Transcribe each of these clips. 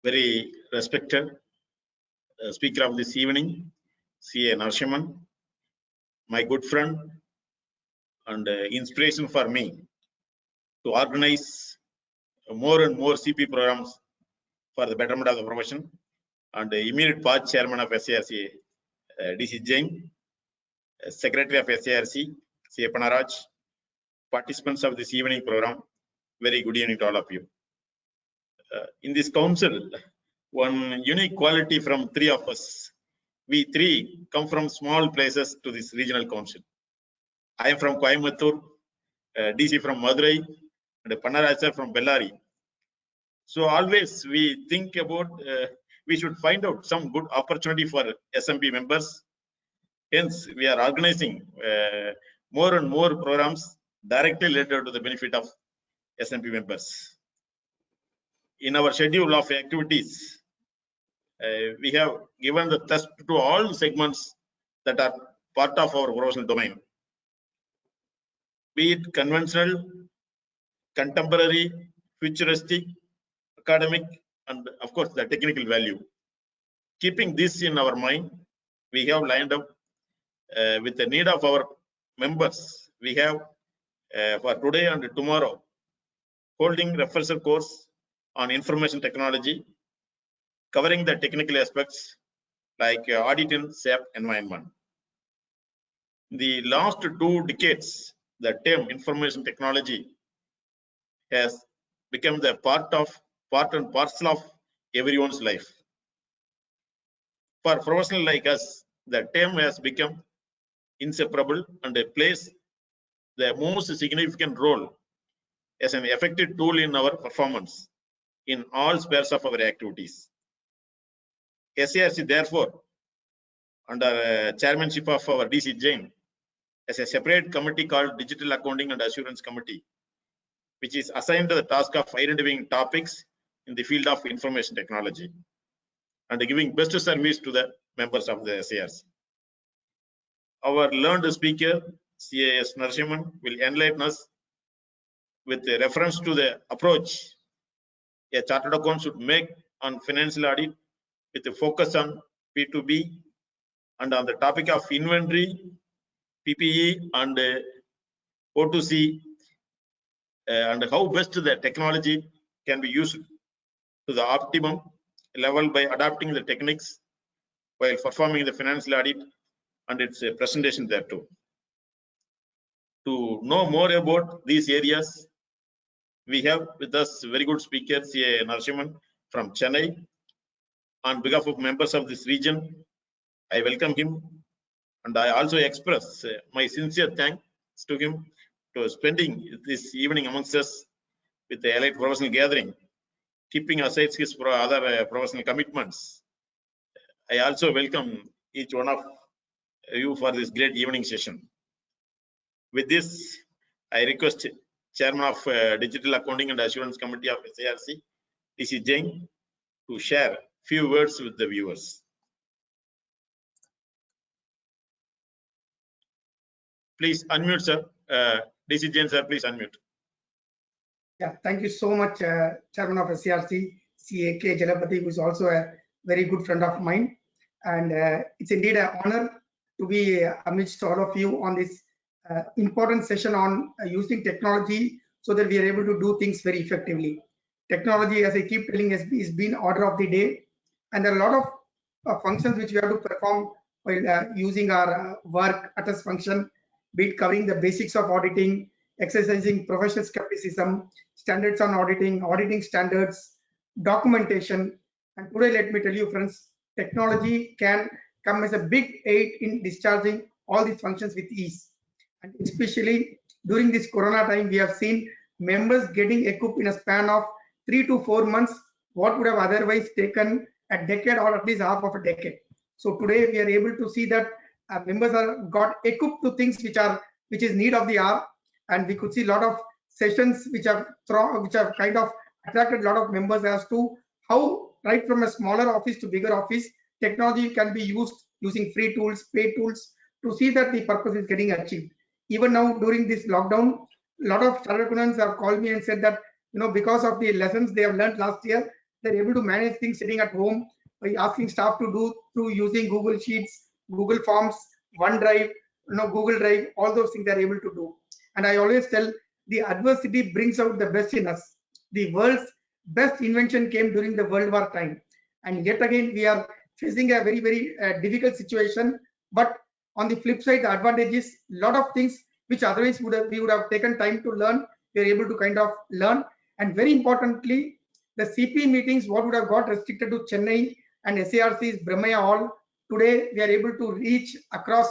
very respected speaker of this evening, CA Narasimhan, my good friend and inspiration for me to organize more and more CP programs for the betterment of the profession, and the immediate past chairman of SARC, DC Jain, secretary of SARC, CA Panaraj, participants of this evening program, very good evening to all of you. In this council, one unique quality from three of us. We three come from small places to this regional council. I am from Coimbatore, DC from Madurai, and Panaraj from Bellary. So always we think about we should find out some good opportunity for SMP members. Hence, we are organizing more and more programs directly related to the benefit of SMP members. In our schedule of activities, we have given the test to all segments that are part of our professional domain, be it conventional, contemporary, futuristic, academic, and of course the technical value. Keeping this in our mind, we have lined up with the need of our members. We have for today and tomorrow holding refresher course on information technology, covering the technical aspects like audit in SAP Environment. The last 2 decades, the term information technology has become the part and parcel of everyone's life. For professionals like us, the term has become inseparable and plays the most significant role as an effective tool in our performance in all spheres of our activities. SARC, therefore, under chairmanship of our DC Jain, has a separate committee called Digital Accounting and Assurance Committee, which is assigned to the task of identifying topics in the field of information technology and giving best service to the members of the SARC. Our learned speaker, CAS Narasimhan, will enlighten us with a reference to the approach a chartered account should make on financial audit with a focus on P2B and on the topic of inventory, PPE and O2C, and how best the technology can be used to the optimum level by adapting the techniques while performing the financial audit and its presentation there too. To know more about these areas, we have with us very good speaker, CA Narasimhan from Chennai. On behalf of members of this region, I welcome him, and I also express my sincere thanks to him for spending this evening amongst us with the elite professional gathering, keeping aside his other professional commitments. I also welcome each one of you for this great evening session. With this, I request Chairman of Digital Accounting and Assurance Committee of SARC, DC Jain, to share few words with the viewers. Please unmute, sir. DC Jain, sir, please unmute. Yeah, thank you so much, Chairman of SARC, CAK Jalapati, who is also a very good friend of mine. And it's indeed an honor to be amidst all of you on this important session on using technology so that we are able to do things very effectively. Technology, as I keep telling, has been order of the day, and there are a lot of functions which we have to perform while using our work attest function, be it covering the basics of auditing, exercising professional skepticism, standards on auditing, auditing standards, documentation. And today, let me tell you, friends, technology can come as a big aid in discharging all these functions with ease. And especially during this Corona time, we have seen members getting equipped in a span of 3 to 4 months, what would have otherwise taken a decade or at least half of a decade. So today we are able to see that members are got equipped to things which is need of the hour, and we could see a lot of sessions which have kind of attracted a lot of members as to how right from a smaller office to bigger office, technology can be used using free tools, paid tools to see that the purpose is getting achieved. Even now during this lockdown, a lot of chartered accountants have called me and said that, you know, because of the lessons they have learned last year, they're able to manage things sitting at home by asking staff to do through using Google Sheets, Google Forms, OneDrive, Google Drive, all those things they're able to do. And I always tell, the adversity brings out the best in us. The world's best invention came during the World War time. And yet again, we are facing a very, very difficult situation. But on the flip side, the advantage is a lot of things which otherwise we would have taken time to learn, we are able to kind of learn. And very importantly, the CP meetings, what would have got restricted to Chennai and SARC's Brahmaya Hall, today we are able to reach across,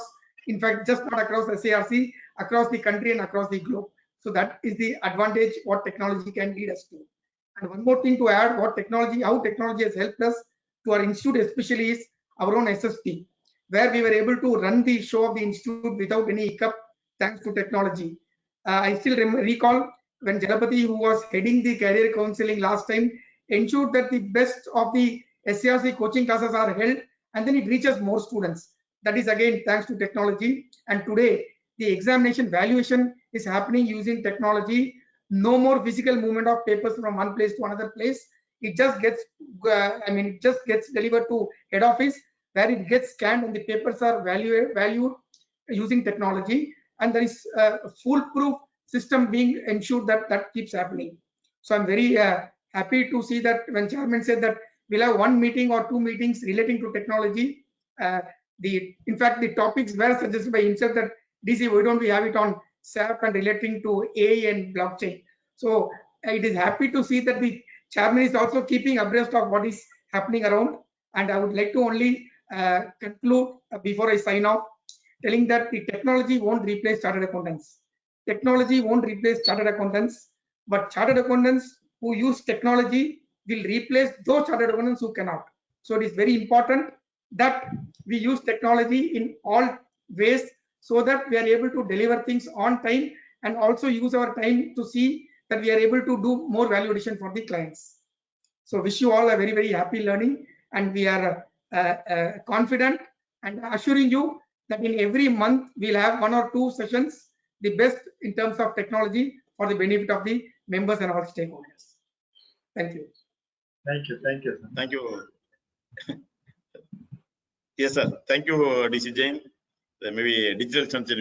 in fact, just not across SARC, across the country and across the globe. So that is the advantage what technology can lead us to. And one more thing to add, how technology has helped us to our institute especially is our own SSP, where we were able to run the show of the institute without any hiccup thanks to technology. I still recall when Jalapati, who was heading the career counseling last time, ensured that the best of the SARC coaching classes are held and then it reaches more students. That is again thanks to technology. And today the examination valuation is happening using technology. No more physical movement of papers from one place to another place. It just gets, it just gets delivered to head office where it gets scanned and the papers are valued using technology. And there is a foolproof system being ensured that keeps happening. So I'm very happy to see that when Chairman said that we'll have one meeting or two meetings relating to technology. In fact, the topics were suggested by himself that DC, why don't we have it on SAP and relating to AI and blockchain. So it is happy to see that the Chairman is also keeping abreast of what is happening around. And I would like to only conclude before I sign off, telling that the technology won't replace chartered accountants. Technology won't replace chartered accountants, but chartered accountants who use technology will replace those chartered accountants who cannot. So it is very important that we use technology in all ways so that we are able to deliver things on time and also use our time to see that we are able to do more value addition for the clients. So wish you all a very, very happy learning, and we are confident and assuring you that in every month we'll have 1 or 2 sessions, the best in terms of technology for the benefit of the members and all stakeholders. Thank you. Thank you. Thank you. Thank you. Yes, sir. Thank you, DC Jain. Maybe digital sunshine.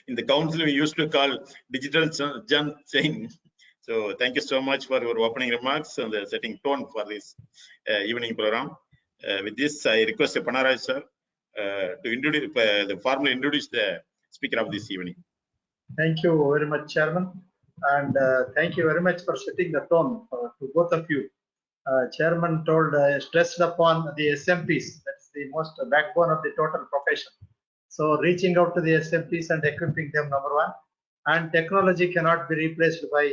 In the council we used to call digital sunshine. So thank you so much for your opening remarks and the setting tone for this evening program. With this, I request Panaraj sir to introduce formally introduce the speaker of this evening. Thank you very much, Chairman, and thank you very much for setting the tone to both of you. Chairman stressed upon the SMPs. That's the most backbone of the total profession. So reaching out to the SMPs and equipping them, number one. And technology cannot be replaced by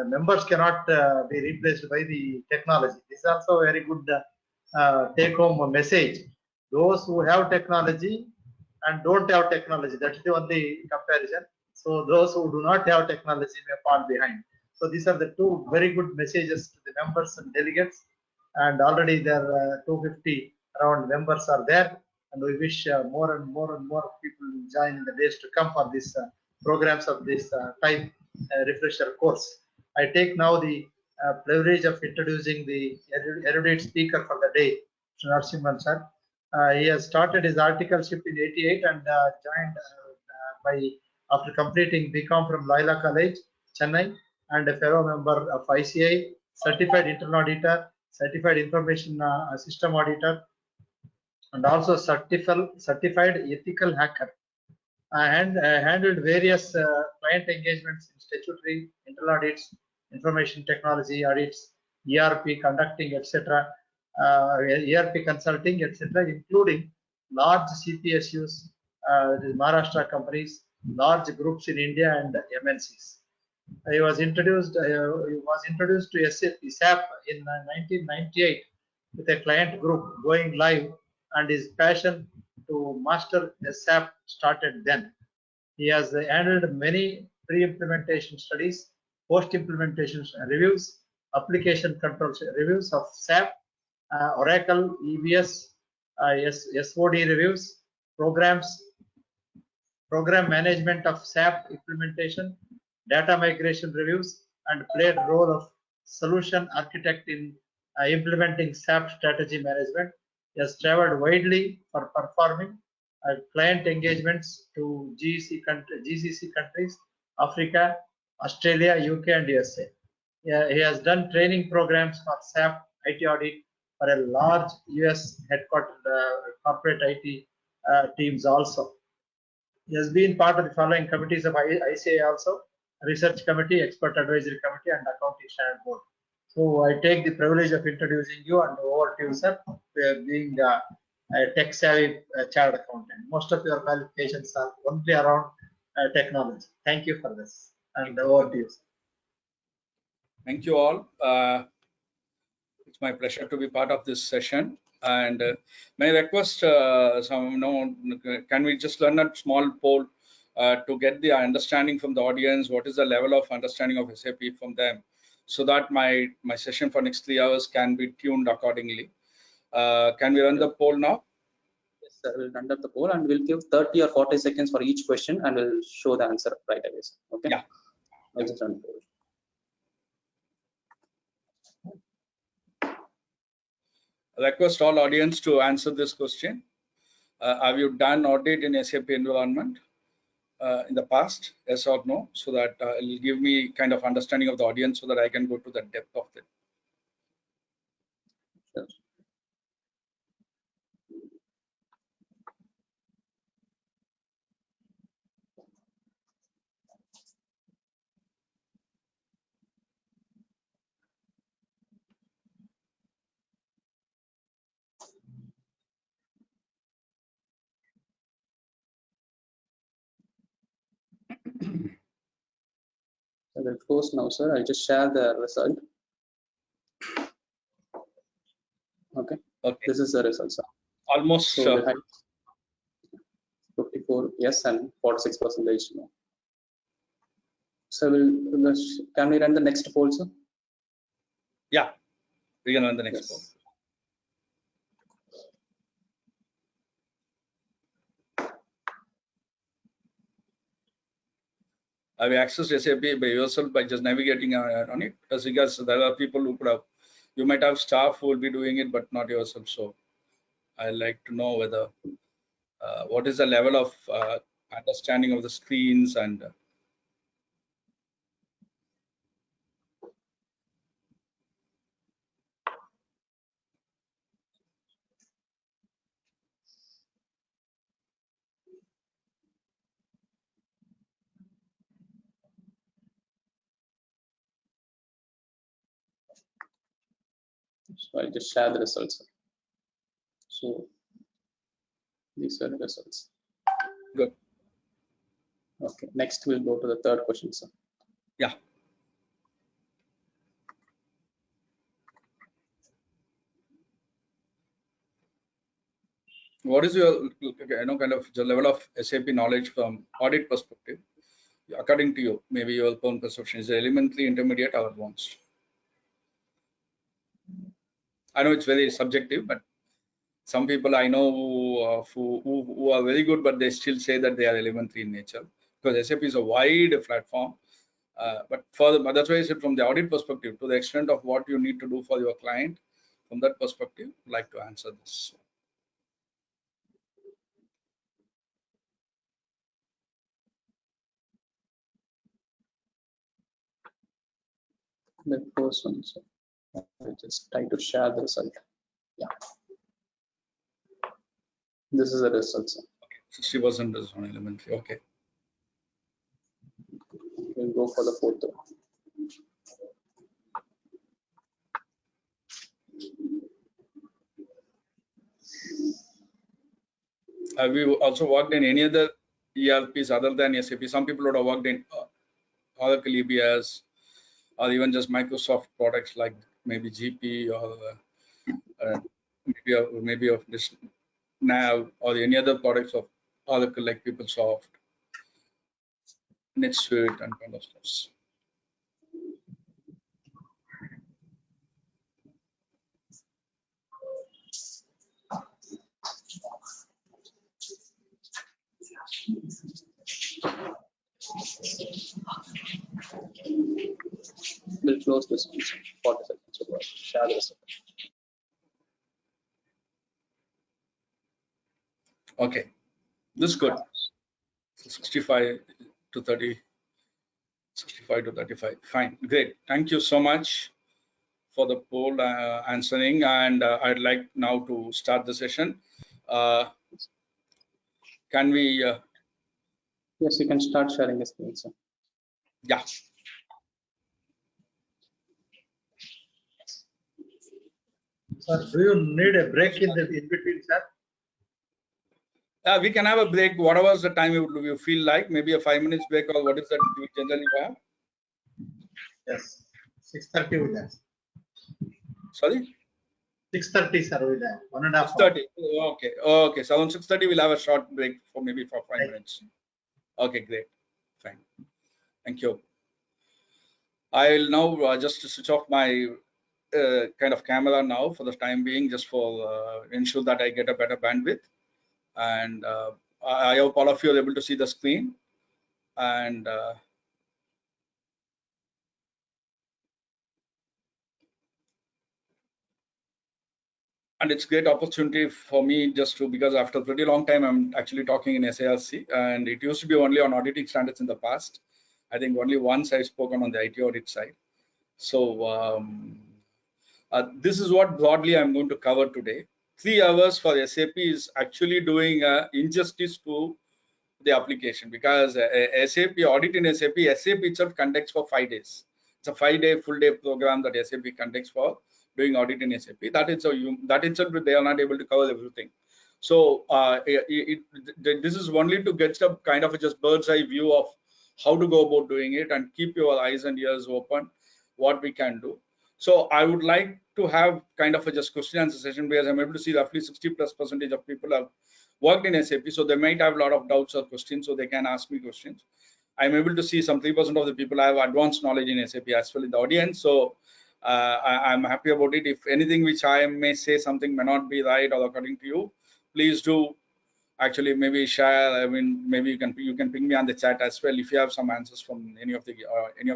members cannot be replaced by the technology. This is also a very good take-home message. Those who have technology and don't have technology, that is the only comparison. So those who do not have technology may fall behind. So these are the two very good messages to the members and delegates. And already there are 250 around members are there. And we wish more and more people join in the days to come for these programs of this type refresher course. I take now the privilege of introducing the erudite speaker for the day, Narasimhan sir. He has started his articleship in '88 and joined after completing BCom from Laila College, Chennai, and a fellow member of ICAI, certified internal auditor, certified information system auditor, and also certified ethical hacker. And handled various client engagements in statutory, internal audits, information technology audits, ERP conducting, etc., ERP consulting, etc., including large CPSUs, the Maharashtra companies, large groups in India, and MNCs. He was introduced to SAP in 1998 with a client group going live, and his passion to master SAP started then. He has handled many pre-implementation studies, post-implementation reviews, application controls reviews of SAP, Oracle, EBS, SOD reviews, program management of SAP implementation, data migration reviews, and played role of solution architect in implementing SAP strategy management. He has traveled widely for performing client engagements to GCC countries, Africa, Australia, UK, and USA. He has done training programs for SAP IT audit for a large US headquartered corporate IT teams also. He has been part of the following committees of ICAI also: Research Committee, Expert Advisory Committee, and Accounting Standard Board. So I take the privilege of introducing you, and over to you, sir, being a tech savvy chartered accountant. Most of your qualifications are only around technology. Thank you for this, and over to you, sir. Thank you all. It's my pleasure to be part of this session. And may I request can we just run a small poll to get the understanding from the audience? What is the level of understanding of SAP from them, so that my session for next 3 hours can be tuned accordingly? Can we run the poll now? Yes, sir. We'll run up the poll and we'll give 30 or 40 seconds for each question and we'll show the answer right away. Sir. Okay. Yeah. I'll just run the poll. I request all audience to answer this question. Have you done audit in SAP environment in the past? Yes or no? So that it'll give me kind of understanding of the audience so that I can go to the depth of it. Sure. So we'll close now, sir. I'll just share the result. Okay. Okay. This is the result, sir. Almost So we had 54 yes and 46% no. So can we run the next poll, sir? yeah, we can run the next poll. Have you accessed SAP by yourself by just navigating on it? Because there are people who could have, you might have staff who will be doing it, but not yourself. So I'd like to know whether, what is the level of understanding of the screens and So I'll just share the results, sir. So these are the results. Good. Okay, next we'll go to the third question, sir. Yeah. What is your kind of the level of SAP knowledge from audit perspective? According to you, maybe your own perception, is it elementary, intermediate, or advanced? I know it's very subjective, but some people I know who are very good, but they still say that they are elementary in nature, because SAP is a wide platform. But that's why I said from the audit perspective, to the extent of what you need to do for your client, from that perspective, I'd like to answer this. The first one, sir. I'll just try to share the result. Yeah. This is the result, sir. 60% is on elementary. Okay. We'll go for the fourth one. Have you also worked in any other ERPs other than SAP? Some people would have worked in Oracle EBS, or even just Microsoft products like maybe GP or maybe of this NAV, or any other products of Oracle like PeopleSoft, NetSuite, and kind of stuff. We'll close this one, share the result. Okay, this is good. 65 to 30, 65 to 35. Fine, great. Thank you so much for the poll answering, and I'd like now to start the session. Can we? Yes, you can start sharing the screen, sir. Yeah. Sir, do you need a break in between, sir? We can have a break, whatever the time you feel like, maybe a 5 minutes break, or what is that we generally have? Yes, 6:30 with that. Sorry? 6:30, sir, with that. 1.5 hours. 6:30. Okay. Okay. So on 6:30, we'll have a short break for maybe for 5 minutes. Okay, great. Fine. Thank you. I'll now just switch off my kind of camera now for the time being, just for ensure that I get a better bandwidth. And I hope all of you are able to see the screen. And it's a great opportunity for me just to, because after a pretty long time, I'm actually talking in SARC, and it used to be only on auditing standards in the past. I think only once I've spoken on the IT audit side. So this is what broadly I'm going to cover today. 3 hours for SAP is actually doing injustice to the application, because SAP audit in SAP itself conducts for 5 days. It's a 5-day full-day program that SAP conducts for doing audit in SAP. That itself they are not able to cover everything. So this is only to get some kind of a just bird's eye view of how to go about doing it, and keep your eyes and ears open what we can do. So I would like to have kind of a just question answer session, because I'm able to see roughly 60+% of people have worked in SAP, so they might have a lot of doubts or questions, so they can ask me questions. I'm able to see some 3% of the people have advanced knowledge in SAP as well in the audience, so I'm happy about it. If anything which I may say something may not be right or according to you, please do actually maybe share. I mean, maybe you can ping me on the chat as well if you have some answers from any of the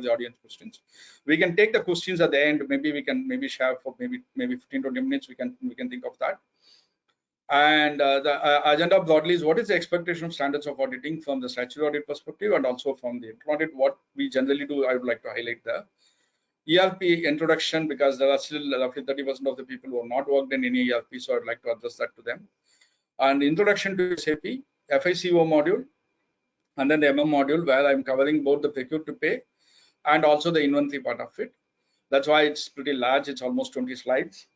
audience questions. We can take the questions at the end. Maybe we can share for maybe 15 to 20 minutes. We can think of that. And the agenda broadly is what is the expectation of standards of auditing from the statutory audit perspective, and also from the audit, what we generally do. I would like to highlight the ERP introduction, because there are still roughly 30% of the people who have not worked in any ERP, so I'd like to address that to them. And introduction to SAP, FICO module, and then the MM module, where I'm covering both the procure to pay and also the inventory part of it. That's why it's pretty large. It's almost 20 slides.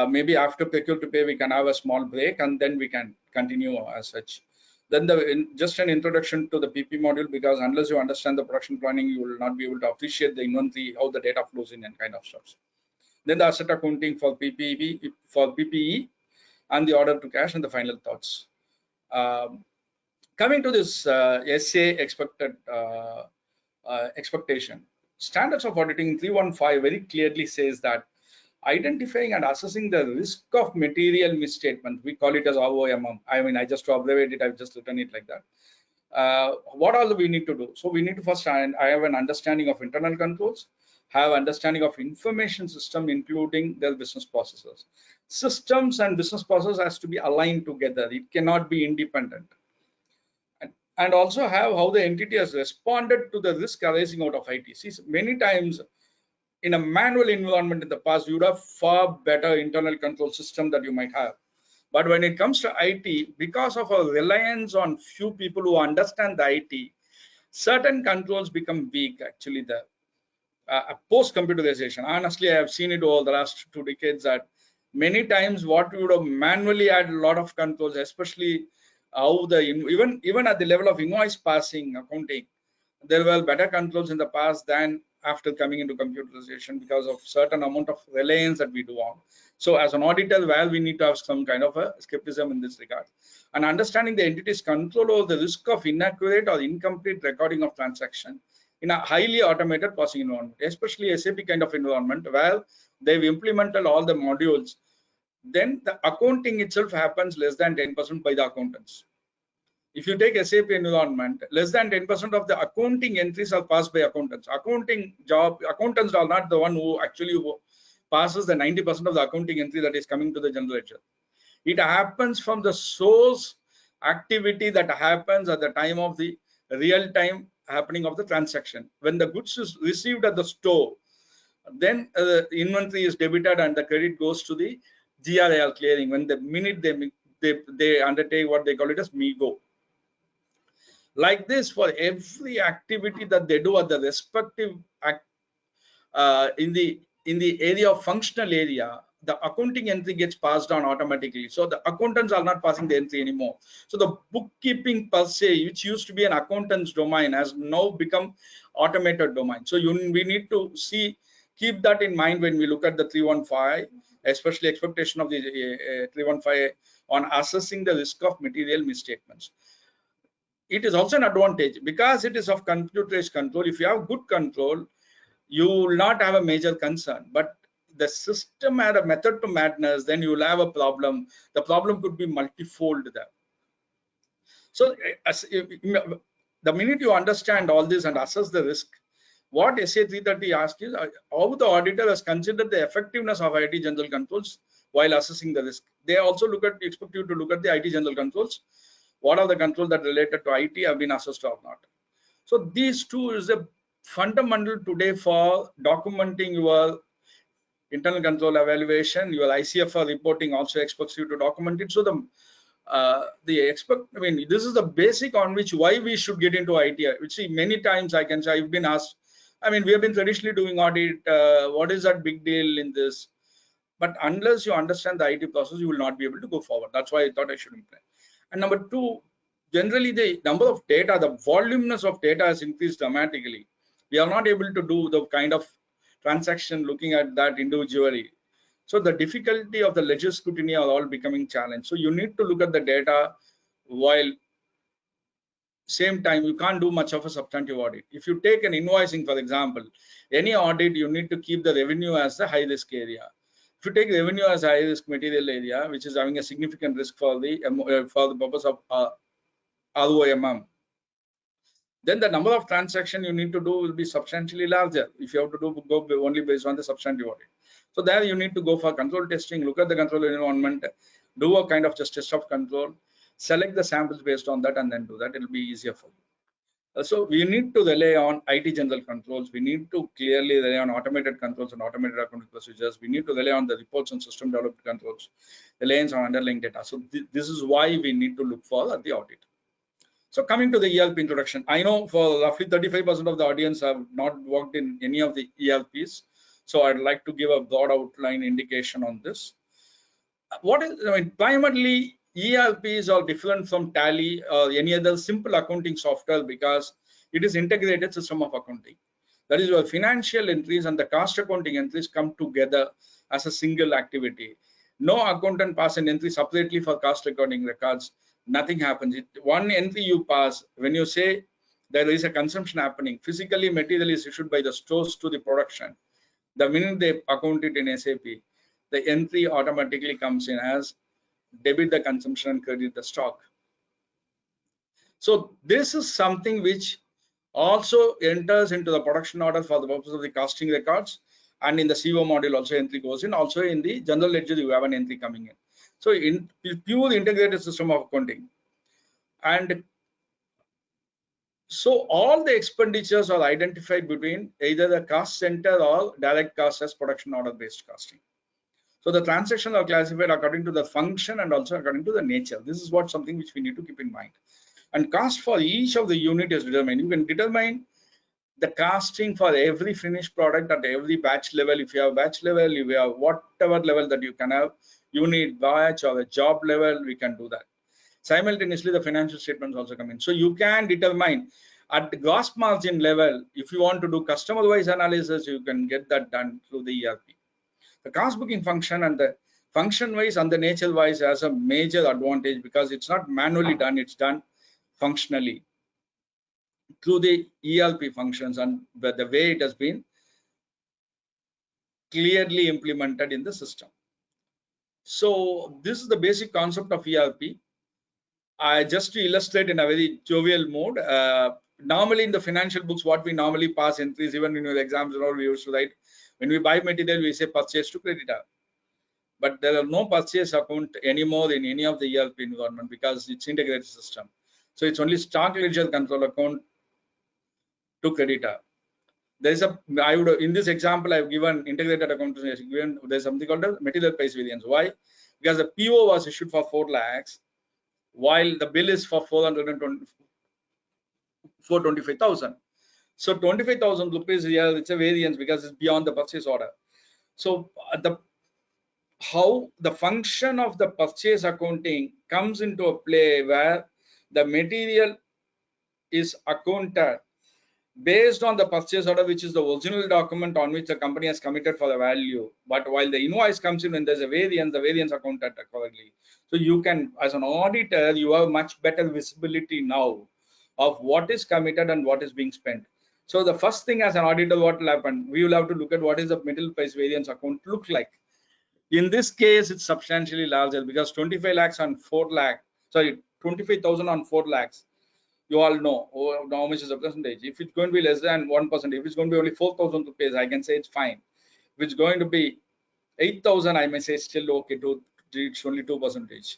Maybe after procure to pay, we can have a small break, and then we can continue as such. Then just an introduction to the PP module, because unless you understand the production planning, you will not be able to appreciate the inventory, how the data flows in, and kind of stuff. Then the asset accounting for PPE, and the order to cash, and the final thoughts. Coming to this SA expectation, standards of auditing 315 very clearly says that identifying and assessing the risk of material misstatement, we call it as ROMM. I mean, I just to abbreviate it, I've just written it like that. What all we need to do? So we need to first I have an understanding of internal controls, have understanding of information system, including their business processes. Systems and business process has to be aligned together. It cannot be independent. And also have how the entity has responded to the risk arising out of IT. See, many times in a manual environment in the past, you would have far better internal control system that you might have. But when it comes to IT, because of our reliance on few people who understand the IT, certain controls become weak. Actually, the post-computerization, honestly, I have seen it over the last 2 decades that many times what we would have manually had a lot of controls, especially how the even at the level of invoice passing, accounting, there were better controls in the past than after coming into computerization, because of certain amount of reliance that we do on. So as an auditor, well, we need to have some kind of a skepticism in this regard, and understanding the entity's control over the risk of inaccurate or incomplete recording of transaction in a highly automated processing environment, especially SAP kind of environment where they've implemented all the modules. Then the accounting itself happens less than 10% by the accountants. If you take SAP environment, less than 10% of the accounting entries are passed by accountants. Accountants are not the one who actually passes the 90% of the accounting entry that is coming to the general ledger. It happens from the source activity that happens at the time of the real time happening of the transaction. When the goods is received at the store, then inventory is debited and the credit goes to the GRAL clearing. When the minute they undertake what they call it as MIGO. Like this, for every activity that they do at the respective in the area of functional area, the accounting entry gets passed on automatically. So the accountants are not passing the entry anymore. So the bookkeeping per se, which used to be an accountant's domain, has now become automated domain. So we need to keep that in mind when we look at the 315, especially expectation of the 315 on assessing the risk of material misstatements. It is also an advantage because it is of computerized control. If you have good control, you will not have a major concern. But the system had a method to madness, then you will have a problem. The problem could be multifold there. So the minute you understand all this and assess the risk, what SA 330 asks is how the auditor has considered the effectiveness of IT general controls while assessing the risk. They also expect you to look at the IT general controls. What are the controls that related to IT have been assessed or not? So these two is a fundamental today for documenting your internal control evaluation. Your ICFR reporting also expects you to document it. So I mean, this is the basic on which why we should get into IT. Which see, many times I can say I've been asked. I mean, we have been traditionally doing audit. What is that big deal in this? But unless you understand the IT process, you will not be able to go forward. That's why I thought I should implement. And number two, generally the number of data, the voluminous of data has increased dramatically. We are not able to do the kind of transaction looking at that individually. So the difficulty of the ledger scrutiny are all becoming challenged. So you need to look at the data while same time you can't do much of a substantive audit. If you take an invoicing, for example, any audit, you need to keep the revenue as the high risk area. If you take revenue as a high risk material area, which is having a significant risk for the purpose of ROMM, then the number of transactions you need to do will be substantially larger if you have to go only based on the substantive audit. So there you need to go for control testing, look at the control environment, do a kind of just test of control, select the samples based on that, and then do that. It will be easier for you. So we need to rely on IT general controls. We need to clearly rely on automated controls and automated accounting procedures. We need to rely on the reports and system developed controls, reliance on underlying data. So this is why we need to look for the audit. So coming to the ERP introduction, I know for roughly 35% of the audience have not worked in any of the ERPs. So I'd like to give a broad outline indication on this. What is, I mean, primarily ERPs are different from Tally or any other simple accounting software because it is integrated system of accounting. That is where financial entries and the cost accounting entries come together as a single activity. No accountant passes an entry separately for cost accounting records. Nothing happens. One entry you pass when you say there is a consumption happening. Physically, material is issued by the stores to the production. The minute they account it in SAP, the entry automatically comes in as debit the consumption and credit the stock. So this is something which also enters into the production order for the purpose of the costing records, and in the CO module also entry goes in. Also in the general ledger you have an entry coming in. So in pure integrated system of accounting, and so all the expenditures are identified between either the cost center or direct cost as production order based costing. So the transactions are classified according to the function and also according to the nature. This is what something which we need to keep in mind. And cost for each of the unit is determined. You can determine the costing for every finished product at every batch level. If you have batch level, if you have whatever level that you can have, unit, batch, or a job level, we can do that. Simultaneously, the financial statements also come in. So you can determine at the gross margin level, if you want to do customer-wise analysis, you can get that done through the ERP. The cost booking function and the function-wise and the nature-wise has a major advantage because it's not manually done, it's done functionally through the ERP functions and the way it has been clearly implemented in the system. So this is the basic concept of ERP. Just to illustrate in a very jovial mode, normally in the financial books, what we normally pass entries, even in your exams and all, we used to write, when we buy material, we say purchase to creditor. But there are no purchase account anymore in any of the ERP environment because it's integrated system. So it's only stock ledger control account to creditor. There is a, I would, in this example, I've given integrated account, given there's something called a material price variance. Why? Because the PO was issued for 4 lakhs, while the bill is for 425,000. So 25,000 rupees here, it's a variance because it's beyond the purchase order. So how the function of the purchase accounting comes into a play where the material is accounted based on the purchase order, which is the original document on which the company has committed for the value. But while the invoice comes in, when there's a variance, the variance accounted accordingly. So you can, as an auditor, you have much better visibility now of what is committed and what is being spent. So the first thing as an auditor, what will happen? We will have to look at what is the material price variance account look like. In this case, it's substantially larger because 25 lakhs on 4 lakh, sorry, 25,000 on 4 lakhs. You all know how much is the percentage. If it's going to be less than 1%, if it's going to be only 4,000 rupees, I can say it's fine. If it's going to be 8,000, I may say still okay to reach only 2%.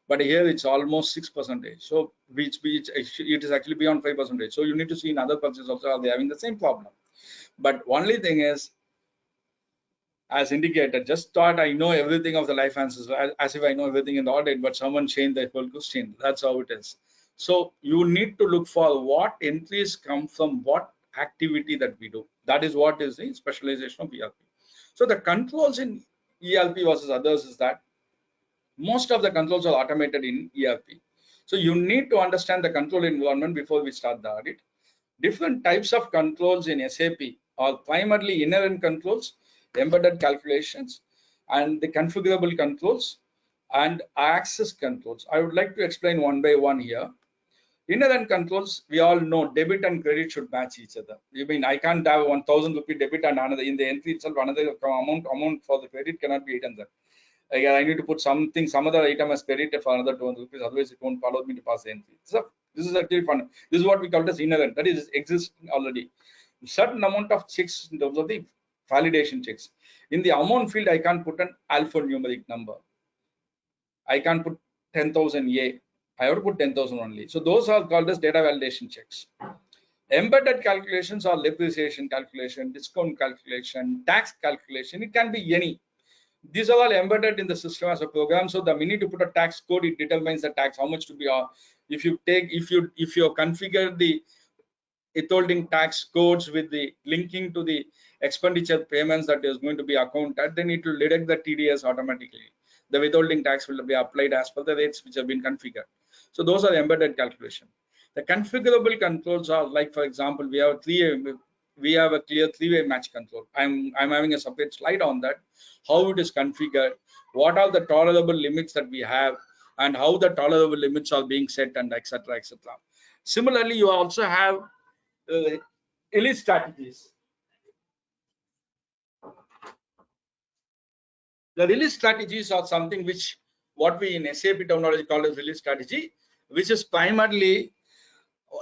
But here it's almost 6%. So which it is actually beyond 5%. So you need to see in other purchases also, are they having the same problem? But only thing is, as indicated, just thought I know everything of the life sciences, as if I know everything in the audit, but someone changed the whole question. That's how it is. So you need to look for what entries come from what activity that we do. That is what is the specialization of ERP. So the controls in ERP versus others is that most of the controls are automated in ERP. So you need to understand the control environment before we start the audit. Different types of controls in SAP are primarily inherent controls, embedded calculations, and the configurable controls and access controls. I would like to explain one by one here. Inherent controls, we all know debit and credit should match each other. You mean I can't have 1,000 rupee debit and another in the entry itself, another amount for the credit cannot be 800. I need to put something, some other item as credit for another 200 rupees, otherwise it won't allow me to pass the entry. So this is actually fun. This is what we call as inherent, that is existing already. Certain amount of checks in terms of the validation checks. In the amount field, I can't put an alphanumeric number. I can't put 10,000 A. I have to put 10,000 only. So those are called as data validation checks. Embedded calculations are depreciation calculation, discount calculation, tax calculation. It can be any. These are all embedded in the system as a program. So the minute you put a tax code, it determines the tax, how much to be. If you configure the withholding tax codes with the linking to the expenditure payments that is going to be accounted, then it will deduct the TDS automatically. The withholding tax will be applied as per the rates which have been configured. So those are embedded calculation. The configurable controls are like, for example, we have a clear three-way match control. I'm having a separate slide on that, how it is configured, what are the tolerable limits that we have, and how the tolerable limits are being set, and etc. etc. Similarly, you also have release strategies. The release strategies are something which what we in SAP terminology call as release strategy, which is primarily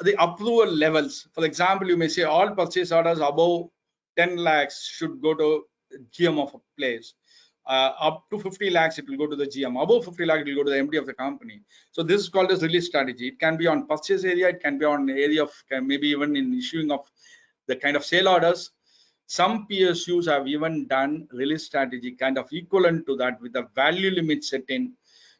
the approval levels. For example, you may say all purchase orders above 10 lakhs should go to GM of a place. Up to 50 lakhs, it will go to the GM. Above 50 lakhs, it will go to the MD of the company. So this is called as release strategy. It can be on purchase area. It can be on area of maybe even in issuing of the kind of sale orders. Some PSUs have even done release strategy kind of equivalent to that with the value limit set in,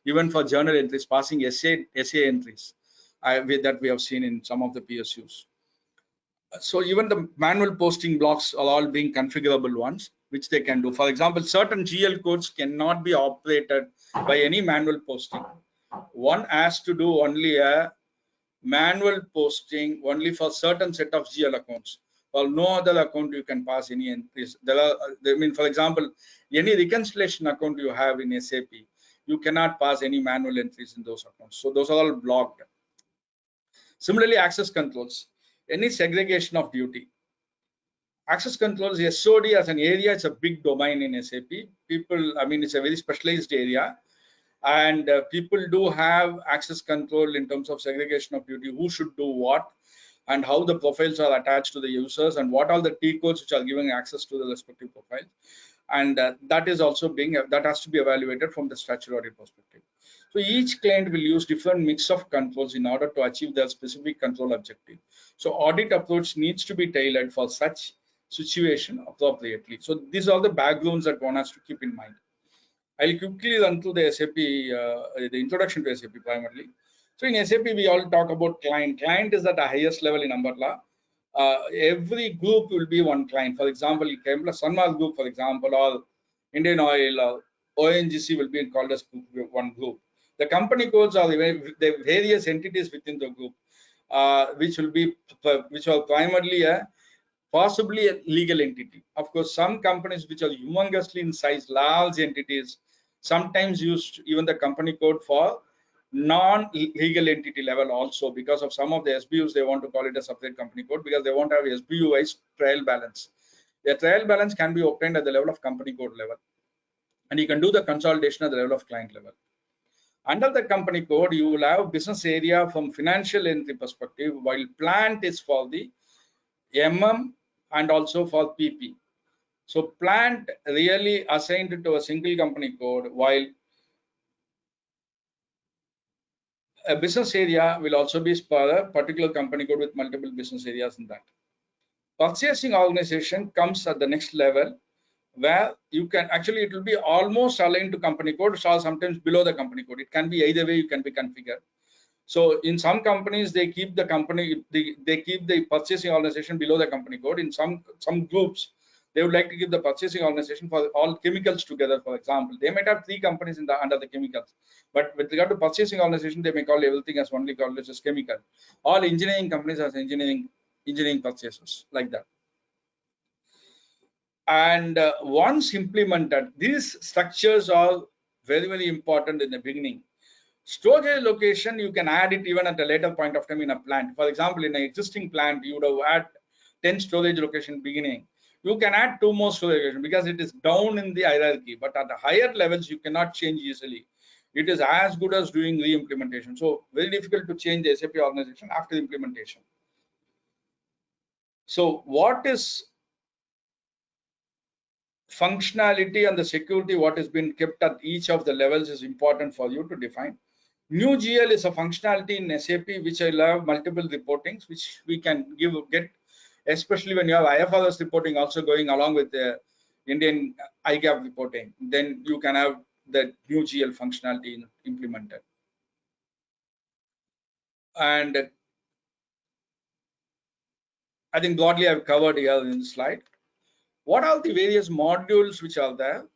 even for journal entries, passing SA entries that we have seen in some of the PSUs. So even the manual posting blocks are all being configurable ones, which they can do. For example, certain GL codes cannot be operated by any manual posting. One has to do only a manual posting only for certain set of GL accounts. For no other account you can pass any entries. For example, any reconciliation account you have in SAP, you cannot pass any manual entries in those accounts. So those are all blocked. Similarly, access controls, any segregation of duty. Access controls, SOD as an area, it's a big domain in SAP. People, it's a very specialized area. And people do have access control in terms of segregation of duty, who should do what. and how the profiles are attached to the users, and what are the T codes which are giving access to the respective profiles. And that is also that has to be evaluated from the statutory audit perspective. So each client will use different mix of controls in order to achieve their specific control objective. So audit approach needs to be tailored for such situation appropriately. So these are the backgrounds that one has to keep in mind. I'll quickly run through the SAP, the introduction to SAP primarily. So in SAP, we all talk about client. Client is at the highest level in umbrella. Every group will be one client. For example, Sunmark Group, for example, or Indian Oil or ONGC will be called as one group. The company codes are the various entities within the group, which are primarily possibly a legal entity. Of course, some companies which are humongously in size, large entities, sometimes use even the company code for non-legal entity level also, because of some of the SBUs, they want to call it a separate company code because they won't have SBU-wise trial balance. The trial balance can be obtained at the level of company code level, and you can do the consolidation at the level of client level. Under the company code, you will have business area from financial entry perspective, while plant is for the MM and also for PP. So plant really assigned to a single company code, while a business area will also be for a particular company code with multiple business areas in that. Purchasing organization comes at the next level, where you can actually, it will be almost aligned to company code or sometimes below the company code. It can be either way, you can be configured. So in some companies, they keep the company, they keep the purchasing organization below the company code. In some groups, they would like to keep the purchasing organization for all chemicals together. For example, they might have 3 companies under the chemicals, but with regard to purchasing organization, they may call everything as only called as chemical. All engineering companies as engineering purchases, like that. And once implemented, these structures are very, very important in the beginning. Storage location, you can add it even at a later point of time in a plant. For example, in an existing plant, you would have had 10 storage location beginning. You can add 2 more storage location because it is down in the hierarchy, but at the higher levels, you cannot change easily. It is as good as doing re-implementation. So very difficult to change the SAP organization after implementation. So what is functionality and the security, what has been kept at each of the levels is important for you to define. New GL is a functionality in SAP which will have multiple reportings, which we can get, especially when you have IFRS reporting also going along with the Indian ICAI reporting. Then you can have the new GL functionality implemented. And I think broadly I've covered here in the slide. What are the various modules which are there?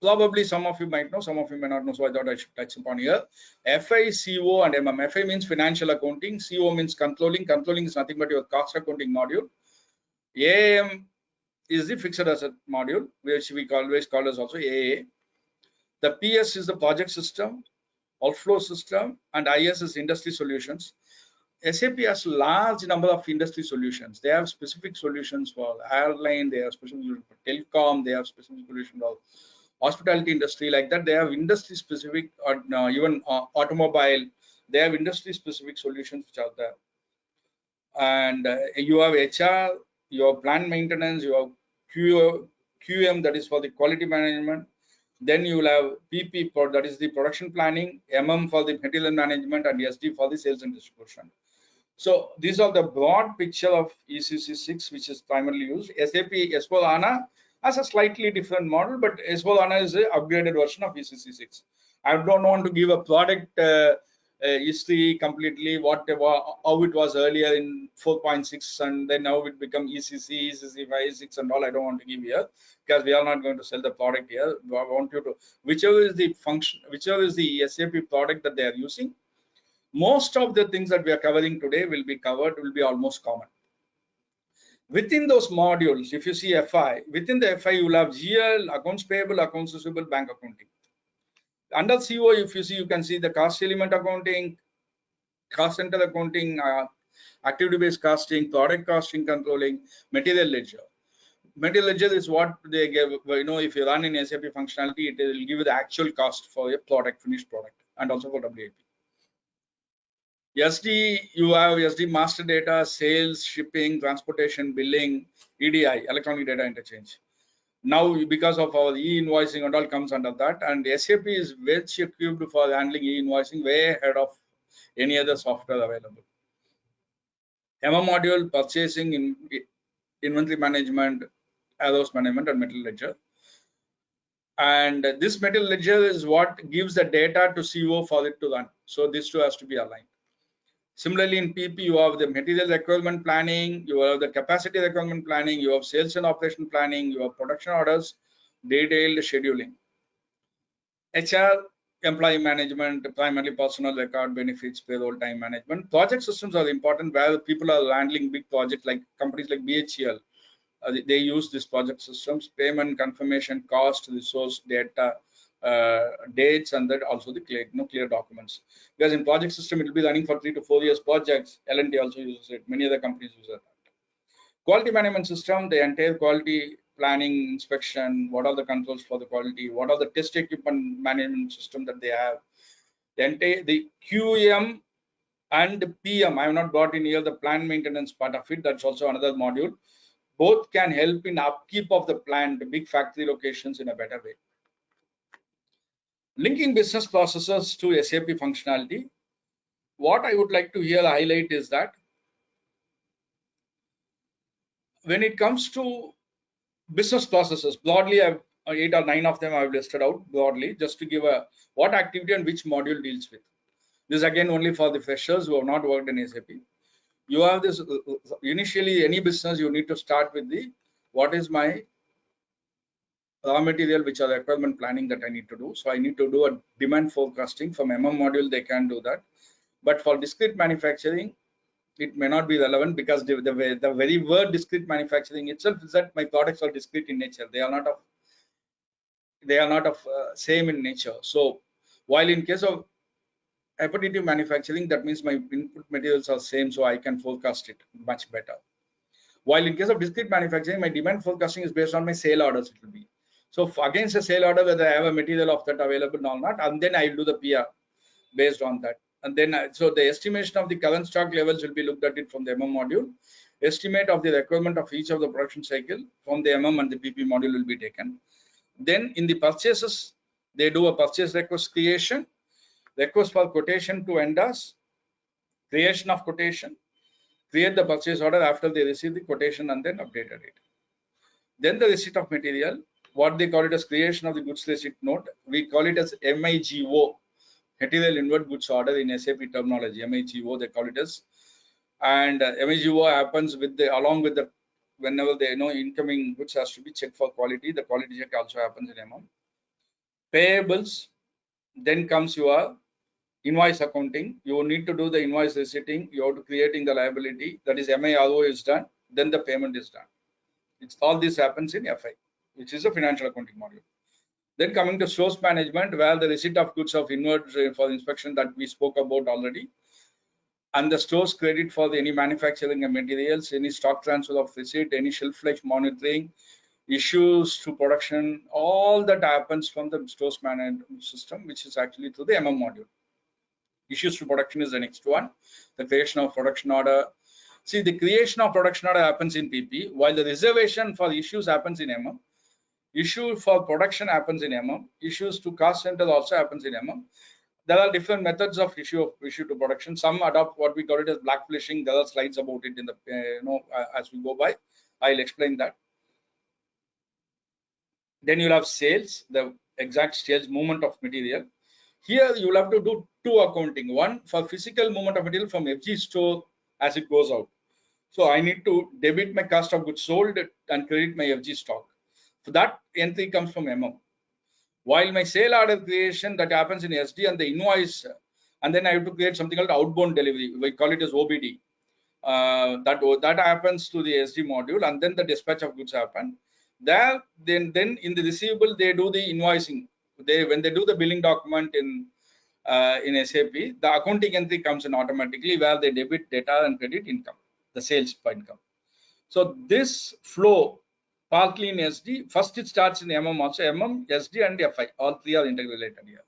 Probably some of you might know, some of you may not know, so I thought I should touch upon here. FI, CO, and MM. FI means financial accounting. CO means controlling. Controlling is nothing but your cost accounting module. AM is the fixed asset module, which we always call as also AA. The PS is the project system, outflow system, and IS is industry solutions. SAP has large number of industry solutions. They have specific solutions for airline, they have specific solutions for telecom, they have specific solutions for hospitality industry, like that. They have industry specific, or even automobile. They have industry specific solutions which are there. And you have HR, you have plant maintenance, you have QM, that is for the quality management. Then you will have PP, that is the production planning, MM for the material management, and SD for the sales and distribution. So these are the broad picture of ECC6, which is primarily used. SAP S/4HANA has a slightly different model, but S/4HANA is an upgraded version of ECC6. I don't want to give a product history completely, how it was earlier in 4.6, and then now it become ECC, ECC5, 6, and all. I don't want to give here because we are not going to sell the product here. I want you to, whichever is the function, whichever is the SAP product that they are using, most of the things that we are covering today will be almost common. Within those modules, if you see FI, within the FI, you will have GL, accounts payable, accounts receivable, bank accounting. Under CO, if you see, you can see the cost element accounting, cost center accounting, activity-based costing, product costing, controlling, material ledger. Material ledger is what they give, if you run in SAP functionality, it will give you the actual cost for your product, finished product, and also for WIP. SD, you have SD master data, sales, shipping, transportation, billing, EDI, electronic data interchange. Now, because of our e-invoicing and all comes under that, and SAP is well equipped for handling e-invoicing, way ahead of any other software available. MM module, purchasing, inventory management, warehouse management, and material ledger. And this material ledger is what gives the data to CO for it to run. So these two has to be aligned. Similarly, in PP, you have the material requirement planning, you have the capacity requirement planning, you have sales and operation planning, you have production orders, detailed scheduling. HR, employee management, primarily personal record, benefits, payroll, time management. Project systems are important where people are handling big projects like companies like BHEL. They use these project systems, payment, confirmation, cost, resource, data, dates, and that also the clear documents. Because in project system, it will be running for 3 to 4 years projects. L&D also uses it. Many other companies use it. Quality management system, the entire quality planning, inspection, what are the controls for the quality, what are the test equipment management system that they have. The QM and PM, I have not brought in here the plant maintenance part of it. That's also another module. Both can help in upkeep of the plant, the big factory locations in a better way. Linking business processes to SAP functionality. What I would like to here highlight is that when it comes to business processes, broadly, 8 or 9 of them I've listed out broadly, just to give a what activity and which module deals with. This is again only for the freshers who have not worked in SAP. You have this, initially any business, you need to start with the, what is my raw material, which are requirement planning that I need to do. So I need to do a demand forecasting. From MM module, they can do that. But for discrete manufacturing, it may not be relevant because the very word discrete manufacturing itself is that my products are discrete in nature. They are not of same in nature. So while in case of repetitive manufacturing, that means my input materials are same, so I can forecast it much better. While in case of discrete manufacturing, my demand forecasting is based on my sale orders. It will be so against a sale order, whether I have a material of that available or not, and then I will do the PR based on that. And then so the estimation of the current stock levels will be looked at it from the MM module. Estimate of the requirement of each of the production cycle from the MM and the PP module will be taken. Then in the purchases, they do a purchase request creation, request for quotation to vendors, creation of quotation, create the purchase order after they receive the quotation and then updated it. Then the receipt of material, what they call it as creation of the goods receipt note, we call it as MIGO, material inward goods order in SAP terminology. MIGO they call it as, and MIGO happens with the along with the whenever they know incoming goods has to be checked for quality. The quality check also happens in MM. Payables, then comes your invoice accounting. You need to do the invoice receipting. You have to creating the liability. That is MIRO is done. Then the payment is done. It's all this happens in FI, which is a financial accounting module. Then coming to source management, where the receipt of goods of inward for inspection that we spoke about already, and the stores credit for any manufacturing and materials, any stock transfer of receipt, any shelf life monitoring, issues to production, all that happens from the stores management system, which is actually through the MM module. Issues to production is the next one. The creation of production order. See, the creation of production order happens in PP, while the reservation for issues happens in MM. Issue for production happens in MM. Issues to cost center also happens in MM. There are different methods of issue to production. Some adopt what we call it as black flishing. There are slides about it in the as we go by. I'll explain that. Then you'll have sales, the exact sales movement of material. Here you'll have to do two accounting. One for physical movement of material from FG store as it goes out. So I need to debit my cost of goods sold and credit my FG stock. So that entry comes from MM. While my sale order creation that happens in SD and the invoice, and then I have to create something called outbound delivery. We call it as OBD. That happens to the SD module, and then the dispatch of goods happen. There, then in the receivable they do the invoicing. When they do the billing document in SAP, the accounting entry comes in automatically where they debit data and credit income, the sales income. So this flow partly in SD, first it starts in MM also, MM, SD and FI, all three are interrelated here.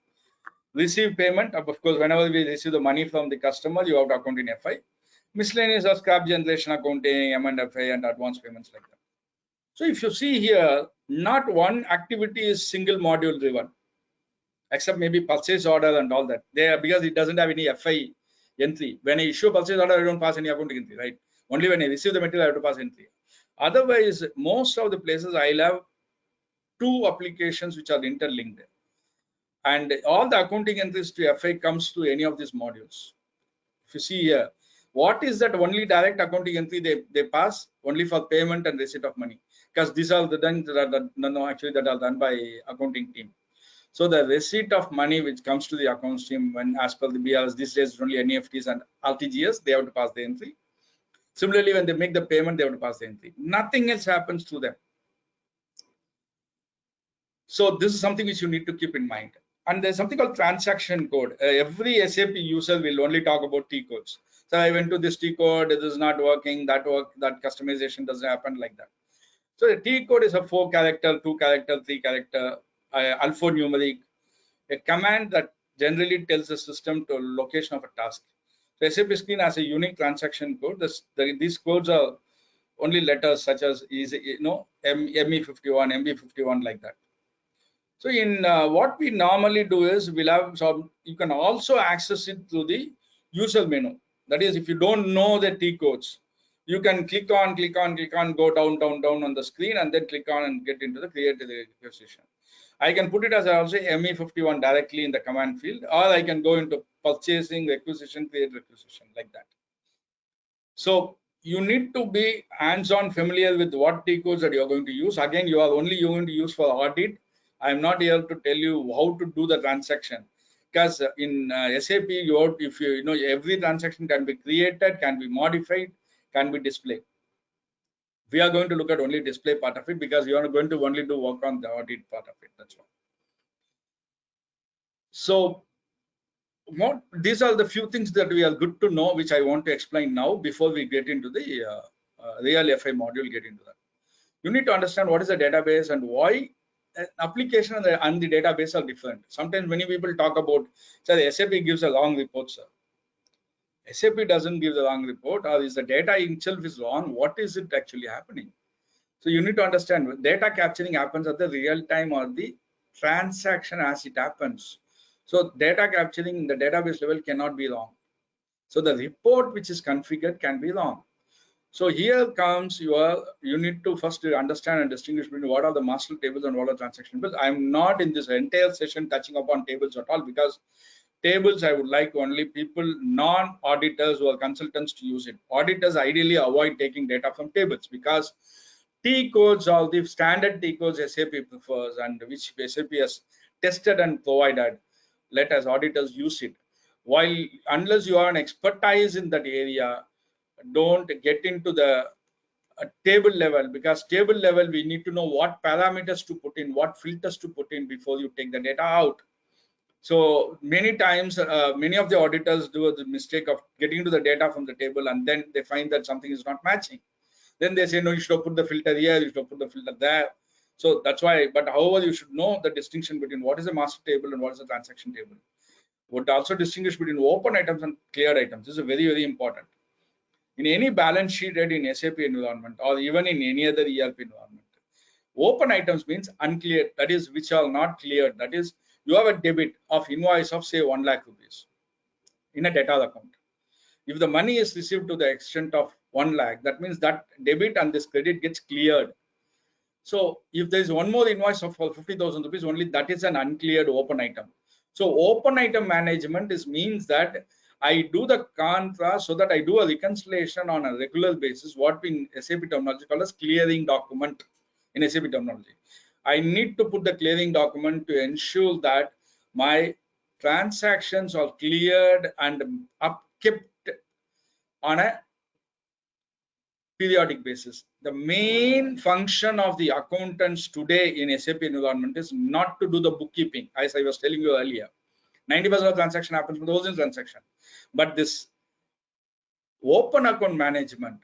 Receive payment, of course, whenever we receive the money from the customer, you have to account in FI. Miscellaneous or scrap generation accounting, M&FI, and advance payments like that. So if you see here, not one activity is single module driven, except maybe purchase order and all that. There, because it doesn't have any FI entry. When I issue a purchase order, I don't pass any accounting entry, right? Only when I receive the material, I have to pass entry. Otherwise, most of the places I'll have two applications which are interlinked. And all the accounting entries to FI comes to any of these modules. If you see here, what is that only direct accounting entry they pass only for payment and receipt of money? Because these are the done that are done by accounting team. So the receipt of money which comes to the accounts team when as per the BRS, these days only NEFTs and RTGS, they have to pass the entry. Similarly, when they make the payment, they have to pass the entry. Nothing else happens to them. So this is something which you need to keep in mind. And there's something called transaction code. Every SAP user will only talk about T codes. So I went to this T code, this is not working, that customization doesn't happen like that. So the T code is a 4-character, 2-character, 3-character, alphanumeric, a command that generally tells the system to location of a task. So SAP screen has a unique transaction code. These codes are only letters such as ME51, MB51 like that. So in what we normally do is we'll have some, you can also access it through the user menu. That is, if you don't know the T codes, you can click on, go down on the screen and then click on and get into the create the requisition. I can put it as also ME51 directly in the command field, or I can go into purchasing, requisition, create requisition like that. So you need to be hands-on familiar with what T codes that you are going to use. Again, you are only going to use for audit. I'm not here to tell you how to do the transaction, because in SAP, if you know every transaction can be created, can be modified, can be displayed. We are going to look at only display part of it because you are going to only do work on the audit part of it. That's all. So these are the few things that we are good to know, which I want to explain now before we get into the real FI module. Get into that. You need to understand what is the database and why application and the database are different. Sometimes many people talk about, sir, SAP gives a wrong report, sir. SAP doesn't give the wrong report, or is the data itself is wrong? What is it actually happening? So you need to understand data capturing happens at the real time or the transaction as it happens. So data capturing in the database level cannot be wrong. So the report which is configured can be wrong. So here comes you need to first understand and distinguish between what are the master tables and what are transaction tables. I'm not in this entire session touching upon tables at all, because tables I would like only people, non-auditors who are consultants to use it. Auditors ideally avoid taking data from tables because T codes are the standard T codes SAP prefers and which SAP has tested and provided. Let us auditors use it. While unless you are an expertise in that area, don't get into the table level, because table level we need to know what parameters to put in, what filters to put in before you take the data out. So many times many of the auditors do the mistake of getting into the data from the table and then they find that something is not matching. Then they say, no, you should have put the filter here, you should have put the filter there. So that's why, but however, you should know the distinction between what is a master table and what is a transaction table. Would also distinguish between open items and cleared items. This is very, very important. In any balance sheet read in SAP environment or even in any other ERP environment, open items means uncleared, that is which are not cleared. That is, you have a debit of invoice of say 1 lakh rupees in a debtor account. If the money is received to the extent of 1 lakh, that means that debit and this credit gets cleared. So if there is one more invoice of 50,000 rupees, only that is an uncleared open item. So open item management means that I do the contrast so that I do a reconciliation on a regular basis, what in SAP terminology called as clearing document in SAP terminology. I need to put the clearing document to ensure that my transactions are cleared and upkept on a periodic basis. The main function of the accountants today in SAP environment is not to do the bookkeeping, as I was telling you earlier. 90% of transaction happens with those in transaction. But this open account management,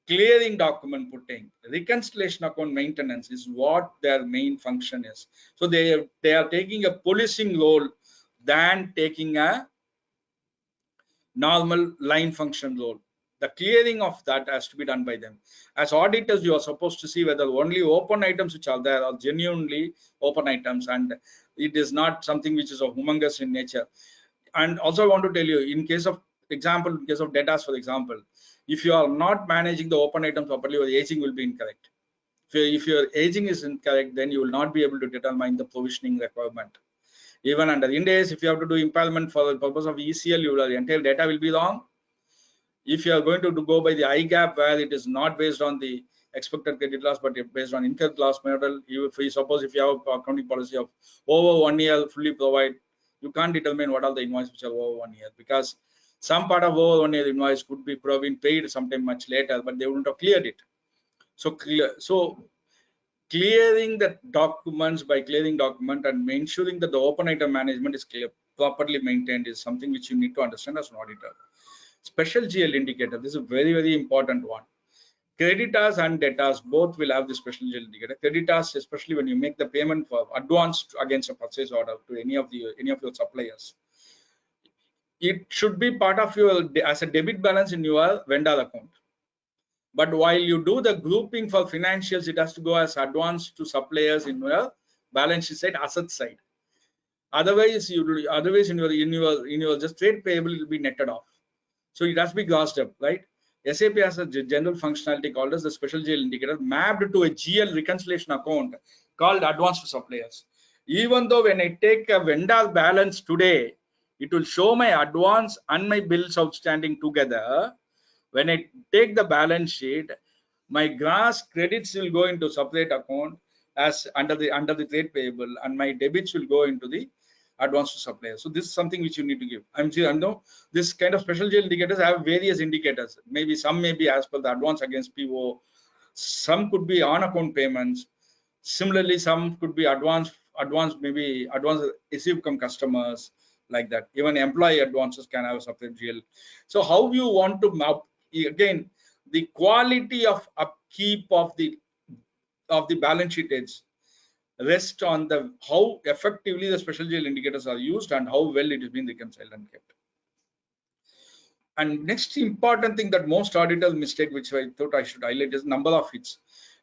clearing document putting, reconciliation account maintenance is what their main function is. So they are taking a policing role than taking a normal line function role. The clearing of that has to be done by them. As auditors, you are supposed to see whether only open items which are there are genuinely open items, and it is not something which is of humongous in nature. And also I want to tell you, in case of data, for example, if you are not managing the open items properly, your aging will be incorrect. If your aging is incorrect, then you will not be able to determine the provisioning requirement. Even under Ind AS, if you have to do impairment for the purpose of ECL, your entire data will be wrong. If you are going to go by the IGAP, where it is not based on the expected credit loss, but based on incurred loss model, if you have a accounting policy of over 1 year fully provide, you can't determine what are the invoices which are over 1 year, because some part of over 1 year invoice could have been paid sometime much later, but they wouldn't have cleared it. So clearing the documents by clearing document and ensuring that the open item management is properly maintained is something which you need to understand as an auditor. Special GL indicator, this is a very, very important one. Creditors and debtors both will have the special GL indicator. Creditors, especially when you make the payment for advance against a purchase order to any of your suppliers, it should be part of your as a debit balance in your vendor account. But while you do the grouping for financials, it has to go as advance to suppliers in your balance sheet side, asset side. Otherwise, in your just trade payable will be netted off. So it has to be grossed up, right? SAP has a general functionality called as the special GL indicator mapped to a GL reconciliation account called advance to suppliers. Even though when I take a vendor balance today, it will show my advance and my bills outstanding together. When I take the balance sheet, my gross credits will go into separate account as under the trade payable, and my debits will go into the advance to supplier. So this is something which you need to give. I know this kind of special GL indicators have various indicators. Maybe some may be as per the advance against PO, some could be on account payments. Similarly, some could be advance received from customers, like that. Even employee advances can have a separate GL. So how you want to map, again, the quality of upkeep of the balance sheet is rest on the how effectively the special GL indicators are used and how well it is being reconciled and kept. And next important thing that most auditors mistake, which I thought I should highlight, is number of hits.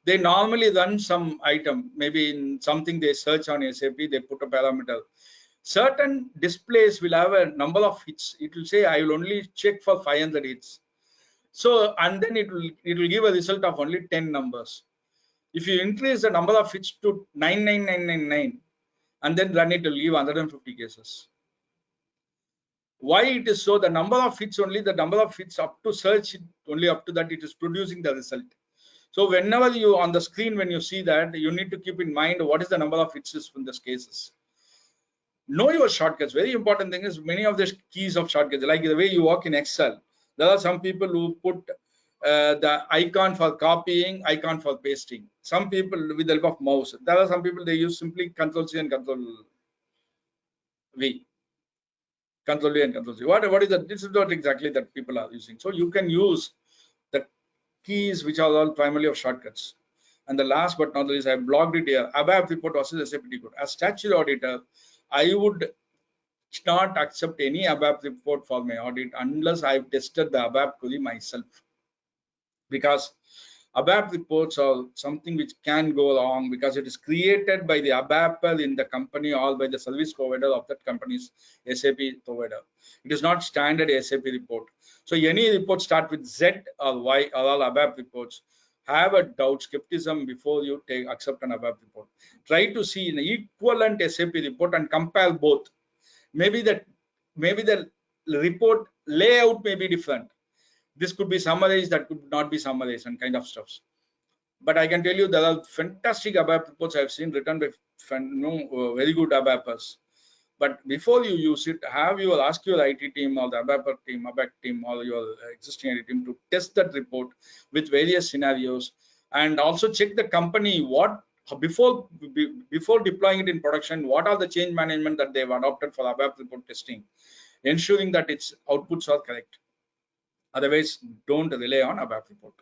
They normally run some item, maybe in something they search on SAP, they put a parameter. Certain displays will have a number of hits. It will say I will only check for 500 hits. So, and then it will give a result of only 10 numbers. If you increase the number of hits to 99999 and then run it, will give 150 cases. Why it is so? The number of hits up to search, only up to that it is producing the result. So whenever you on the screen, when you see that, you need to keep in mind what is the number of hits in these cases. Know your shortcuts. Very important thing is many of the keys of shortcuts, like the way you work in Excel. There are some people who put the icon for copying, icon for pasting. Some people with the help of mouse. There are some people they use simply Control C and Control V. Control V and Control C. What is that? This is not exactly that people are using. So you can use the keys which are all primarily of shortcuts. And the last but not least, I blocked it here. ABAP report versus SAP code. As statutory auditor, I would not accept any ABAP report for my audit unless I've tested the ABAP query myself. Because ABAP reports are something which can go wrong because it is created by the ABAPer in the company or by the service provider of that company's SAP provider. It is not standard SAP report. So any report start with Z or Y or all ABAP reports. Have a doubt, skepticism before you accept an ABAP report. Try to see an equivalent SAP report and compare both. Maybe the report layout may be different. This could be summarized, that could not be summarized, and kind of stuffs. But I can tell you there are fantastic ABAP reports I've seen written by very good ABAPers. But before you use it, ask your IT team or the ABAP team or your existing IT team to test that report with various scenarios, and also check the company before deploying it in production, what are the change management that they've adopted for ABAP report testing, ensuring that its outputs are correct. Otherwise, don't rely on ABAP report.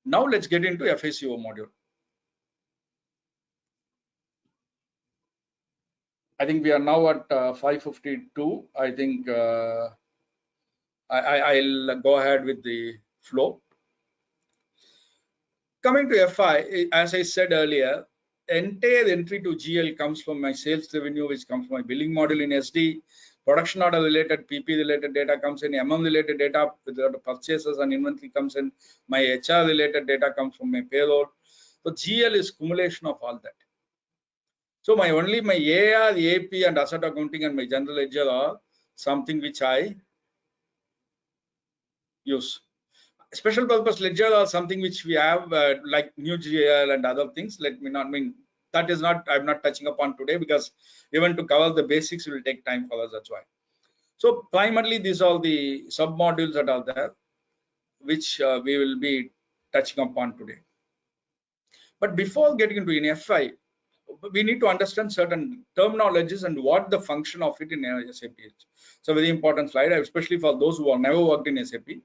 Now let's get into FACO module. I think we are now at 5:52. I think I'll go ahead with the flow. Coming to FI, as I said earlier, entire entry to GL comes from my sales revenue, which comes from my billing module in SD. Production order related, PP related data comes in, MM related data with the purchases and inventory comes in, my HR related data comes from my payroll. So GL is accumulation of all that. So my AR, AP and asset accounting and my general ledger are something which I use. Special purpose ledger or something which we have like new GL and other things. Let me not mean that is not, I'm not touching upon today because even to cover the basics will take time for us, that's why. So primarily these are the sub modules that are there, which we will be touching upon today. But before getting into in FI, we need to understand certain terminologies and what the function of it in SAP is. It's a very important slide, especially for those who have never worked in SAP.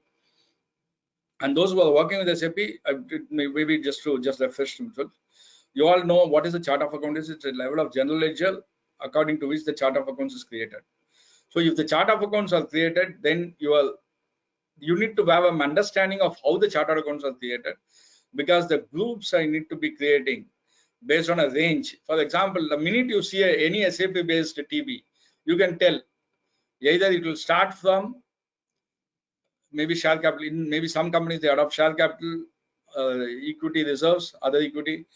And those who are working with SAP, maybe just to refresh themselves, you all know what is the chart of accounts. It's a level of general ledger according to which the chart of accounts is created. So if the chart of accounts are created, then you need to have an understanding of how the chart of accounts are created, because the groups I need to be creating based on a range. For example, the minute you see any SAP based TB, you can tell either it will start from maybe share capital. In maybe some companies they adopt share capital, equity reserves, other equity,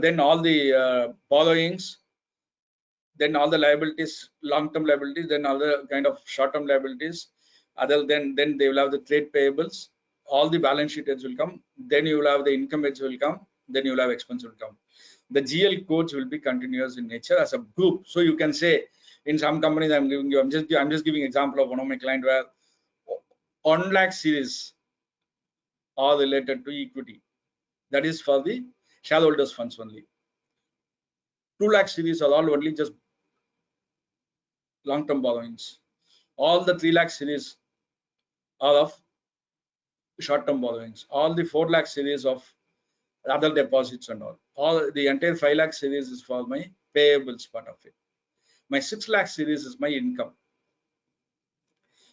then all the borrowings, then all the liabilities, long-term liabilities, then other kind of short-term liabilities. Other then they will have the trade payables. All the balance sheet heads will come. Then you will have the income heads will come. Then you will have expense will come. The GL codes will be continuous in nature as a group. So you can say in some companies I'm giving you, I'm just giving example of one of my client where 1 lakh series are related to equity. That is for the shareholders funds only. 2 lakh series are all only just long-term borrowings. All the 3 lakh series are of short-term borrowings. All the 4 lakh series of other deposits and all. All the entire 5 lakh series is for my payables part of it. My 6 lakh series is my income.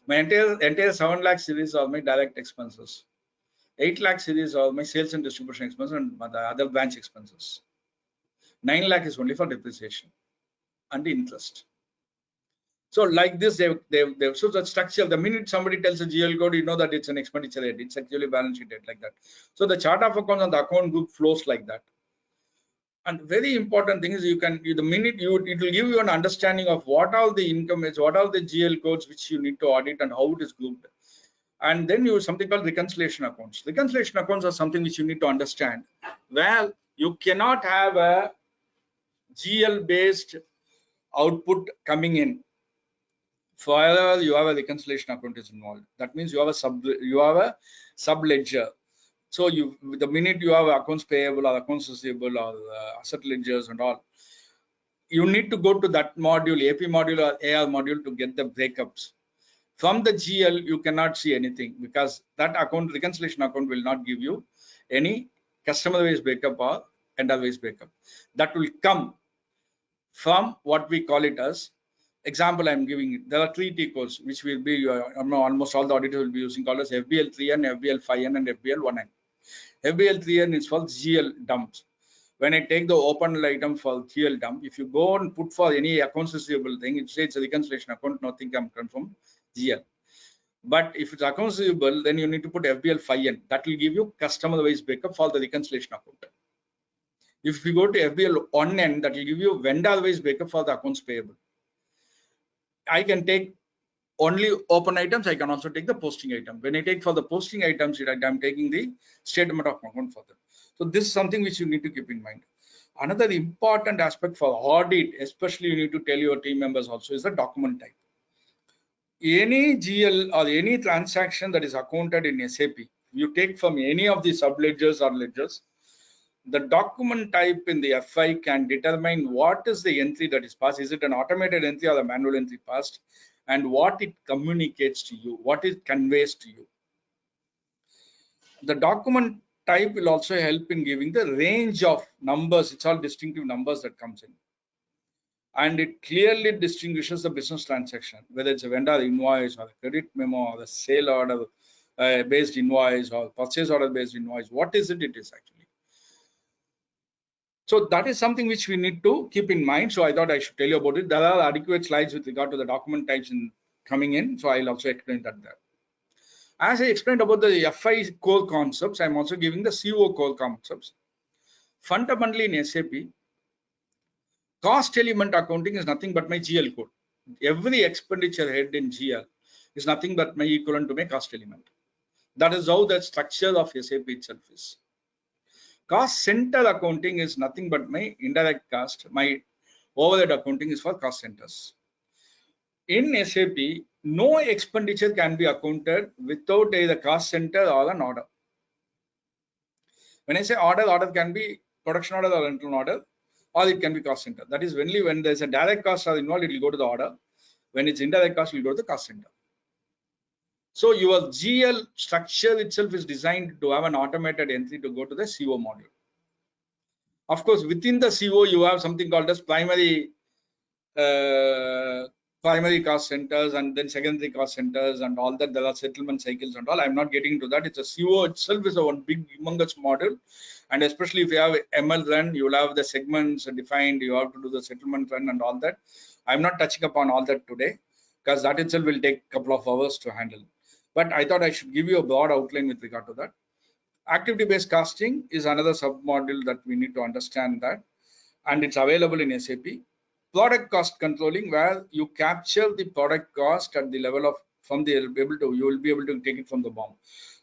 My entire 7 lakh series are my direct expenses. 8 lakh series are my sales and distribution expenses and the other branch expenses. 9 lakh is only for depreciation and interest. So like this, so the structure, the minute somebody tells a GL code, you know that it's an expenditure head. It's actually balance sheet head like that. So the chart of accounts and the account group flows like that. And very important thing is the minute it will give you an understanding of what all the income is, what all the GL codes which you need to audit and how it is grouped. And then you have something called reconciliation accounts. Reconciliation accounts are something which you need to understand. Well, you cannot have a GL based output coming in. Forever you have a reconciliation account is involved. That means you have a sub ledger. So the minute you have accounts payable or accounts receivable or asset ledgers and all, you need to go to that module, AP module or AR module to get the breakups. From the GL, you cannot see anything because that account, reconciliation account, will not give you any customer-wise breakup or vendor-wise breakup. That will come from what we call it as, example I'm giving, there are 3 T codes which will be, almost all the auditors will be using, called as FBL3N, FBL5N and FBL1N. FBL3N is for GL dumps. When I take the open item for GL dump, if you go and put for any accounts receivable thing, it says it's a reconciliation account, nothing can come from GL. But if it's accounts receivable, then you need to put FBL5N. That will give you customer-wise breakup for the reconciliation account. If you go to FBL1N, that will give you vendor-wise breakup for the accounts payable. I can take only open items. I can also take the posting item. When I take for the posting items, I'm taking the statement of account for them. So this is something which you need to keep in mind. Another important aspect for audit, especially you need to tell your team members also, is the document type. Any GL or any transaction that is accounted in SAP, you take from any of the sub ledgers or ledgers, the document type in the FI can determine what is the entry that is passed. Is it an automated entry or a manual entry passed? And what it communicates to you, what it conveys to you. The document type will also help in giving the range of numbers. It's all distinctive numbers that comes in. and it clearly distinguishes the business transaction, whether it's a vendor invoice or a credit memo or a sale order based invoice or purchase order based invoice. What is it? It is actually. So that is something which we need to keep in mind. So I thought I should tell you about it. There are adequate slides with regard to the document types coming in. So I'll also explain that there. As I explained about the FI core concepts, I'm also giving the CO core concepts. Fundamentally in SAP, cost element accounting is nothing but my GL code. Every expenditure head in GL is nothing but my equivalent to my cost element. That is how the structure of SAP itself is. Cost center accounting is nothing but my indirect cost. My overhead accounting is for cost centers. In SAP, no expenditure can be accounted without either cost center or an order. When I say order, order can be production order or rental order, or it can be cost center. That is only when there's a direct cost are involved, it will go to the order. When it's indirect cost, it will go to the cost center. So your GL structure itself is designed to have an automated entry to go to the CO module. Of course, within the CO, you have something called as primary cost centers and then secondary cost centers and all that. There are settlement cycles and all. I'm not getting into that. It's a CO itself is a one big humongous model, and especially if you have ML run, you will have the segments defined. You have to do the settlement run and all that. I'm not touching upon all that today because that itself will take a couple of hours to handle. But I thought I should give you a broad outline with regard to that. Activity-based costing is another sub-module that we need to understand that, and it's available in SAP. Product cost controlling, where you capture the product cost at the level of you will be able to take it from the BOM.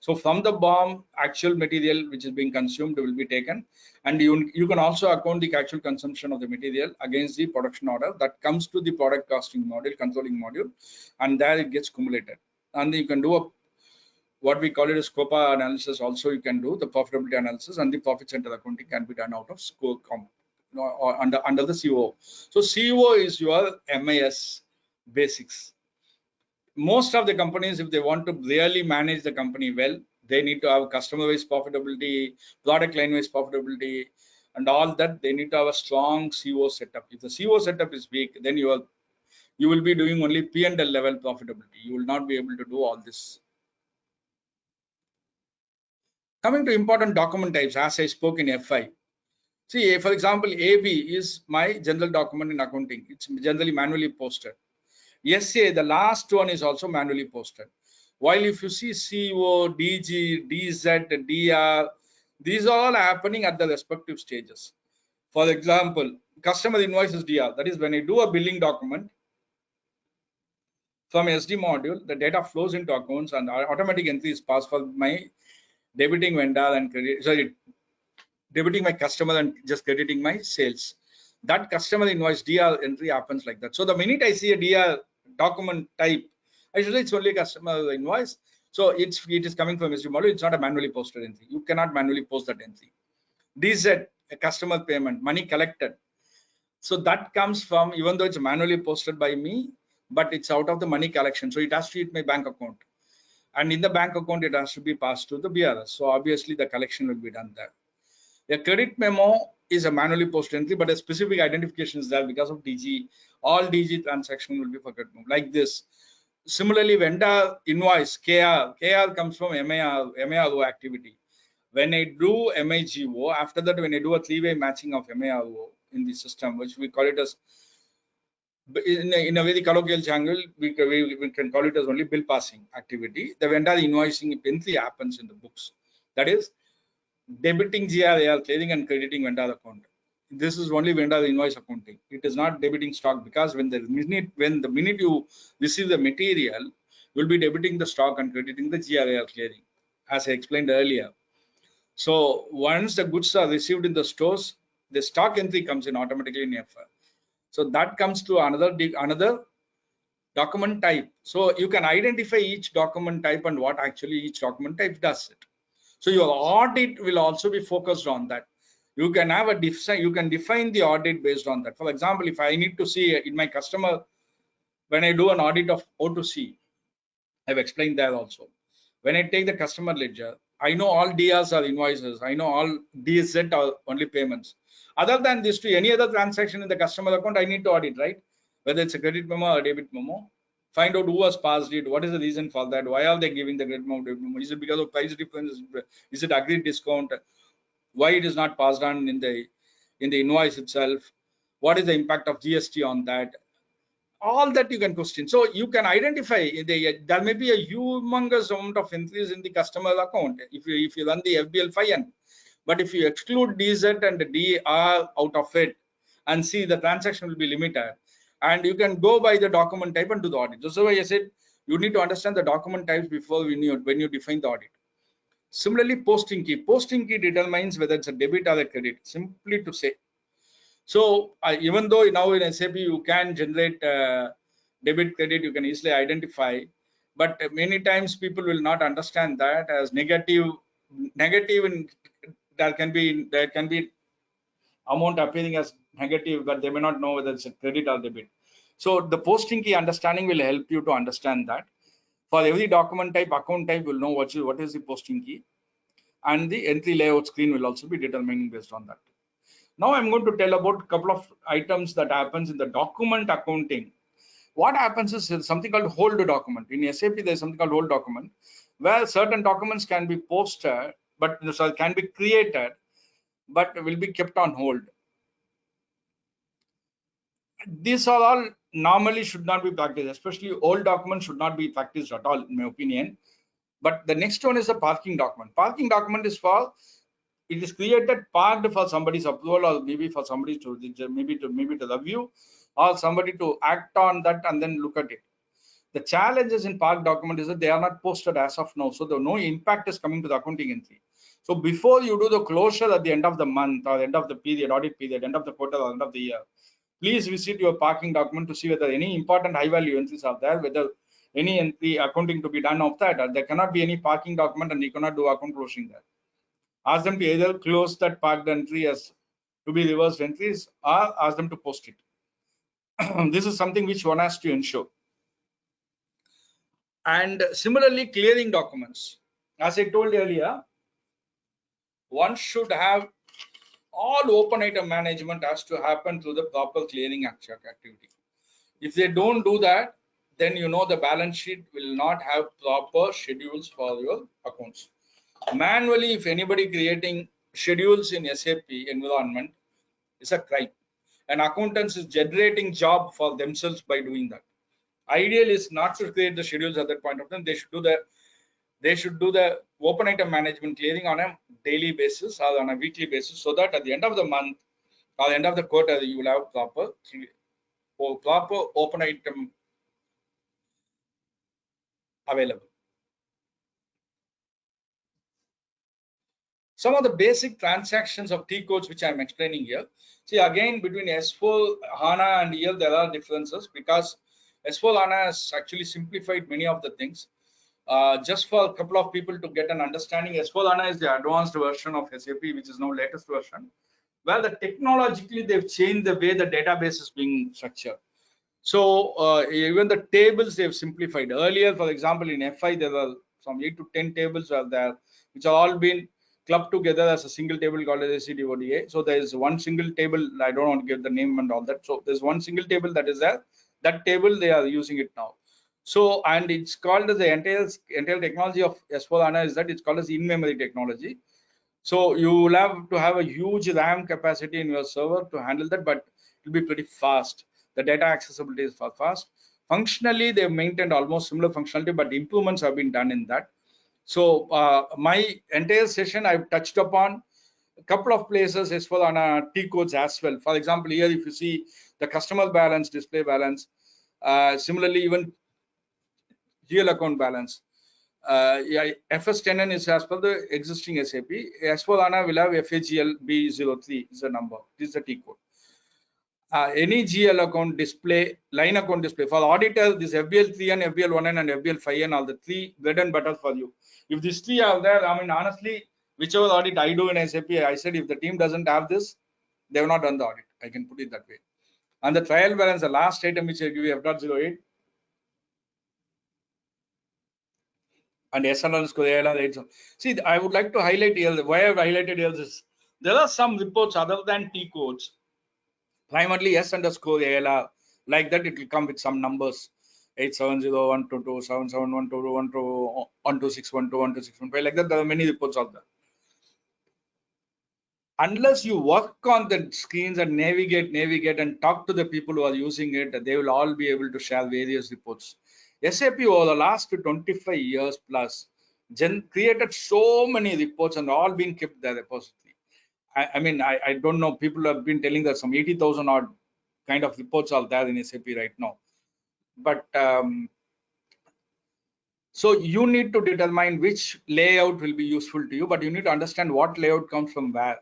So from the BOM, actual material which is being consumed will be taken, and you can also account the actual consumption of the material against the production order that comes to the product costing module, controlling module, and there it gets cumulated. And you can do what we call it as COPA analysis. Also, you can do the profitability analysis, and the profit center accounting can be done out of score or under the CO. So CO is your MIS basics. Most of the companies, if they want to really manage the company well, they need to have customer-wise profitability, product line-wise profitability, and all that. They need to have a strong CO setup. If the CO setup is weak, then you will be doing only P&L level profitability. You will not be able to do all this. Coming to important document types, as I spoke in FI. See, for example, AB is my general document in accounting. It's generally manually posted. SA, the last one, is also manually posted. While if you see CO, DG, DZ, DR, these are all happening at the respective stages. For example, customer invoice is DR. That is when I do a billing document from SD module, the data flows into accounts and automatic entry is passed for my debiting vendor and debiting my customer and just crediting my sales. That customer invoice DR entry happens like that. So the minute I see a DR document type, I should say it's only a customer invoice. So it is coming from SD module. It's not a manually posted entry. You cannot manually post that entry. DZ, a customer payment, money collected. So that comes from, even though it's manually posted by me, but it's out of the money collection. So it has to hit my bank account. And in the bank account, it has to be passed to the BRS. So obviously the collection will be done there. A credit memo is a manually posted entry, but a specific identification is there because of DG. All DG transaction will be for credit memo, like this. Similarly, vendor invoice, KR comes from MARO activity. When I do MIGO, after that, when I do a three-way matching of MARO in the system, which we call it as, in a very colloquial jungle, we can call it as only bill passing activity. The vendor invoicing entry happens in the books. That is, debiting GRAR, clearing and crediting vendor account. This is only vendor invoice accounting. It is not debiting stock, because when the minute you receive the material, you'll be debiting the stock and crediting the GRAR clearing, as I explained earlier. So once the goods are received in the stores, the stock entry comes in automatically in FI. So that comes to another document type. So you can identify each document type and what actually each document type does it. So your audit will also be focused on that. You can have you can define the audit based on that. For example, if I need to see in my customer, when I do an audit of O2C, I've explained that also. When I take the customer ledger, I know all DRs are invoices. I know all DZ are only payments. Other than this, to any other transaction in the customer account, I need to audit, right? Whether it's a credit memo or debit memo, find out who has passed it, what is the reason for that, why are they giving the credit memo, debit memo? Is it because of price difference? Is it agreed discount? Why it is not passed on in the invoice itself? What is the impact of GST on that? All that you can question. So you can identify there may be a humongous amount of entries in the customer account if you run the FBL 5N. But if you exclude DZ and DR out of it and see, the transaction will be limited, and you can go by the document type and do the audit. That's why I said you need to understand the document types before when you define the audit. Similarly, posting key. Posting key determines whether it's a debit or a credit. Simply to say. So even though now in SAP you can generate debit credit, you can easily identify, but many times people will not understand that as negative. And there can be amount appearing as negative, but they may not know whether it's a credit or debit. So the posting key understanding will help you to understand that. For every document type, account type, will know what is the posting key, and the entry layout screen will also be determining based on that. Now I'm going to tell about a couple of items that happens in the document accounting. What happens is something called hold document. In SAP, there's something called hold document, where certain documents can be posted, but can be created, but will be kept on hold. These are all normally should not be practiced, especially old documents should not be practiced at all, in my opinion. But the next one is a parking document. Parking document is for, it is created parked for somebody's approval, or maybe for somebody to maybe to review, or somebody to act on that and then look at it. The challenges in park document is that they are not posted as of now, so no impact is coming to the accounting entry. So before you do the closure at the end of the month or end of the period, audit period, end of the quarter or end of the year, please visit your parking document to see whether any important high value entries are there, whether any entry accounting to be done of that, or there cannot be any parking document and you cannot do account closing there. Ask them to either close that parked entry as to be reversed entries, or ask them to post it. This is something which one has to ensure. And similarly, clearing documents. As I told earlier, one should have all open item management has to happen through the proper clearing activity. If they don't do that, then the balance sheet will not have proper schedules for your accounts. Manually, if anybody creating schedules in SAP environment, is a crime. And accountants is generating job for themselves by doing that. Ideal is not to create the schedules at that point of time. They should do the open item management clearing on a daily basis or on a weekly basis, so that at the end of the month or end of the quarter you will have proper open item available. Some of the basic transactions of T codes which I am explaining here. See, again, between S4 HANA and here there are differences, because S4 HANA has actually simplified many of the things. Just for a couple of people to get an understanding, S4 HANA is the advanced version of SAP, which is now latest version, where technologically they've changed the way the database is being structured. So even the tables they've simplified. Earlier, for example, in FI there were some 8 to 10 tables are there, which are all been clubbed together as a single table called as SCDODA. So there is one single table. I don't want to give the name and all that. So there's one single table that is there. That table they are using it now. So, and it's called as the entire technology of S4HANA is that it's called as in-memory technology. So you will have to have a huge RAM capacity in your server to handle that, but it will be pretty fast. The data accessibility is fast. Functionally, they've maintained almost similar functionality, but improvements have been done in that. So my entire session, I've touched upon a couple of places S4HANA T codes as well. For example, here if you see the customer balance, display balance, similarly even GL account balance. FS10N is as per the existing SAP. S4HANA will have FAGL B03 is the number. This is the T code. Any GL account display, line account display for auditor, this FBL3N, FBL1N, and FBL5N are the three bread and butter for you. If these three are there, I mean, honestly, whichever audit I do in SAP, I said if the team doesn't have this, they have not done the audit. I can put it that way. And the trial balance, the last item which I give you F.08. and SL_ALR. See, I would like to highlight here, why I've highlighted here is there are some reports other than T codes, primarily S_ALR, like that it will come with some numbers, 8701222 77122 1261 like that. There are many reports out there. Unless you work on the screens and navigate and talk to the people who are using it, they will all be able to share various reports. SAP over the last 25 years plus created so many reports and all being kept there repository. I mean, I don't know, people have been telling that some 80,000 odd kind of reports are there in SAP right now. But so you need to determine which layout will be useful to you, but you need to understand what layout comes from where.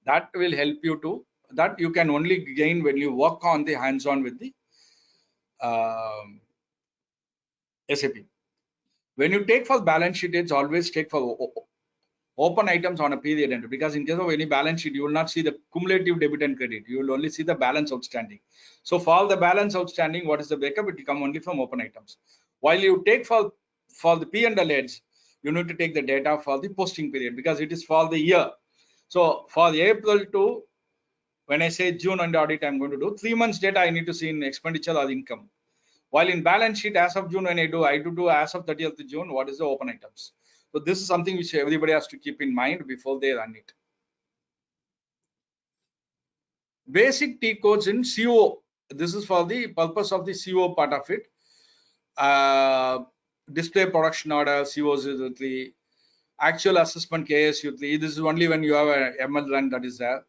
That will help you to, that you can only gain when you work on the hands-on with the SAP. When you take for balance sheet, it's always take for open items on a period end, because in case of any balance sheet, you will not see the cumulative debit and credit. You will only see the balance outstanding. So for the balance outstanding, what is the breakup? It will come only from open items. While you take for the P&L heads, you need to take the data for the posting period, because it is for the year. So for April to, when I say June on the audit, I'm going to do 3 months data I need to see in expenditure or income. While in balance sheet, as of June, when I do as of 30th June, what is the open items? So this is something which everybody has to keep in mind before they run it. Basic T codes in CO. This is for the purpose of the CO part of it. Display production order, CO03, actual assessment KSU3. This is only when you have a ML run that is there.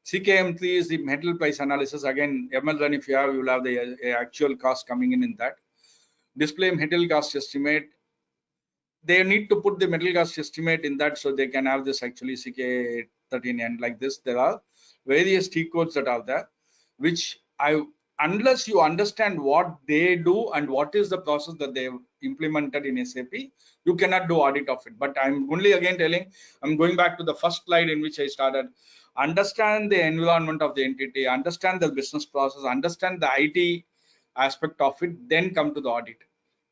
CKM3 is the metal price analysis. Again, ML run, if you have, you will have the actual cost coming in that. Display metal cost estimate. They need to put the metal cost estimate in that, so they can have this actually CK13 and like this. There are various T codes that are there, which unless you understand what they do and what is the process that they've implemented in SAP, you cannot do audit of it. But I'm only again telling, I'm going back to the first slide in which I started. Understand the environment of the entity, understand the business process, understand the IT aspect of it, then come to the audit.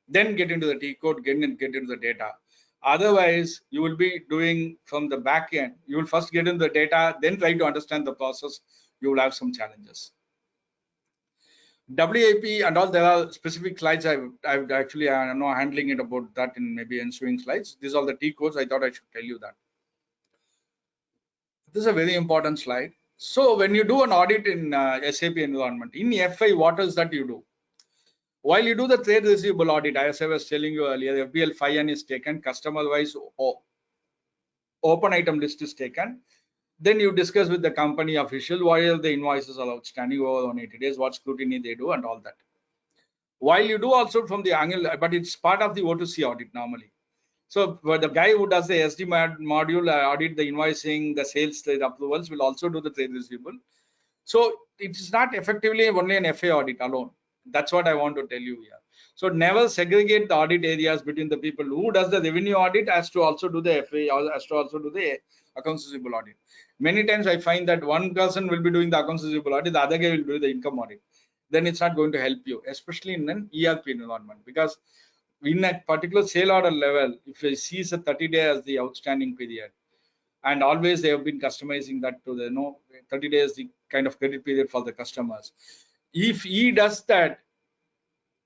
Then get into the T code, get into the data. Otherwise, you will be doing from the back end. You will first get into the data, then try to understand the process. You will have some challenges. WAP and all, there are specific slides. I've actually, I'm not handling it about that in maybe ensuing slides. These are the T codes. I thought I should tell you that. This is a very important slide. So when you do an audit in SAP environment, in FI, what is that you do? While you do the trade receivable audit, as I was telling you earlier, FBL 5N is taken, customer-wise open item list is taken. Then you discuss with the company official why are the invoices are outstanding over 180 days, what scrutiny they do, and all that. While you do also from the angle, but it's part of the O2C audit normally. So the guy who does the SD module audit, the invoicing, the sales trade approvals will also do the trade receivable. So it's not effectively only an FA audit alone. That's what I want to tell you here. So never segregate the audit areas between the people who does the revenue audit has to also do the FA, or has to also do the accounts receivable audit. Many times I find that one person will be doing the accounts receivable audit, the other guy will do the income audit. Then it's not going to help you, especially in an ERP environment, because in a particular sale order level, if you see a 30-day as the outstanding period, and always they have been customizing that to the 30 days the kind of credit period for the customers. If he does that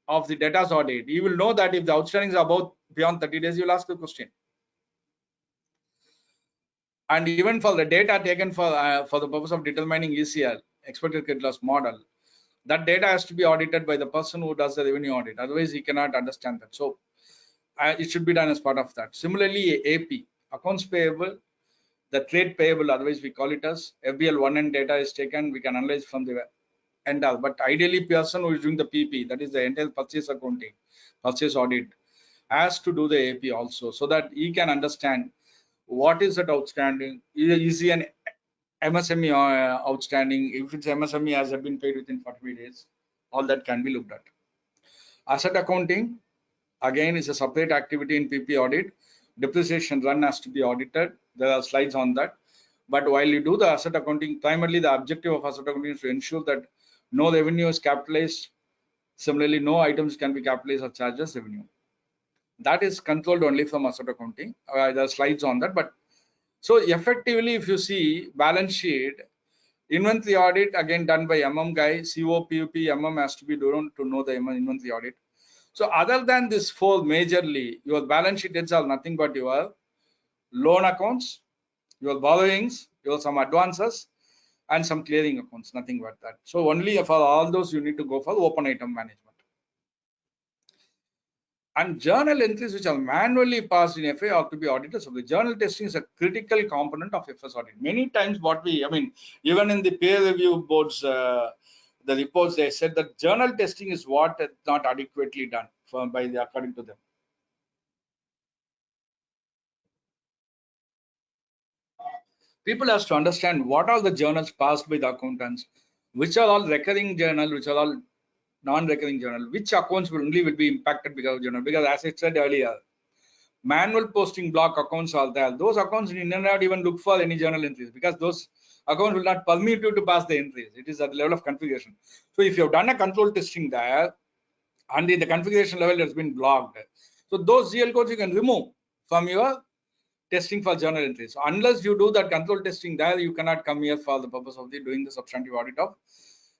of the data audit, he will know that if the outstanding is about beyond 30 days, you will ask the question. And even for the data taken for the purpose of determining ECL, expected credit loss model, that data has to be audited by the person who does the revenue audit. Otherwise, he cannot understand that. So it should be done as part of that. Similarly, AP, accounts payable, the trade payable, otherwise we call it as FBL 1N data is taken, we can analyze from the end all. But ideally, person who is doing the PP, that is the entire purchase accounting, purchase audit, has to do the AP also, so that he can understand what is that outstanding. Is he an MSME outstanding? If it's MSME, has it been paid within 45 days? All that can be looked at. Asset accounting, again, is a separate activity in PP audit. Depreciation run has to be audited. There are slides on that. But while you do the asset accounting, primarily the objective of asset accounting is to ensure that no revenue is capitalized. Similarly, no items can be capitalized or charged as revenue. That is controlled only from asset accounting. There are slides on that, but so effectively, if you see balance sheet, inventory audit again done by MM guy, CO, PUP, MM has to be done to know the inventory audit. So other than this four, majorly your balance sheet is all nothing but your loan accounts, your borrowings, your some advances, and some clearing accounts, nothing but that. So only for all those you need to go for open item management. And journal entries which are manually passed in FA are to be audited. So the journal testing is a critical component of FS audit. Many times even in the peer review boards, the reports, they said that journal testing is what is not adequately done according to them. People have to understand what are the journals passed by the accountants, which are all recurring journal, which are all non-recurring journal, which accounts will be impacted because of journal. Because as I said earlier, manual posting block accounts are there. Those accounts you need not even look for any journal entries because those accounts will not permit you to pass the entries. It is at the level of configuration. So if you have done a control testing there and the configuration level has been blocked, so those GL codes you can remove from your testing for journal entries. So unless you do that control testing there, you cannot come here for the purpose of doing the substantive audit of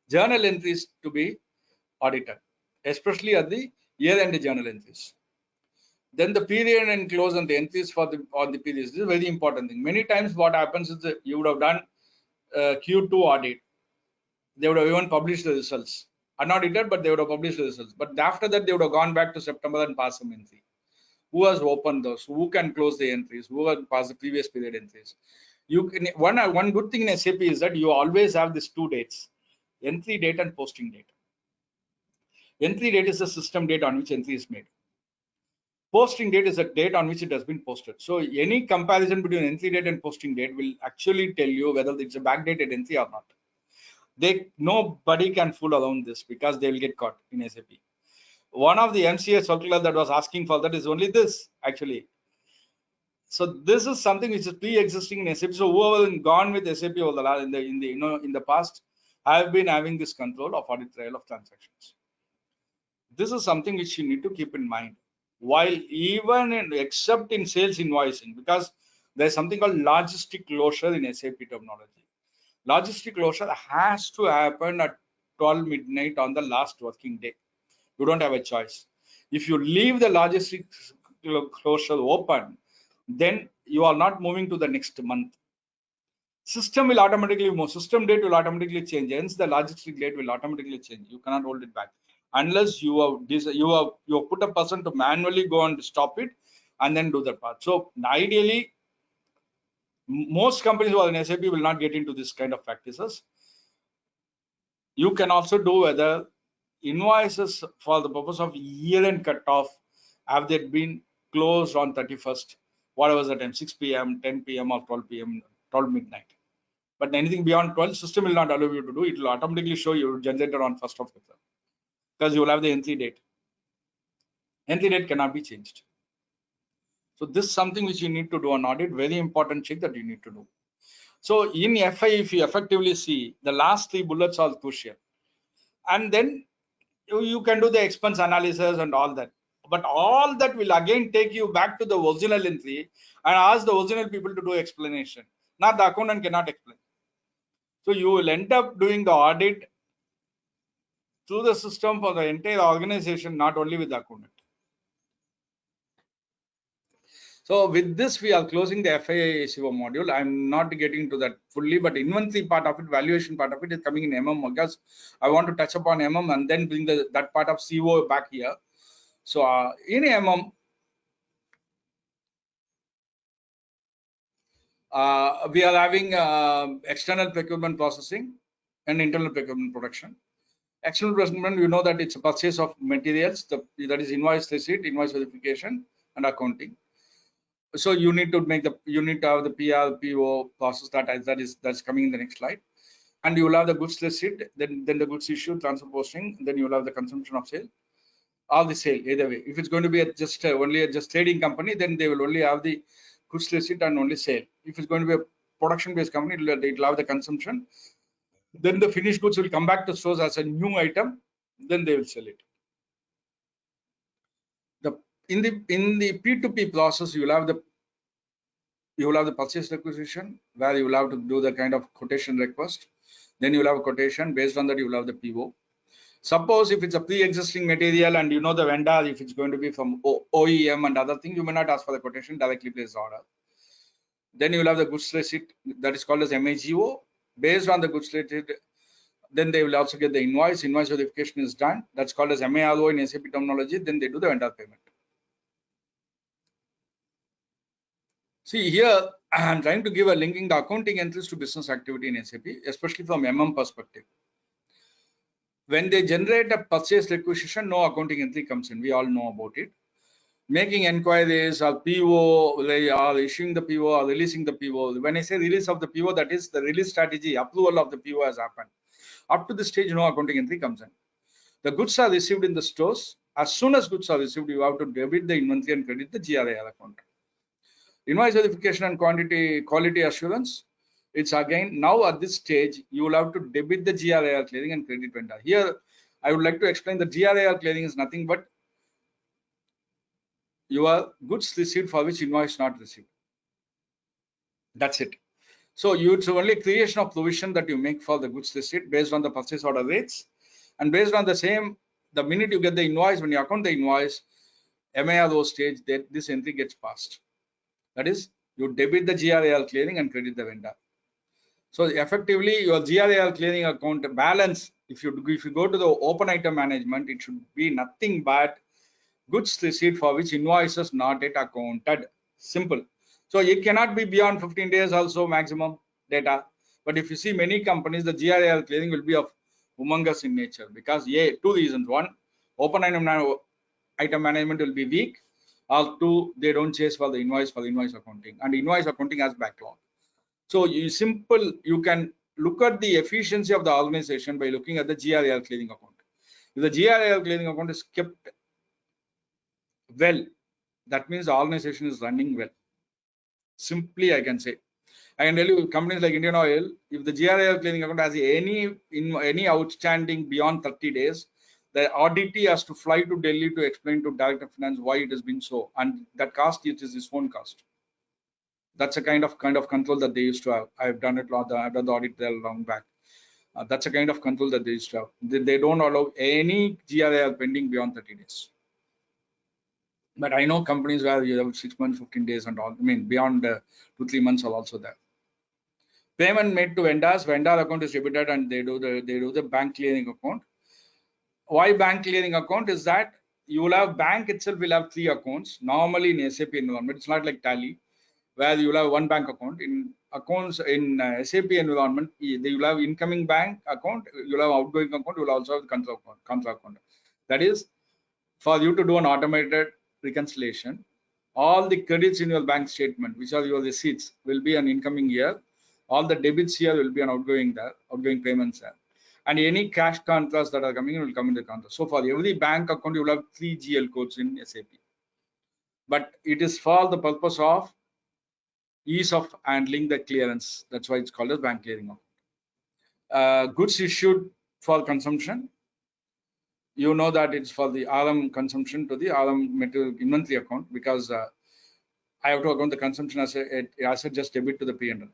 journal entries to be audited, especially at the year-end journal entries. Then the period and close and the entries for the periods. This is a very important thing. Many times what happens is that you would have done Q2 audit. They would have even published the results. Unaudited, but they would have published the results. But after that, they would have gone back to September and passed some entry. Who has opened those? Who can close the entries? Who has passed the previous period entries? You can one good thing in SAP is that you always have these two dates: entry date and posting date. Entry date is the system date on which entry is made. Posting date is the date on which it has been posted. So any comparison between entry date and posting date will actually tell you whether it's a backdated entry or not. Nobody can fool around this because they will get caught in SAP. One of the MCA circular that was asking for that is only this actually. So this is something which is pre-existing in SAP. So whoever has gone with SAP over the in the past have been having this control of audit trail of transactions. This is something which you need to keep in mind. While except in sales invoicing, because there's something called logistic closure in SAP terminology. Logistic closure has to happen at 12 midnight on the last working day. You don't have a choice. If you leave the logistic closure open, then you are not moving to the next month. System will automatically move. System date will automatically change. Hence, the logistic date will automatically change. You cannot hold it back unless you have put a person to manually go and stop it and then do that part. So ideally, most companies who are in SAP will not get into this kind of practices. You can also do whether invoices for the purpose of year-end cutoff have they been closed on 31st, whatever the time, 6 p.m., 10 p.m. or 12 p.m., 12 midnight. But anything beyond 12, system will not allow you to do. It will automatically show you generated on 1st of April because you will have the entry date. Entry date cannot be changed. So this is something which you need to do an audit. Very important check that you need to do. So in FI, if you effectively see, the last 3 bullets are crucial. And then you can do the expense analysis and all that. But all that will again take you back to the original entry and ask the original people to do explanation. Not the accountant cannot explain. So you will end up doing the audit through the system for the entire organization, not only with the accountant. So with this, we are closing the FICO module. I'm not getting to that fully, but inventory part of it, valuation part of it is coming in MM because I want to touch upon MM and then bring that part of CO back here. So in MM, we are having external procurement processing and internal procurement production. External procurement, you know that it's a purchase of materials, that is invoice receipt, invoice verification, and accounting. So you need to have the PR, PO process that's coming in the next slide, and you will have the goods receipt, then the goods issue, transfer posting, then you will have the consumption of sale, or the sale either way. If it's going to be only a trading company, then they will only have the goods receipt and only sale. If it's going to be a production-based company, it will have the consumption. Then the finished goods will come back to stores as a new item. Then they will sell it. in the P2P process, you will have the purchase requisition, where you will have to do the kind of quotation request. Then you will have a quotation. Based on that, you will have the PO. Suppose if it's a pre-existing material and you know the vendor, if it's going to be from OEM and other things, you may not ask for the quotation, directly place the order. Then you will have the goods receipt, that is called as MAGO. Based on the goods receipt, then they will also get the invoice. Invoice verification is done. That's called as MARO in SAP terminology. Then they do the vendor payment. See here, I'm trying to give a linking the accounting entries to business activity in SAP, especially from perspective. When they generate a purchase requisition, no accounting entry comes in. We all know about it. Making inquiries or PO, they are issuing the PO or releasing the PO. When I say release of the PO, that is the release strategy, approval of the PO has happened. Up to this stage, no accounting entry comes in. The goods are received in the stores. As soon as goods are received, you have to debit the inventory and credit the GRAR account. Invoice verification and quality assurance. It's again, now at this stage, you will have to debit the GRAR clearing and credit vendor. Here, I would like to explain the GRAR clearing is nothing but your goods received for which invoice not received. That's it. So it's only creation of provision that you make for the goods receipt based on the purchase order rates, and based on the same, the minute you get the invoice, when you account the invoice, MARO stage, that this entry gets passed. That is, you debit the GRAR clearing and credit the vendor. So effectively, your GRAR clearing account balance, if you go to the open item management, it should be nothing but goods received for which invoices not yet accounted. Simple. So it cannot be beyond 15 days also maximum data. But if you see many companies, the GRAR clearing will be of humongous in nature, because two reasons. One, open item management will be weak, or two, they don't chase for the invoice accounting, and invoice accounting has backlog. So you can look at the efficiency of the organization by looking at the GRAR clearing account. If the GRAR clearing account is kept well, that means the organization is running well. Simply, I can say. I can tell you, companies like Indian Oil, if the GRAR clearing account has any outstanding beyond 30 days, the auditee has to fly to Delhi to explain to Director of Finance why it has been so, and that cost, it is his own cost. That's a kind of control that they used to have. I've done it. I've done the audit there long back. That's a kind of control that they used to have. They don't allow any GRAR pending beyond 30 days. But I know companies where you have 6 months, 15 days, and all. I mean, beyond 2-3 months are also there. Payment made to vendors. Vendor account is debited, and they do the bank clearing account. Why bank clearing account is that you will have bank itself will have 3 accounts. Normally in SAP environment, it's not like Tally, where you will have one bank account. In accounts in SAP environment, you will have incoming bank account, you will have outgoing account, you will also have the control account. That is, for you to do an automated reconciliation, all the credits in your bank statement, which are your receipts, will be an incoming here. All the debits here will be an outgoing payments there. And any cash contracts that are coming in will come in the contract. So for every bank account, you will have 3 GL codes in SAP. But it is for the purpose of ease of handling the clearance. That's why it's called as bank clearing. Goods issued for consumption. You know that it's for the RM consumption to the RM material inventory account, because I have to account the consumption as a just debit to the P&L.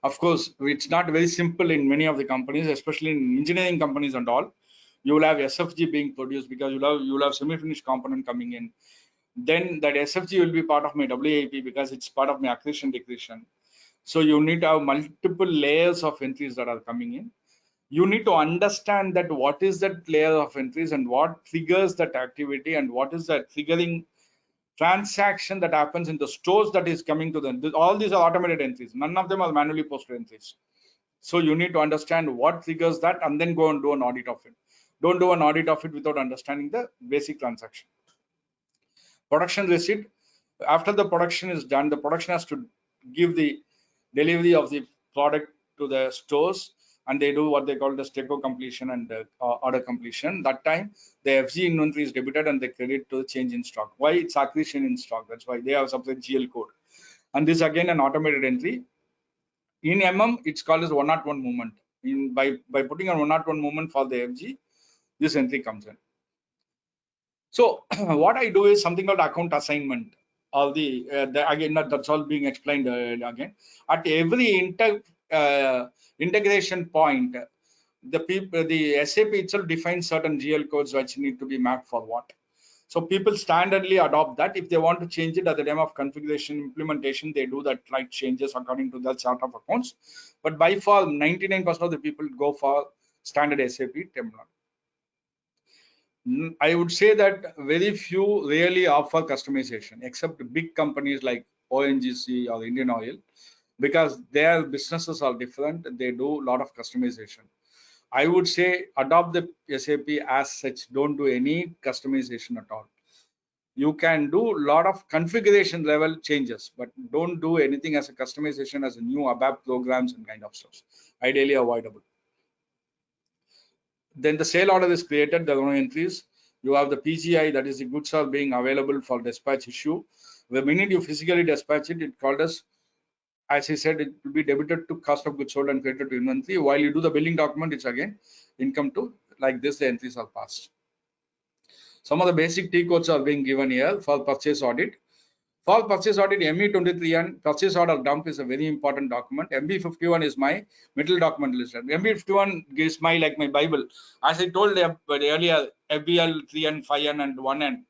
Of course, it's not very simple in many of the companies, especially in engineering companies and all. You will have SFG being produced, because you will have semi-finished component coming in. Then that SFG will be part of my WIP, because it's part of my accretion decretion. So you need to have multiple layers of entries that are coming in. You need to understand that what is that layer of entries and what triggers that activity, and what is that triggering transaction that happens in the stores that is coming to them. All these are automated entries. None of them are manually posted entries. So you need to understand what triggers that, and then go and do an audit of it. Don't do an audit of it without understanding the basic transaction. Production receipt. After the production is done, the production has to give the delivery of the product to the stores, and they do what they call the STECO completion and order completion. That time, the FG inventory is debited and they credit to the change in stock. Why? It's accretion in stock. That's why they have separate GL code. And this again an automated entry. In it's called as 101 movement. By putting a 101 movement for the FG, this entry comes in. So what I do is something called account assignment. All the again, that's all being explained again. At every integration point, the SAP itself defines certain GL codes which need to be mapped for what. So people standardly adopt that. If they want to change it at the time of configuration implementation, they do that right changes according to that chart of accounts. But by far, 99% of the people go for standard SAP terminology. I would say that very few really offer customization, except big companies like ONGC or Indian Oil, because their businesses are different. They do a lot of customization. I would say adopt the SAP as such. Don't do any customization at all. You can do a lot of configuration level changes, but don't do anything as a customization as a new ABAP programs and kind of stuff. Ideally avoidable. Then the sale order is created, there are no entries. You have the PGI, that is the goods are being available for dispatch issue. The minute you physically dispatch it, it called as I said, it will be debited to cost of goods sold and credited to inventory. While you do the billing document, it's again income to, like this, the entries are passed. Some of the basic T codes are being given here for purchase audit. For purchase audit, ME23 and purchase order dump is a very important document. MB51 is my middle document list. MB51 gives my, like my Bible. As I told earlier, FBL 3 and 5 and 1 and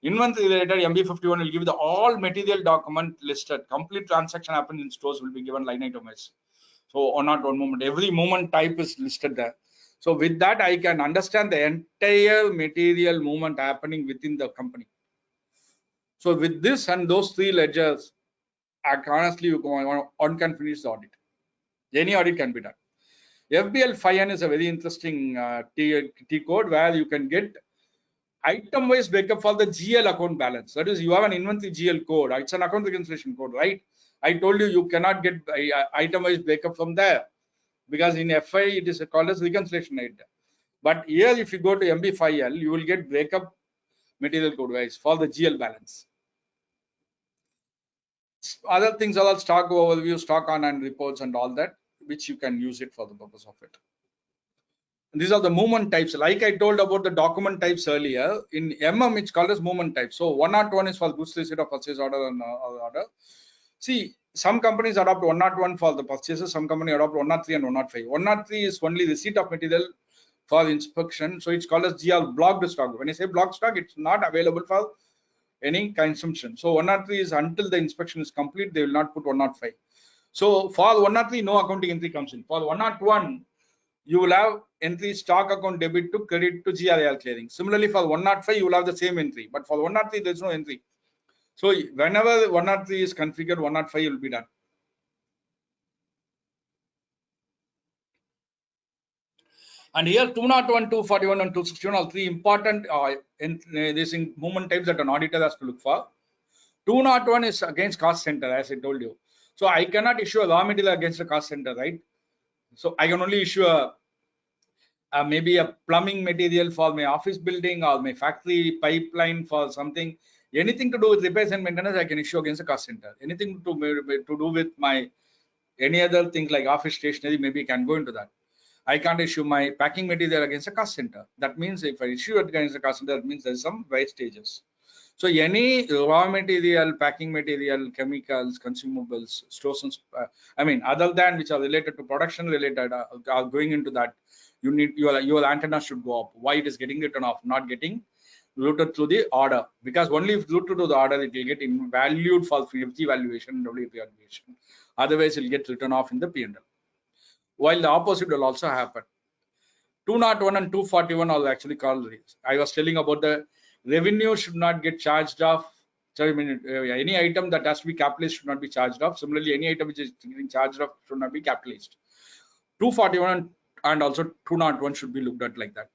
inventory related MB51 will give the all material document listed. Complete transaction happens in stores will be given line item wise. So on not one moment, every moment type is listed there. So with that, I can understand the entire material movement happening within the company. So with this and those three ledgers, honestly, one can finish the audit. Any audit can be done. FBL 5N is a very interesting T code where you can get item-wise breakup for the GL account balance. That is, you have an inventory GL code. It's an account reconciliation code, right? I told you you cannot get item-wise breakup from there because in FI it is called as reconciliation item. But here, if you go to MB5L, you will get breakup material code-wise for the GL balance. Other things are all stock overview, stock on and reports and all that, which you can use it for the purpose of it. And these are the movement types. Like I told about the document types earlier, in MM it's called as movement type. So 101 is for goods receipt or purchase order and order. See, some companies adopt 101 for the purchases, some company adopt 103 and 105. 103 is only receipt of material for inspection. So it's called as GL blocked stock. When I say blocked stock, it's not available for any consumption. So 103 is until the inspection is complete, they will not put 105. So for 103, no accounting entry comes in. For 101, you will have entry stock account debit to credit to GRAL clearing. Similarly, for 105, you will have the same entry. But for 103, there is no entry. So whenever 103 is configured, 105 will be done. And here 201, 241 and 261 are three important movement types that an auditor has to look for. 201 is against cost center, as I told you. So I cannot issue a raw material against a cost center, right? So I can only issue maybe a plumbing material for my office building or my factory pipeline for something. Anything to do with repairs and maintenance, I can issue against a cost center. Anything to do with my any other things like office stationery, maybe I can go into that. I can't issue my packing material against a cost center. That means if I issue it against a cost center, that means there's some wastages. So any raw material, packing material, chemicals, consumables, stores, I mean, other than which are related to production related, are going into that. You need your antenna should go up. Why it is getting written off, not getting routed through the order? Because only if routed to the order, it will get valued for FG valuation and WP valuation. Otherwise, it will get written off in the P&L. While the opposite will also happen. 201 and 241 are actually called. I was telling about the revenue should not get charged off. So I mean, any item that has to be capitalized should not be charged off. Similarly, any item which is getting charged off should not be capitalized. 241 and also 201 should be looked at like that.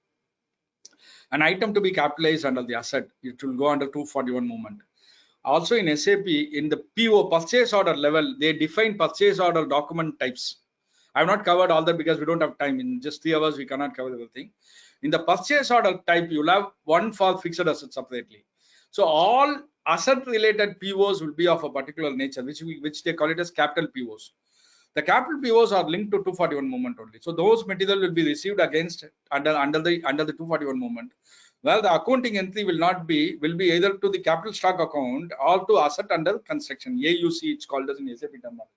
An item to be capitalized under the asset, it will go under 241 movement. Also in SAP, in the PO purchase order level, they define purchase order document types. I have not covered all that because we don't have time. In just 3 hours, we cannot cover everything. In the purchase order type, you will have one for fixed assets separately. So all asset related POs will be of a particular nature, which they call it as capital POs. The capital POs are linked to 241 movement only. So those material will be received against under the 241 movement. Well, the accounting entry will be either to the capital stock account or to asset under construction. AUC, it's called as in SAP terminology.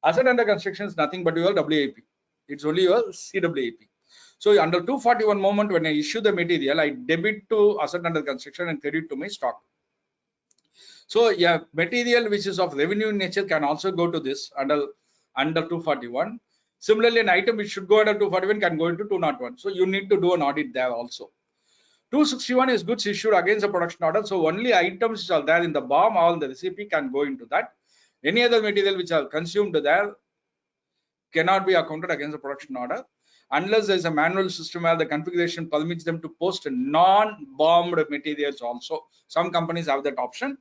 Asset under construction is nothing but your WIP. It's only your CWIP. So under 241 moment, when I issue the material, I debit to asset under construction and credit to my stock. So yeah, material which is of revenue nature can also go to this under 241. Similarly, an item which should go under 241 can go into 201. So you need to do an audit there also. 261 is goods issued against a production order. So only items which are there in the BOM or the recipe can go into that. Any other material which are consumed there cannot be accounted against the production order unless there is a manual system where the configuration permits them to post non-BOMmed materials also. Some companies have that option.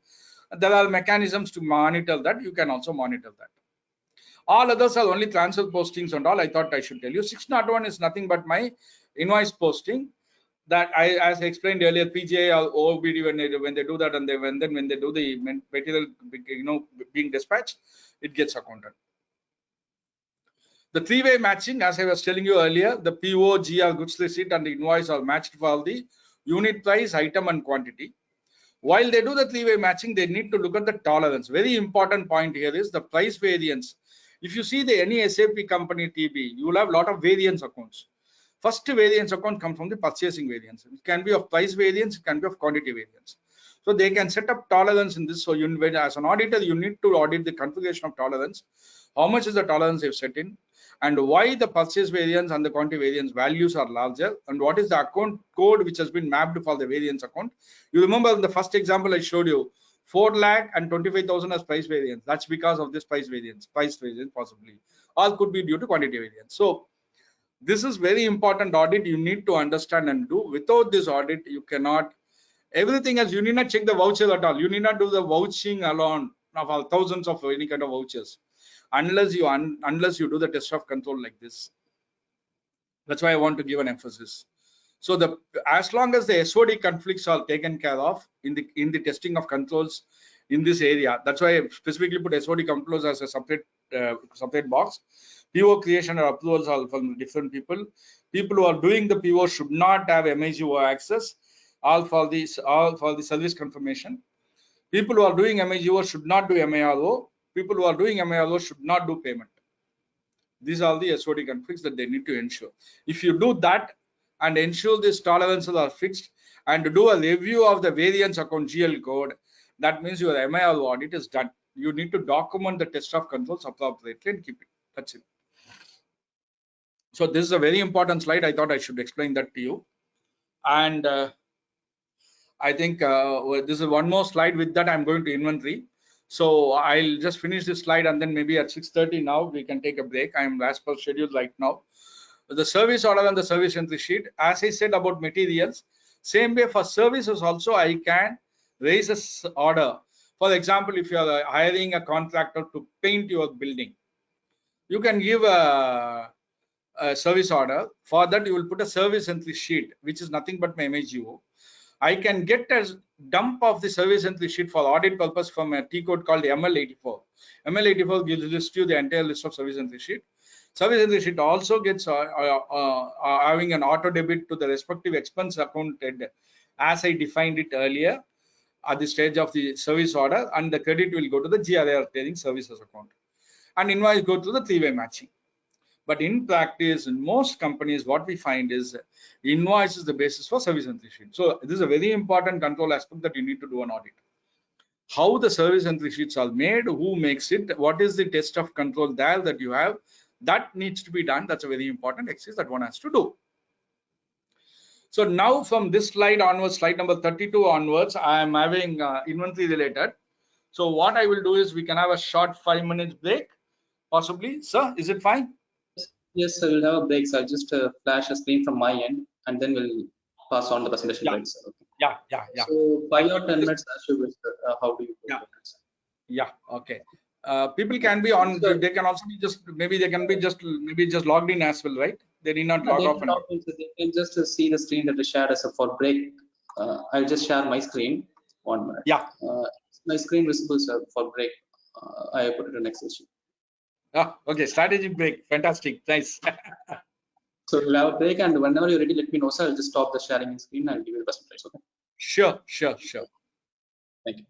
There are mechanisms to monitor that. You can also monitor that. All others are only transfer postings and all. I thought I should tell you. 601 is nothing but my invoice posting. That as I explained earlier, PGI or OBD when they do that, and when they do the material, being dispatched, it gets accounted. The three-way matching, as I was telling you earlier, the PO, GR, goods receipt, and the invoice are matched for the unit price, item, and quantity. While they do the three-way matching, they need to look at the tolerance. Very important point here is the price variance. If you see any SAP company TB, you will have a lot of variance accounts. First variance account comes from the purchasing variance. It can be of price variance, it can be of quantity variance. So they can set up tolerance in this. So as an auditor, you need to audit the configuration of tolerance. How much is the tolerance you've set in, and why the purchase variance and the quantity variance values are larger, and what is the account code which has been mapped for the variance account. You remember in the first example I showed you 4,25,000 as price variance. That's because of this price variance possibly, or could be due to quantity variance. So this is very important audit you need to understand and do. Without this audit, you cannot, everything else, you need not check the voucher at all. You need not do the vouching alone of all thousands of any kind of vouchers unless you do the test of control like this. That's why I want to give an emphasis. So as long as the SOD conflicts are taken care of in the testing of controls in this area, that's why I specifically put SOD controls as a separate box. PO creation or approvals are from different people. People who are doing the PO should not have MIGO access. All for the service confirmation. People who are doing MIGO should not do MIRO. People who are doing MIRO should not do payment. These are the SOD conflicts that they need to ensure. If you do that and ensure these tolerances are fixed and do a review of the variance account GL code, that means your MIRO audit is done. You need to document the test of controls appropriately and keep it. That's it. So this is a very important slide. I thought I should explain that to you. And I think this is one more slide. With that, I'm going to inventory. So I'll just finish this slide, and then maybe at 6:30 now we can take a break. I'm as per schedule right now. The service order and the service entry sheet, as I said about materials, same way for services also I can raise an order. For example, if you are hiring a contractor to paint your building, you can give a service order. For that, you will put a service entry sheet, which is nothing but my MIGO. I can get a dump of the service entry sheet for audit purpose from a T code called ML84. ML84 gives you the entire list of service entry sheet. Service entry sheet also gets having an auto debit to the respective expense account as I defined it earlier at the stage of the service order, and the credit will go to the GRR trading services account, and invoice go to the three-way matching. But in practice, in most companies, what we find is invoice is the basis for service entry sheet. So this is a very important control aspect that you need to do an audit. How the service entry sheets are made, who makes it, what is the test of control there that you have, that needs to be done. That's a very important exercise that one has to do. So now from this slide onwards, slide number 32 onwards, I am having inventory related. So what I will do is we can have a short 5 minutes break, possibly. Sir, is it fine? Yes, I will have a break. So I'll just flash a screen from my end, and then we'll pass on the presentation. Yeah. Right, sir. Okay. Yeah. So 5 or 10 minutes, as you wish, how do you? Yeah. Okay. People can be on. They can also be just maybe they can be just logged in as well, right? They need not log off. They can just see the screen that is shared as a for break. I'll just share my screen. 1 minute. Yeah. My screen visible, sir, for break. I put it in Excel sheet. Okay. Strategic break. Fantastic. Nice. So we'll have a break, and whenever you're ready, let me know, sir. I'll just stop the sharing screen and give you the presentation. Okay. Sure, sure, sure. Thank you.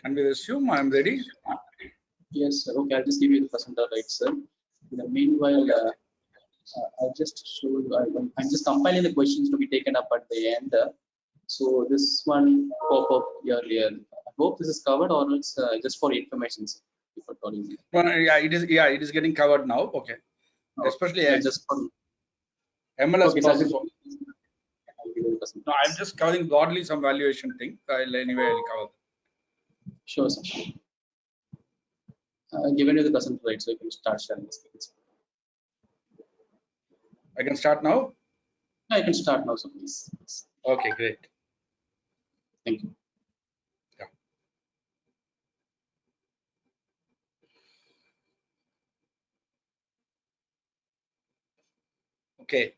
Can we resume? I'm ready. Yes, sir. Okay, I'll just give you the percentile right, sir. In the meanwhile, I'll just show you. I'm just compiling the questions to be taken up at the end. So this one pop up earlier. I hope this is covered, or it's just for information, sir. If at all you need. Well, yeah, it is. Yeah, it is getting covered now. Okay. Especially Just for MLS okay, process. I'll give you the percentile. No, I'm just covering broadly some valuation thing. I'll cover. Sure, sir. Given you the percentile right, so you can start sharing the screens. I can start now. I can start now, so please. Okay, great. Thank you. Okay.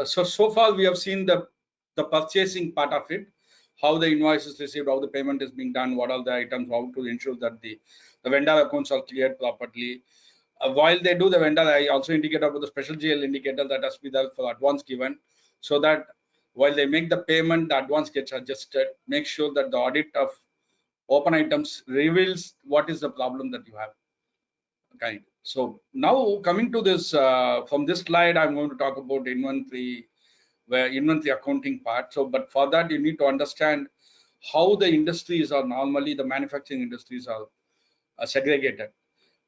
So far we have seen the purchasing part of it, how the invoice is received, how the payment is being done, what are the items, how to ensure that the vendor accounts are cleared properly. While they do the vendor, I also indicate about the special GL indicator that has to be there for advance given, so that while they make the payment, the advance gets adjusted. Make sure that the audit of open items reveals what is the problem that you have. Okay. So now coming to this, from this slide, I'm going to talk about inventory accounting part. So, but for that, you need to understand how the industries are normally, the manufacturing industries are segregated.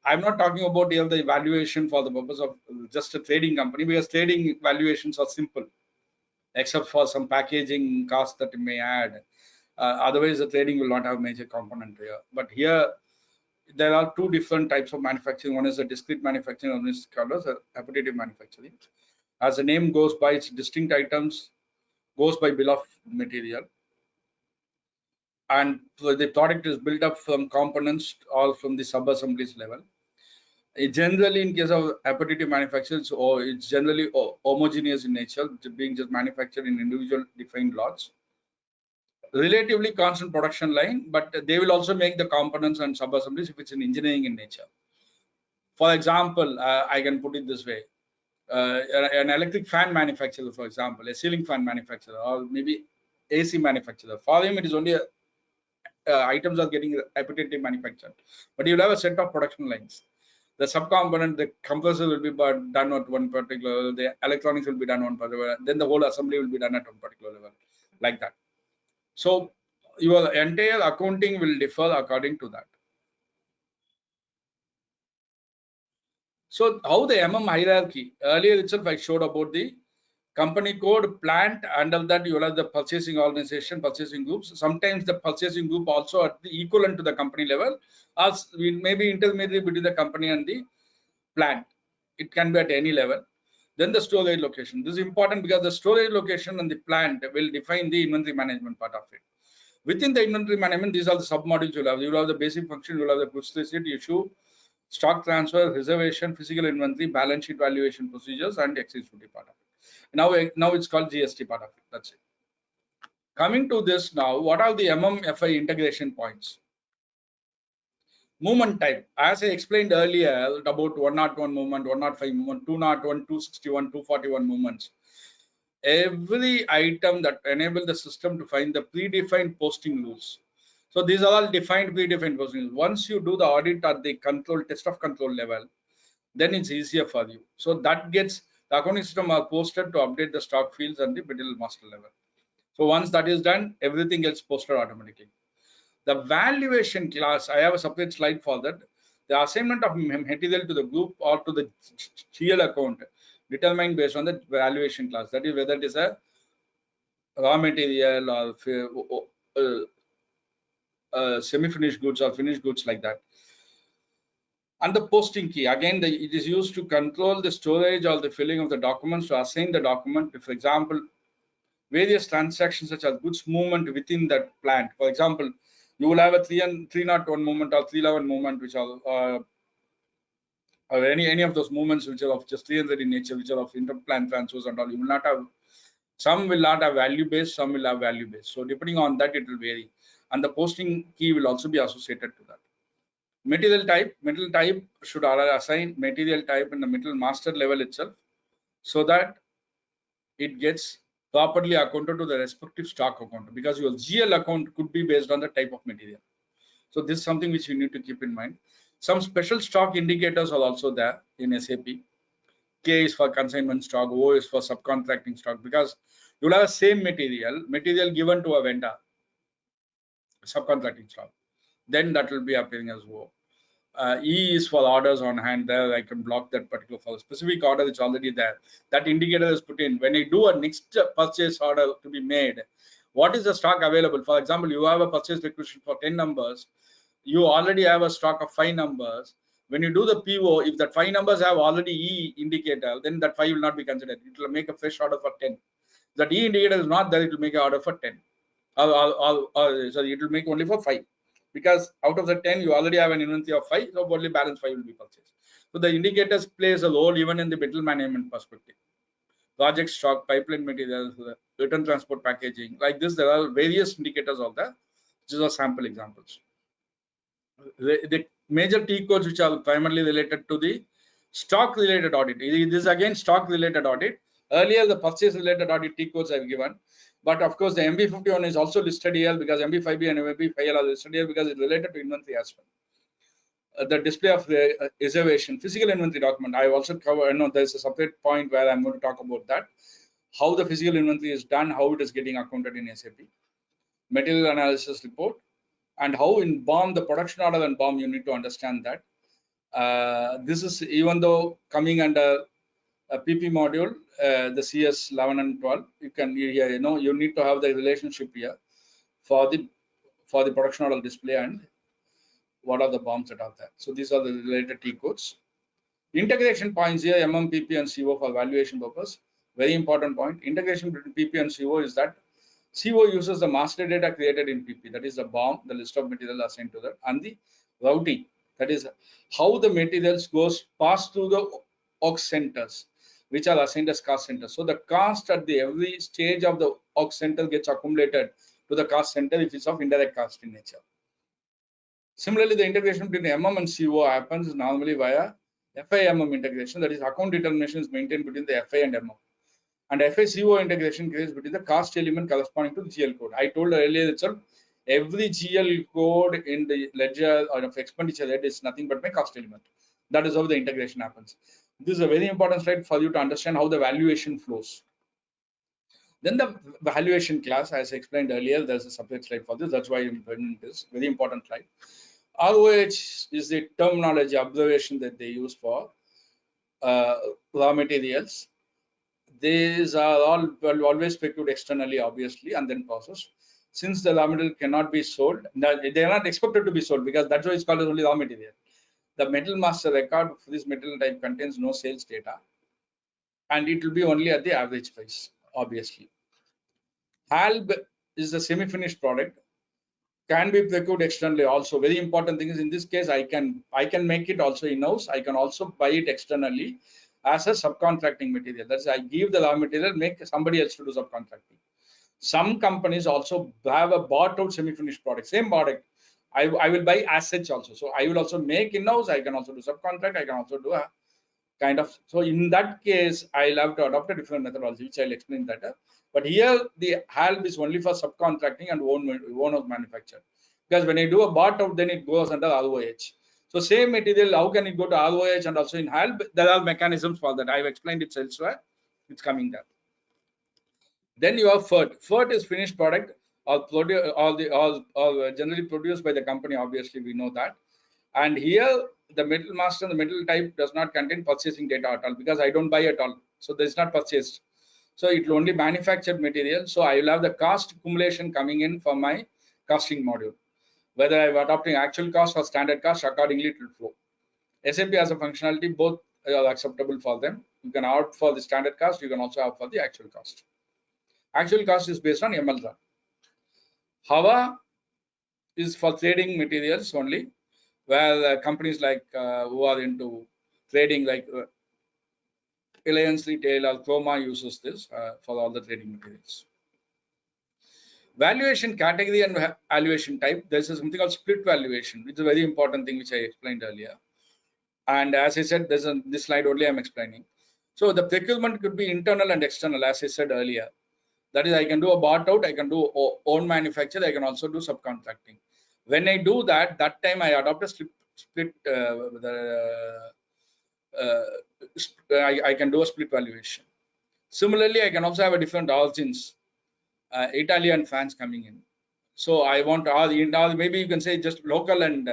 I'm not talking about here the evaluation for the purpose of just a trading company, because trading valuations are simple, except for some packaging costs that you may add. Otherwise, the trading will not have major component here. But here, there are two different types of manufacturing. One is a discrete manufacturing, one is called as a repetitive manufacturing. As the name goes by, its distinct items goes by bill of material, and the product is built up from components or from the sub-assemblies level. Generally, in case of repetitive manufacturing, it's generally homogeneous in nature, being just manufactured in individual defined lots. Relatively constant production line, but they will also make the components and sub-assemblies if it's in engineering in nature. For example, I can put it this way. An electric fan manufacturer, for example, a ceiling fan manufacturer, or maybe AC manufacturer. For him, it is only items are getting repetitively manufactured, but you'll have a set of production lines. The subcomponent, the compressor will be done at one particular level, the electronics will be done on one particular level, then the whole assembly will be done at one particular level, like that. So your entire accounting will differ according to that. So how the hierarchy, earlier itself I showed about the company code, plant, under that you will have the purchasing organization, purchasing groups. Sometimes the purchasing group also at the equivalent to the company level, as we may be intermediary between the company and the plant. It can be at any level. Then the storage location. This is important because the storage location and the plant will define the inventory management part of it. Within the inventory management, these are the sub-modules you will have. You will have the basic function, you will have the goods receipt, issue, stock transfer, reservation, physical inventory, balance sheet valuation procedures, and executive part of it. Now it's called GST part of it. That's it. Coming to this now, what are the MMFI integration points? Movement type, as I explained earlier about 101 movement, 105 movement, 201, 261, 241 movements. Every item that enable the system to find the predefined posting rules. So these are all defined, predefined posting. Once you do the audit at the control, test of control level, then it's easier for you. So that gets the accounting system are posted to update the stock fields and the material master level. So once that is done, everything gets posted automatically. The valuation class, I have a separate slide for that. The assignment of material to the group or to the GL account determined based on the valuation class. That is whether it is a raw material or semi-finished goods or finished goods, like that. And the posting key, again, it is used to control the storage or the filling of the documents, to assign the document. For example, various transactions such as goods movement within that plant. For example, you will have a 301 movement or 311 movement, which are or any of those movements which are of just 300 in nature, which are of inter-plant transfers and all. You will not have, some will not have value based, some will have value based. So depending on that, it will vary. And the posting key will also be associated to that. Material type should assign material type in the material master level itself, so that it gets properly accounted to the respective stock account, because your GL account could be based on the type of material. So this is something which you need to keep in mind. Some special stock indicators are also there in SAP. K is for consignment stock, O is for subcontracting stock, because you'll have the same material given to a vendor, subcontracting stock. Then that will be appearing as O. E is for orders on hand. There I can block that particular for a specific order that's already there. That indicator is put in. When you do a next purchase order to be made, what is the stock available? For example, you have a purchase requisition for 10 numbers. You already have a stock of 5 numbers. When you do the PO, if that 5 numbers have already E indicator, then that 5 will not be considered. It will make a fresh order for 10. If that E indicator is not there, it will make an order for 10. Sorry, it will make only for 5. Because out of the 10, you already have an inventory of 5, so only balance 5 will be purchased. So the indicators plays a role even in the material management perspective. Project stock, pipeline materials, return transport packaging, like this, there are various indicators of that. These are sample examples. The major T codes which are primarily related to the stock related audit. This is again stock related audit. Earlier, the purchase related audit T codes I've given. But of course, the MB51 is also listed here because MB5B and MB5L are listed here because it's related to inventory as well. The display of the reservation, physical inventory document. I also cover, there's a separate point where I'm going to talk about that. How the physical inventory is done, how it is getting accounted in SAP. Material analysis report, and how in BOM, the production order and BOM, you need to understand that. This is even though coming under a PP module, the CS 11 and 12, you need to have the relationship here for the production order display and what are the BOMs that are there. So these are the related T codes. Integration points here, MM, PP, and CO for valuation purpose. Very important point. Integration between PP and CO is that CO uses the master data created in PP, that is the BOM, the list of material assigned to that, and the routing, that is how the materials pass through the OX centers, which are assigned as cost centers. So the cost at every stage of the OX center gets accumulated to the cost center if it's of indirect cost in nature. Similarly, the integration between MM and CO happens normally via FI-MM integration, that is account determination is maintained between the FI and MM. And FI-CO integration creates between the cost element corresponding to the GL code. I told earlier itself, every GL code in the ledger or of expenditure head is nothing but my cost element. That is how the integration happens. This is a very important slide for you to understand how the valuation flows. Then the valuation class, as I explained earlier, there's a separate slide for this. That's why I'm bringing this very important slide. ROH is the terminology observation that they use for raw materials. These are all always procured externally, obviously, and then processed. Since the raw material cannot be sold, they are not expected to be sold because that's why it's called as only raw material. The metal master record for this material type contains no sales data, and it will be only at the average price, obviously. HALB is the semi-finished product, can be procured externally also. Very important thing is in this case, I can make it also in-house. I can also buy it externally as a subcontracting material. That's I give the raw material, make somebody else to do subcontracting. Some companies also have a bought out semi-finished product, same product. I will buy as such also. So I will also make in-house. I can also do subcontract. I can also do a kind of. So in that case, I'll have to adopt a different methodology, which I'll explain later. But here the HALB is only for subcontracting and own of manufacture. Because when you do a bought out, then it goes under ROH. So same material, how can it go to ROH and also in HALB? There are mechanisms for that. I've explained it elsewhere. It's coming there. Then you have FERT. FERT is finished product or generally produced by the company. Obviously, we know that. And here the metal master, the metal type does not contain purchasing data at all because I don't buy at all. So there is not purchased. So it will only manufactured material. So I will have the cost accumulation coming in for my costing module. Whether I'm adopting actual cost or standard cost, accordingly it will flow. SAP has a functionality, both are acceptable for them. You can opt for the standard cost, you can also opt for the actual cost. Actual cost is based on MLR. HAVA is for trading materials only, where companies like who are into trading like Reliance Retail or Chroma uses this for all the trading materials. Valuation category and valuation type. This is something called split valuation, which is a very important thing which I explained earlier. And as I said, there's this slide only I'm explaining. So the procurement could be internal and external, as I said earlier. That is, I can do a bought out, I can do own manufacture, I can also do subcontracting. When I do that, that time I adopt a split. I can do a split valuation. Similarly, I can also have a different origins, Italian fans coming in. So I want all maybe you can say just local and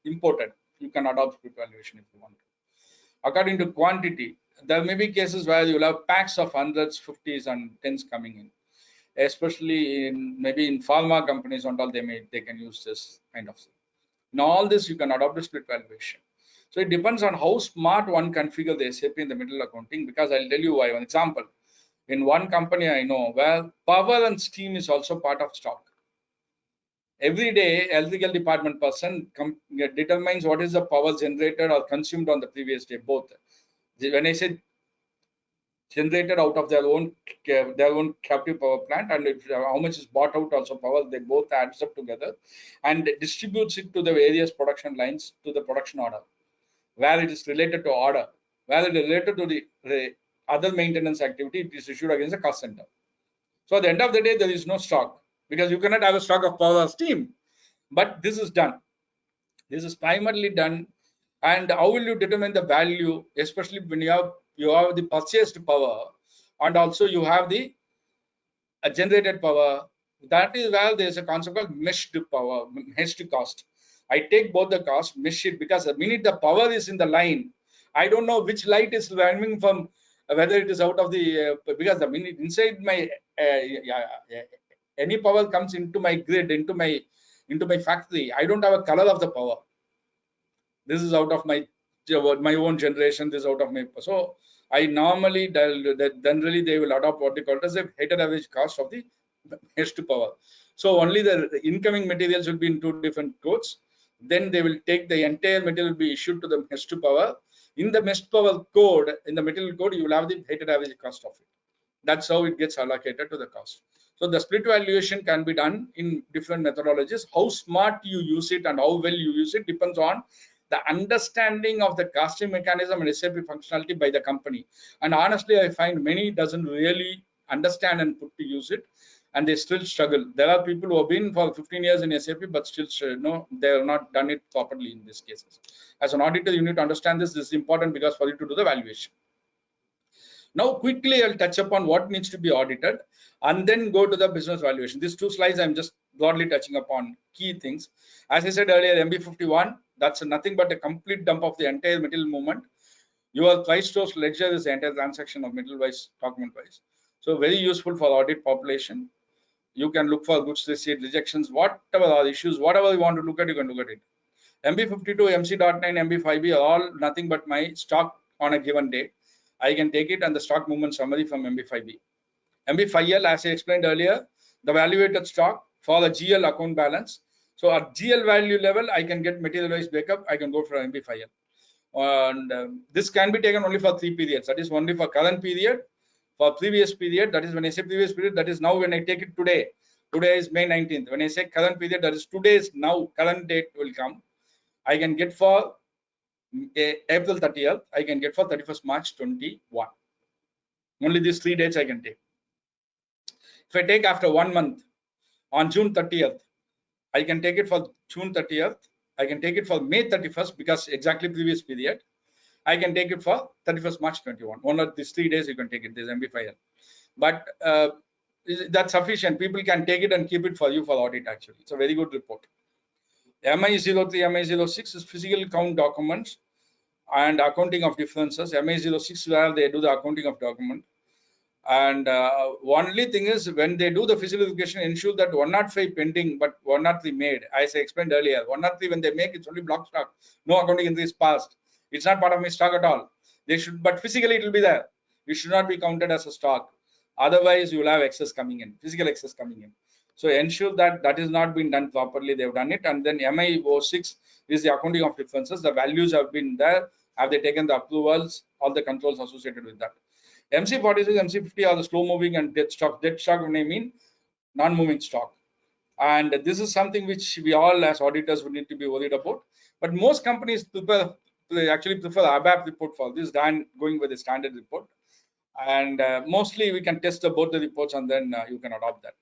imported. You can adopt split valuation if you want. According to quantity, there may be cases where you'll have packs of hundreds, 50s, and 10s coming in. Especially in maybe in pharma companies and all, they can use this kind of thing. In all this, you can adopt a split valuation. So it depends on how smart one configure the SAP in the middle accounting. Because I'll tell you why. One example: in one company I know where power and steam is also part of stock. Every day, electrical department person determines what is the power generated or consumed on the previous day. Both. When I say generated out of their own captive power plant, and how much is bought out also power, they both adds up together and distributes it to the various production lines to the production order, where it is related to order, where it is related to the other maintenance activity, it is issued against the cost center. So at the end of the day, there is no stock, because you cannot have a stock of power or steam. But this is done. This is primarily done. And how will you determine the value, especially when you have the purchased power and also you have the generated power? That is where there is a concept called meshed power, meshed cost. I take both the cost, mesh it, because the minute the power is in the line, I don't know which light is running from, whether it is out of the because the minute inside my any power comes into my grid, into my factory, I don't have a color of the power. This is out of my own generation. This is out of my. So I normally generally they will adopt what they call as a weighted average cost of the meshed power. So only the incoming materials will be in two different codes. Then they will take the entire material will be issued to the meshed power. In the meshed power code, in the material code, you will have the weighted average cost of it. That's how it gets allocated to the cost. So the split valuation can be done in different methodologies. How smart you use it and how well you use it depends on the understanding of the costing mechanism and SAP functionality by the company. And honestly, I find many doesn't really understand and put to use it, and they still struggle. There are people who have been for 15 years in SAP, but still they have not done it properly in these cases. As an auditor, you need to understand this. This is important because for you to do the valuation. Now, quickly, I'll touch upon what needs to be audited and then go to the business valuation. These two slides, I'm just broadly touching upon key things. As I said earlier, MB51, that's nothing but a complete dump of the entire material movement. Your price source ledger is the entire transaction of material-wise, document-wise. So very useful for audit population. You can look for goods receipt, rejections, whatever are issues, whatever you want to look at, you can look at it. MB52, MC.9, MB5B are all nothing but my stock on a given date. I can take it and the stock movement summary from MB5B. MB5L, as I explained earlier, the valuated stock for the GL account balance. So at GL value level, I can get material-wise breakup. I can go for MB5L. And this can be taken only for 3 periods. That is only for current period, for previous period. That is when I say previous period, that is now when I take it today. Today is May 19th. When I say current period, that is today's now current date will come. I can get for April 30th. I can get for 31st March 21. Only these 3 dates I can take. If I take after 1 month, on June 30th, I can take it for June 30th. I can take it for May 31st because exactly previous period. I can take it for 31st March 21. One of these 3 days you can take it, this MB5L. But that's sufficient. People can take it and keep it for you for audit actually. It's a very good report. MI03, MI06 is physical count documents and accounting of differences. MI06 where they do the accounting of document. And only thing is when they do the physical verification, ensure that 105 pending but 103 made. As I explained earlier, 103 when they make, it's only block stock. No accounting entry is passed. It's not part of my stock at all. They should, but physically it will be there. It should not be counted as a stock. Otherwise, you will have excess coming in, physical excess coming in. So ensure that that is not been done properly. They've done it. And then MI06 is the accounting of differences. The values have been there. Have they taken the approvals? All the controls associated with that. MC46, MC50 are the slow moving and dead stock. Dead stock when I mean non-moving stock. And this is something which we all as auditors would need to be worried about. But most companies actually prefer ABAP report for this than going with the standard report. And mostly we can test both the reports and then you can adopt that.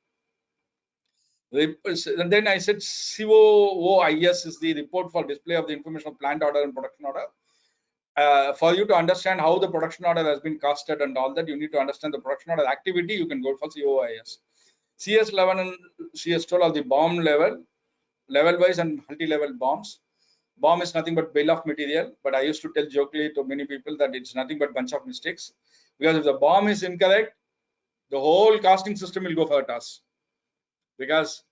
And then I said COOIS is the report for display of the information of plant order and production order. For you to understand how the production order has been costed and all that, you need to understand the production order activity. You can go for COOIS. CS11 and CS12 are the BOM level-wise and multi-level BOMs. BOM is nothing but bill of material, but I used to tell jokingly to many people that it's nothing but bunch of mistakes, because if the BOM is incorrect, the whole costing system will go for a toss, because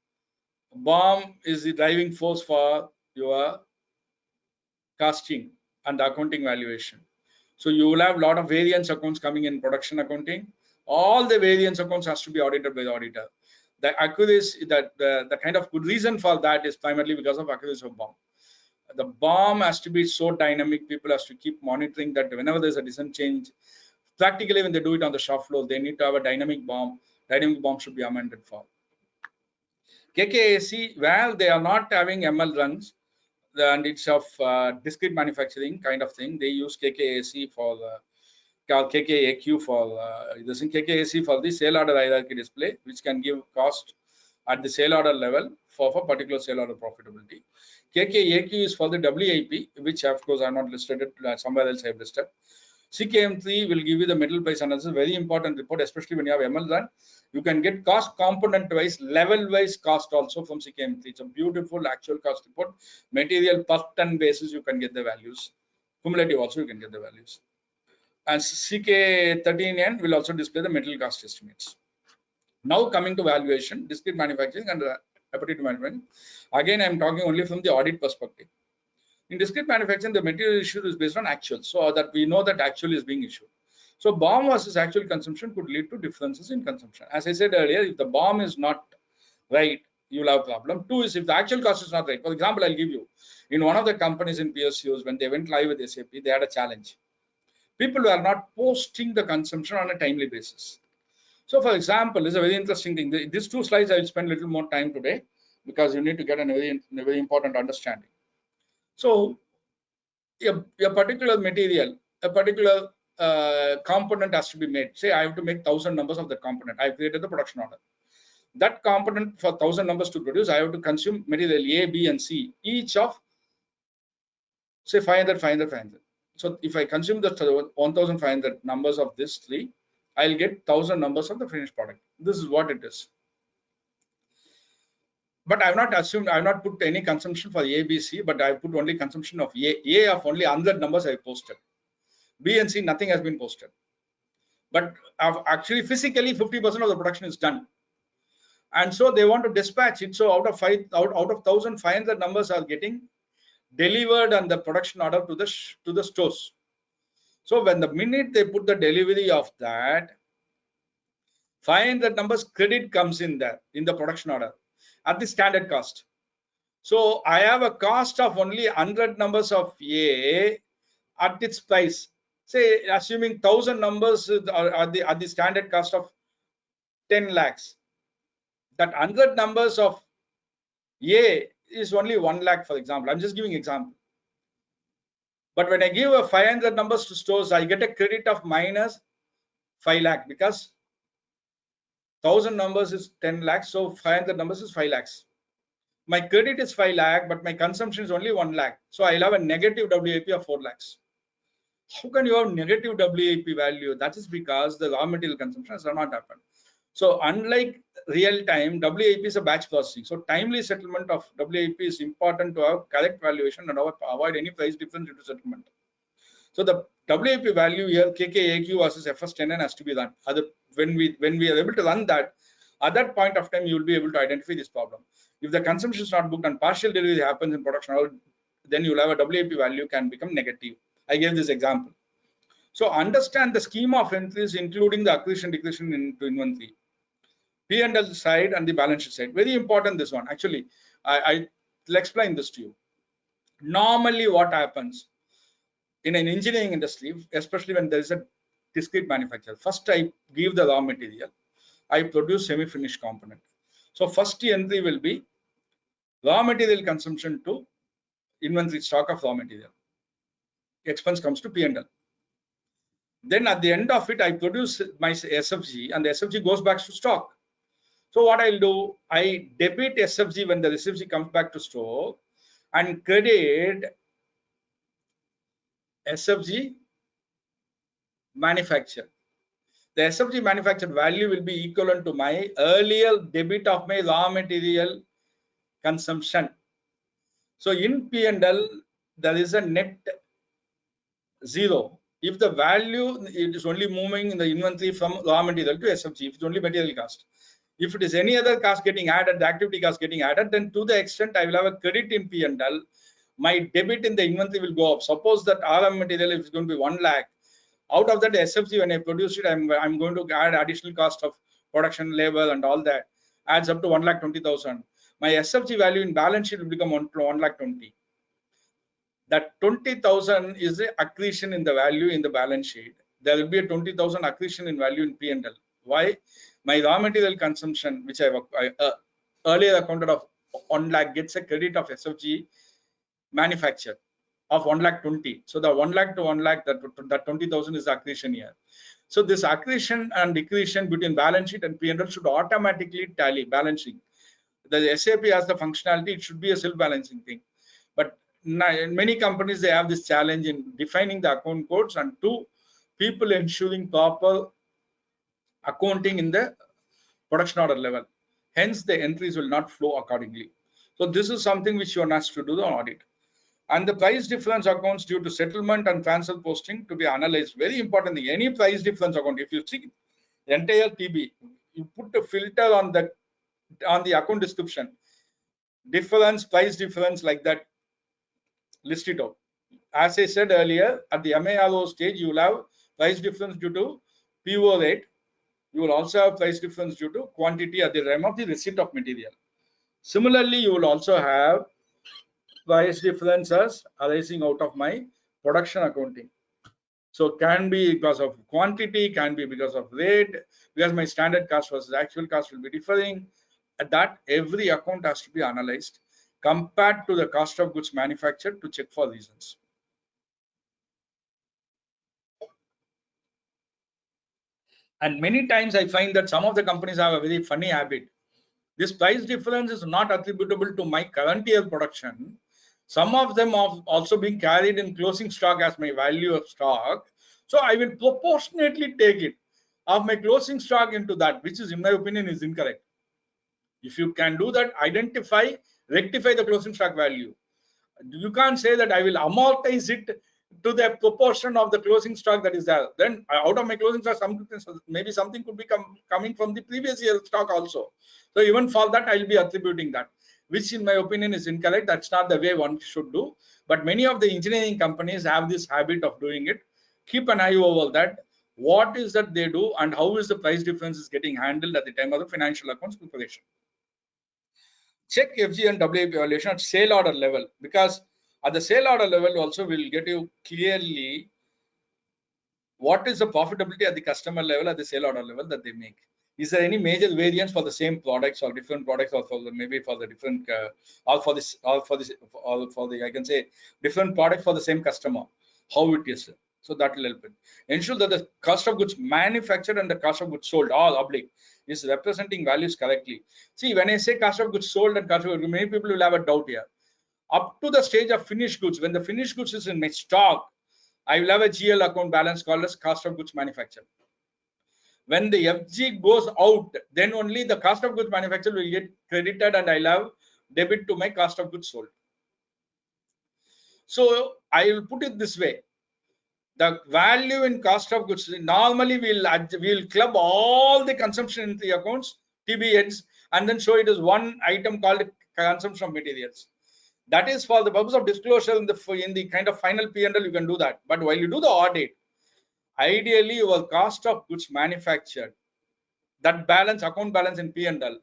BOM is the driving force for your costing and the accounting valuation. So you will have a lot of variance accounts coming in production accounting. All the variance accounts has to be audited by the auditor. The accuracy, the kind of good reason for that is primarily because of accuracy of BOM. The BOM has to be so dynamic. People has to keep monitoring that whenever there's a design change, practically when they do it on the shop floor, they need to have a dynamic BOM. Dynamic BOM should be amended for. KKAC, well, they are not having ML runs, and it's of discrete manufacturing kind of thing. They use KKAC for KKAQ for this in KKAC for the sale order hierarchy display, which can give cost at the sale order level for particular sale order profitability. KKAQ is for the WIP, which of course I have not listed it, somewhere else I have listed. CKM3 will give you the metal price analysis, very important report, especially when you have ML run. You can get cost component wise, level wise cost also from CKM3. It's a beautiful actual cost report. Material per ton basis, you can get the values. Cumulative also, you can get the values. And CK13N will also display the material cost estimates. Now coming to valuation, discrete manufacturing and repetitive manufacturing. Again, I am talking only from the audit perspective. In discrete manufacturing, the material issue is based on actual, so that we know that actual is being issued. So BOM versus actual consumption could lead to differences in consumption. As I said earlier, if the BOM is not right, you will have a problem. Two is if the actual cost is not right. For example, I'll give you, in one of the companies in PSUs, when they went live with SAP, they had a challenge. People were not posting the consumption on a timely basis. So for example, this is a very interesting thing. These two slides I will spend a little more time today, because you need to get a very important understanding. So a particular material, a particular component has to be made. Say I have to make 1,000 numbers of the component. I created the production order. That component for 1,000 numbers to produce, I have to consume material A, B, and C, each of say 500, 500, 500. So if I consume the 1,500 numbers of this three, I'll get 1,000 numbers of the finished product. This is what it is. But I have not assumed, I have not put any consumption for A, B, C, but I have put only consumption of A of only 100 numbers I have posted. B and C, nothing has been posted. But actually, physically, 50% of the production is done. And so they want to dispatch it. So out of 1,500 numbers are getting delivered on the production order to the stores. So when the minute they put the delivery of that, 500 numbers credit comes in there in the production order at the standard cost. So I have a cost of only 100 numbers of A at its price. Say assuming 1,000 numbers are the standard cost of 10 lakhs. That 100 numbers of A is only 1 lakh, for example. I'm just giving example. But when I give a 500 numbers to stores, I get a credit of minus 5 lakh, because 1,000 numbers is 10 lakhs, so 500 numbers is 5 lakhs. My credit is 5 lakh, but my consumption is only 1 lakh. So I'll have a negative WIP of 4 lakhs. How can you have negative WIP value? That is because the raw material consumption has not happened. So unlike real time, WIP is a batch processing. So timely settlement of WIP is important to have correct valuation and avoid any price difference due to settlement. So the WIP value here, KKAQ versus FS10N, has to be run. When we are able to run that, at that point of time, you will be able to identify this problem. If the consumption is not booked and partial delivery happens in production, then you will have a WIP value can become negative. I gave this example. So understand the scheme of entries, including the acquisition, decretion into inventory, P&L side and the balance sheet side. Very important, this one. Actually, I'll explain this to you. Normally, what happens in an engineering industry, especially when there is a discrete manufacturer, first I give the raw material, I produce semi-finished component. So first entry will be raw material consumption to inventory stock of raw material. Expense comes to P&L. Then at the end of it, I produce my SFG, and the SFG goes back to stock. So what I'll do, I debit SFG when the SFG comes back to store and credit SFG manufactured. The SFG manufactured value will be equivalent to my earlier debit of my raw material consumption. So in P&L, there is a net zero. If the value, it is only moving in the inventory from raw material to SFG, if it's only material cost. If it is any other cost getting added, the activity cost getting added, then to the extent I will have a credit in P&L, my debit in the inventory will go up. Suppose that RM material is going to be 1 lakh. Out of that SFG, when I produce it, I'm going to add additional cost of production, labor, and all that adds up to 1,20,000. My SFG value in balance sheet will become 1,20,000. That 20,000 is the accretion in the value in the balance sheet. There will be a 20,000 accretion in value in P&L. Why? My raw material consumption, which I earlier accounted of 1 lakh, gets a credit of SFG manufactured of 1,20,000. So the 1 lakh to 1 lakh, that 20,000 is the accretion here. So this accretion and decretion between balance sheet and P&L should automatically tally balancing. The SAP has the functionality, it should be a self-balancing thing. But in many companies, they have this challenge in defining the account codes, and two, people ensuring proper accounting in the production order level. Hence, the entries will not flow accordingly. So this is something which you are asked to do the audit. And the price difference accounts due to settlement and transfer posting to be analyzed. Very important thing. Any price difference account, if you see the entire TB, you put a filter on the account description, difference, price difference, like that, list it out. As I said earlier, at the MARO stage, you will have price difference due to PO rate. You will also have price difference due to quantity at the time of the receipt of material. Similarly, you will also have price differences arising out of my production accounting. So can be because of quantity, can be because of rate, because my standard cost versus actual cost will be differing. At that, every account has to be analyzed compared to the cost of goods manufactured to check for reasons. And many times I find that some of the companies have a very funny habit. This price difference is not attributable to my current year production. Some of them are also being carried in closing stock as my value of stock. So I will proportionately take it of my closing stock into that, which is, in my opinion, is incorrect. If you can do that, identify, rectify the closing stock value. You can't say that I will amortize it to the proportion of the closing stock that is there. Then out of my closing stock, maybe something could be coming from the previous year stock also. So even for that, I'll be attributing that, which in my opinion is incorrect. That's not the way one should do. But many of the engineering companies have this habit of doing it. Keep an eye over that. What is that they do, and how is the price difference is getting handled at the time of the financial accounts preparation. Check FG and WIP evaluation at sale order level, because at the sale order level also will get you clearly what is the profitability at the customer level, at the sale order level that they make. Is there any major variance for the same products or different products, or for the, maybe for the different or for the I can say different product for the same customer, how it is. So that will help it. Ensure that the cost of goods manufactured and the cost of goods sold, all oblique, is representing values correctly. See, when I say cost of goods sold and cost of goods, many people will have a doubt here. Up to the stage of finished goods, when the finished goods is in my stock, I will have a GL account balance called as cost of goods manufactured. When the FG goes out, then only the cost of goods manufactured will get credited, and I'll have debit to my cost of goods sold. So I will put it this way. The value in cost of goods, normally we'll club all the consumption into the accounts, TBNs, and then show it as one item called consumption of materials. That is for the purpose of disclosure in the kind of final P&L, you can do that. But while you do the audit, ideally your cost of goods manufactured, that balance, account balance in P&L,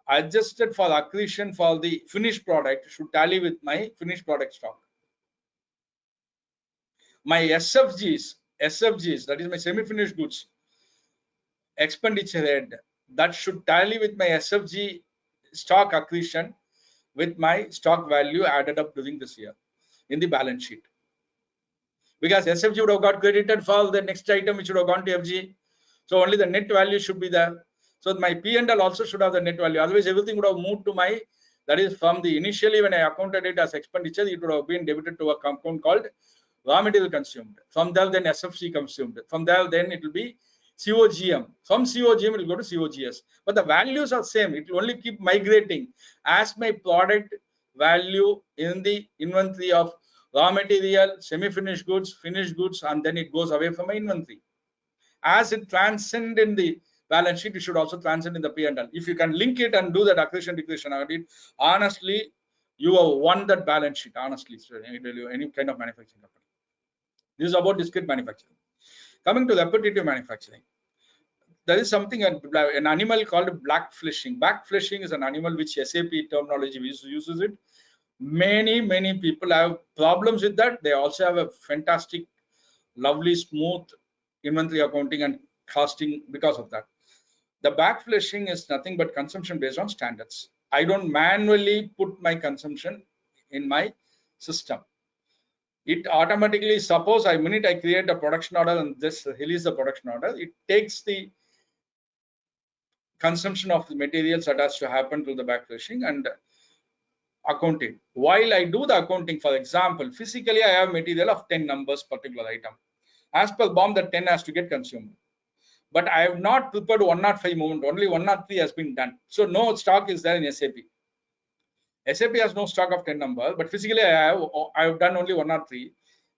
adjusted for accretion for the finished product, should tally with my finished product stock. My SFGs, that is my semi-finished goods expenditure head, that should tally with my SFG stock accretion with my stock value added up during this year in the balance sheet. Because SFG would have got credited for the next item, which would have gone to FG. So only the net value should be there. So my P&L also should have the net value. Otherwise, everything would have moved to my, that is from the initially when I accounted it as expenditure, it would have been debited to a account called raw material consumed. From there, then SFC consumed. From there, then it will be COGM. From COGM, it will go to COGS. But the values are same. It will only keep migrating as my product value in the inventory of raw material, semi-finished goods, finished goods, and then it goes away from my inventory. As it transcends in the balance sheet, it should also transcend in the P&L. If you can link it and do that accretion decretion audit, honestly, you have won that balance sheet. Honestly, so any kind of manufacturing company. This is about discrete manufacturing. Coming to repetitive manufacturing, there is something, an animal called blackfishing. Blackfishing is an animal which SAP terminology uses it. Many people have problems with that. They also have a fantastic, lovely, smooth inventory accounting and costing because of that. The backflashing is nothing but consumption based on standards. I don't manually put my consumption in my system. It automatically, suppose I create a production order and just release the production order, it takes the consumption of the materials that has to happen to the backflashing and accounting. While I do the accounting, for example, physically I have material of 10 numbers particular item. As per BOM, the 10 has to get consumed. But I have not prepared 105 moment, only 103 has been done. So no stock is there in SAP. SAP has no stock of 10 numbers, but physically I have done only 103.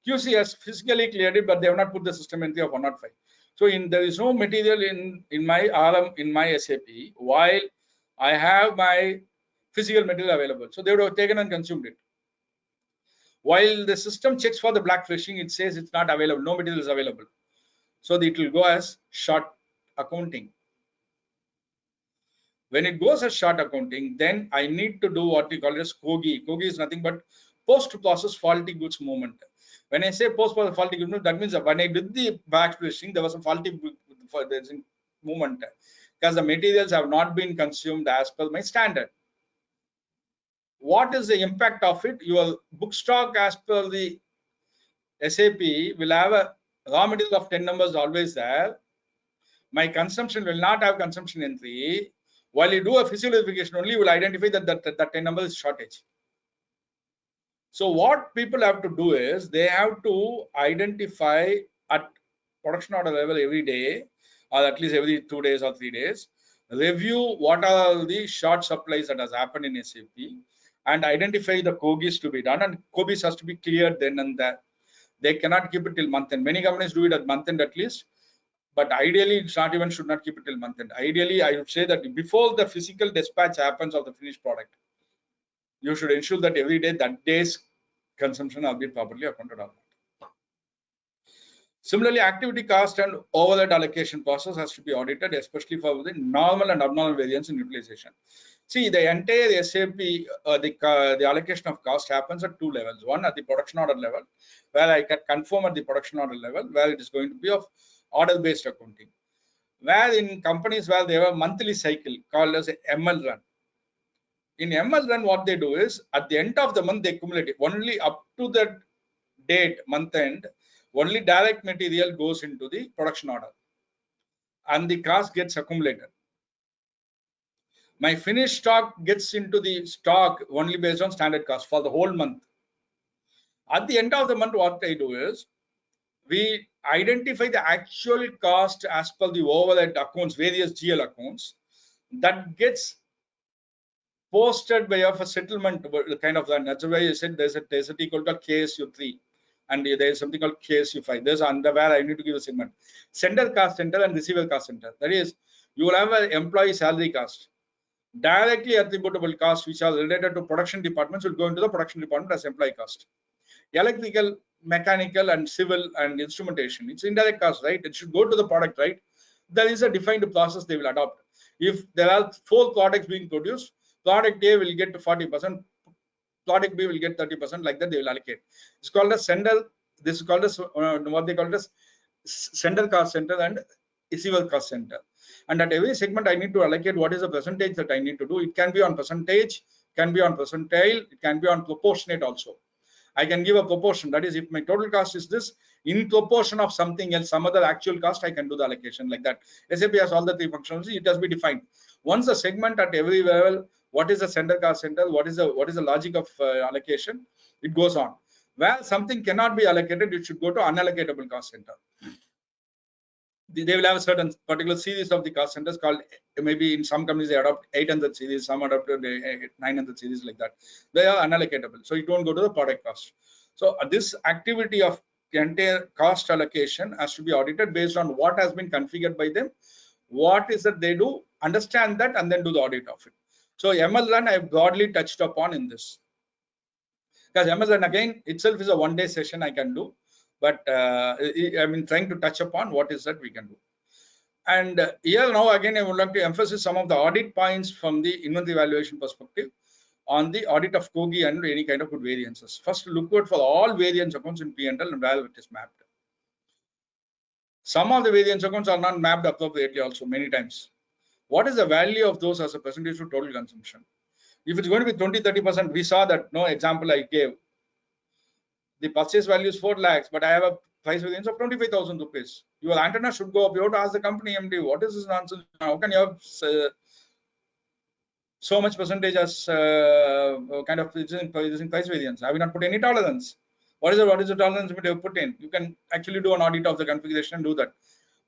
QC has physically cleared it, but they have not put the system entry of 105. So there is no material in my RM in my SAP while I have my physical material available. So they would have taken and consumed it. While the system checks for the blackfishing, it says it's not available, no material is available. So it will go as short accounting. When it goes as short accounting, then I need to do what we call as COGI. COGI is nothing but post-process faulty goods movement. When I say post-process faulty goods movement, that means that when I did the backfishing, there was a faulty movement because the materials have not been consumed as per my standard. What is the impact of it? Your book stock as per the SAP will have a raw material of 10 numbers always there. My consumption will not have consumption entry. While you do a physical verification only, you will identify that 10 numbers is shortage. So what people have to do is they have to identify at production order level every day, or at least every 2 days or 3 days, review what are the short supplies that has happened in SAP and identify the COGIs to be done, and COGIs has to be cleared then and there. They cannot keep it till month end. Many companies do it at month end at least, but ideally it's not even should not keep it till month end. Ideally, I would say that before the physical dispatch happens of the finished product, you should ensure that every day that day's consumption will be properly accounted on. Similarly, activity cost and overhead allocation process has to be audited, especially for the normal and abnormal variance in utilization. See, the entire SAP, the allocation of cost happens at 2 levels. One at the production order level, where I can confirm at the production order level, where it is going to be of order-based accounting. Where in companies where they have a monthly cycle called as a ML run. In ML run, what they do is at the end of the month, they accumulate it. Only up to that date, month end, only direct material goes into the production order and the cost gets accumulated. My finished stock gets into the stock only based on standard cost for the whole month. At the end of the month, what I do is we identify the actual cost as per the overhead accounts, various GL accounts, that gets posted by a settlement kind of that. That's why I said there's a T called KSU3 and there's something called KSU5. There's under where I need to give a segment. Sender cost center and receiver cost center. That is, you will have an employee salary cost. Directly attributable costs which are related to production departments will go into the production department as employee cost. Electrical, mechanical, and civil and instrumentation, it's indirect cost, right? It should go to the product, right? There is a defined process they will adopt. If there are 4 products being produced, product A will get to 40%, product B will get 30%, like that they will allocate. It's called a sender. This is called as what they call as sender cost center and receiver cost center. And at every segment, I need to allocate what is the percentage that I need to do. It can be on percentage, can be on percentile, it can be on proportionate also. I can give a proportion. That is, if my total cost is this, in proportion of something else, some other actual cost, I can do the allocation like that. SAP has all the three functionalities. It has been defined. Once the segment at every level, what is the center cost center, what is the logic of allocation, it goes on. Where something cannot be allocated, it should go to unallocatable cost center. They will have a certain particular series of the cost centers called, maybe in some companies they adopt 800 series, some adopt 900 series like that. They are unallocatable, so it won't go to the product cost. So this activity of entire cost allocation has to be audited based on what has been configured by them, what is that they do, understand that, and then do the audit of it. So ML Run I broadly touched upon in this, because ML Run again itself is a one-day session I can do. But I mean, trying to touch upon what is that we can do. And here now again, I would like to emphasize some of the audit points from the inventory valuation perspective on the audit of COGI and any kind of good variances. First, look out for all variance accounts in P&L and where it is mapped. Some of the variance accounts are not mapped appropriately also many times. What is the value of those as a percentage to total consumption? If it's going to be 20-30%, we saw that, no example I gave. The purchase value is 4 lakhs, but I have a price variance of 25,000 rupees. Your antenna should go up. You have to ask the company MD, what is this nonsense? How can you have so much percentage as kind of in price variance? Have you not put any tolerance? What is the tolerance limit you have put in? You can actually do an audit of the configuration and do that.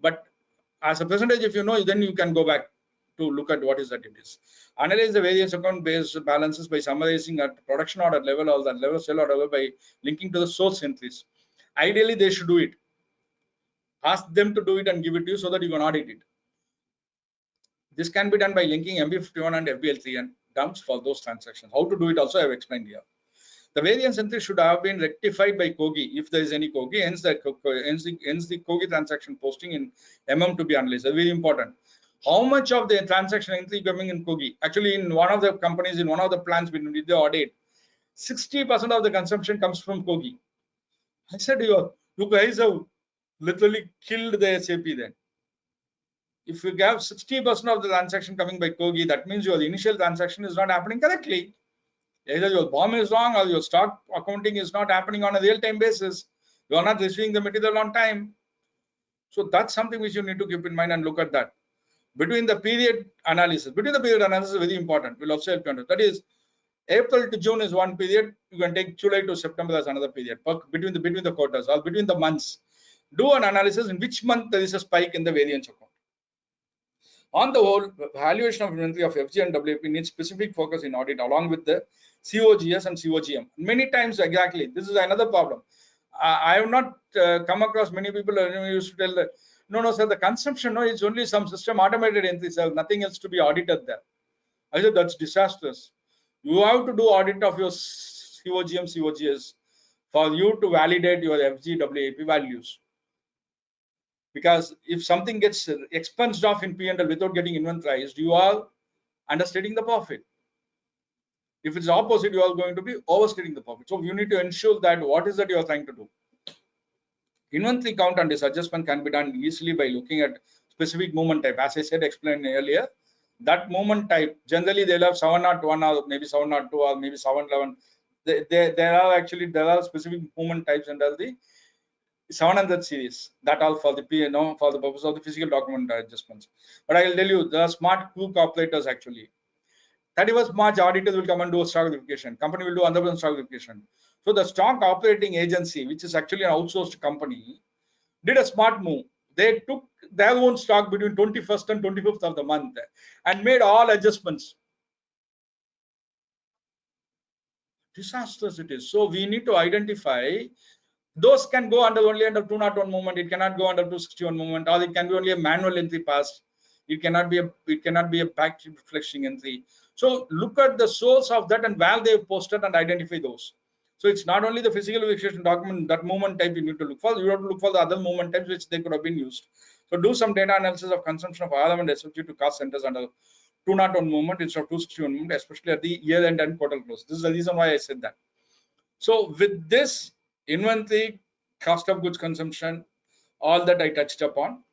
But as a percentage, if you know, then you can go back to look at what is that it is. Analyze the variance account based balances by summarizing at production order level or that level sale order level by linking to the source entries. Ideally, they should do it. Ask them to do it and give it to you so that you can audit it. This can be done by linking MB51 and FBL3 and dumps for those transactions. How to do it also I have explained here. The variance entry should have been rectified by COGI if there is any COGI, hence the COGI transaction posting in MM to be analyzed. That's very important. How much of the transaction entry coming in COGI? Actually, in one of the companies, in one of the plants we did the audit, 60% of the consumption comes from COGI. I said, you guys have literally killed the SAP then. If you have 60% of the transaction coming by COGI, that means your initial transaction is not happening correctly. Either your BOM is wrong or your stock accounting is not happening on a real-time basis. You are not receiving the material on time. So that's something which you need to keep in mind and look at that. Between the period analysis is very important. We'll also help you understand. That is, April to June is one period. You can take July to September as another period. Between the quarters or between the months, do an analysis in which month there is a spike in the variance account. On the whole, valuation of inventory of FG and WP needs specific focus in audit along with the COGS and COGM. Many times, exactly, this is another problem. I have not come across many people who used to tell that, no, sir, the consumption, no, it's only some system automated entry, sir, nothing else to be audited there. I said, that's disastrous. You have to do audit of your COGM, COGS for you to validate your FG, WAP values. Because if something gets expensed off in P&L without getting inventorized, you are understating the profit. If it's opposite, you are going to be overstating the profit. So you need to ensure that what is that you are trying to do. Inventory count and this adjustment can be done easily by looking at specific movement type. As I said, explained earlier, that movement type, generally they'll have 701 or maybe 702 or maybe 711. There are specific movement types under the 700 series that all for the P&O for the purpose of the physical document adjustments. But I will tell you, the smart group operators actually 31st March auditors will come and do a stock verification. Company will do another stock verification. So the stock operating agency, which is actually an outsourced company, did a smart move. They took their own stock between 21st and 25th of the month and made all adjustments. Disastrous it is. So we need to identify. Those can go only under 201 movement. It cannot go under 261 movement, or it can be only a manual entry passed. It cannot be a back reflection entry. So look at the source of that and where they posted and identify those. So it's not only the physical verification document, that movement type you need to look for. You have to look for the other movement types which they could have been used. So do some data analysis of consumption of RM and SFG to cost centers under 201 movement instead of 261 movement, especially at the year end and quarter close. This is the reason why I said that. So with this, inventory, cost of goods consumption, all that I touched upon.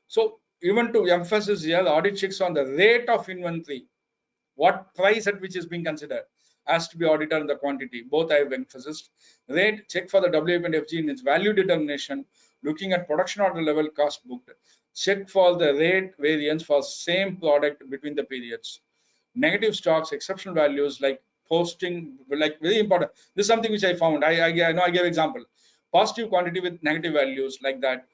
So even to emphasize here, the audit checks on the rate of inventory, what price at which is being considered. has to be audited in the quantity. Both I have emphasized. Rate, check for the WIP and FG in its value determination, looking at production order level cost booked. Check for the rate variance for same product between the periods. Negative stocks, exceptional values like posting, like very important. This is something which I found. I know I gave example. Positive quantity with negative values like that.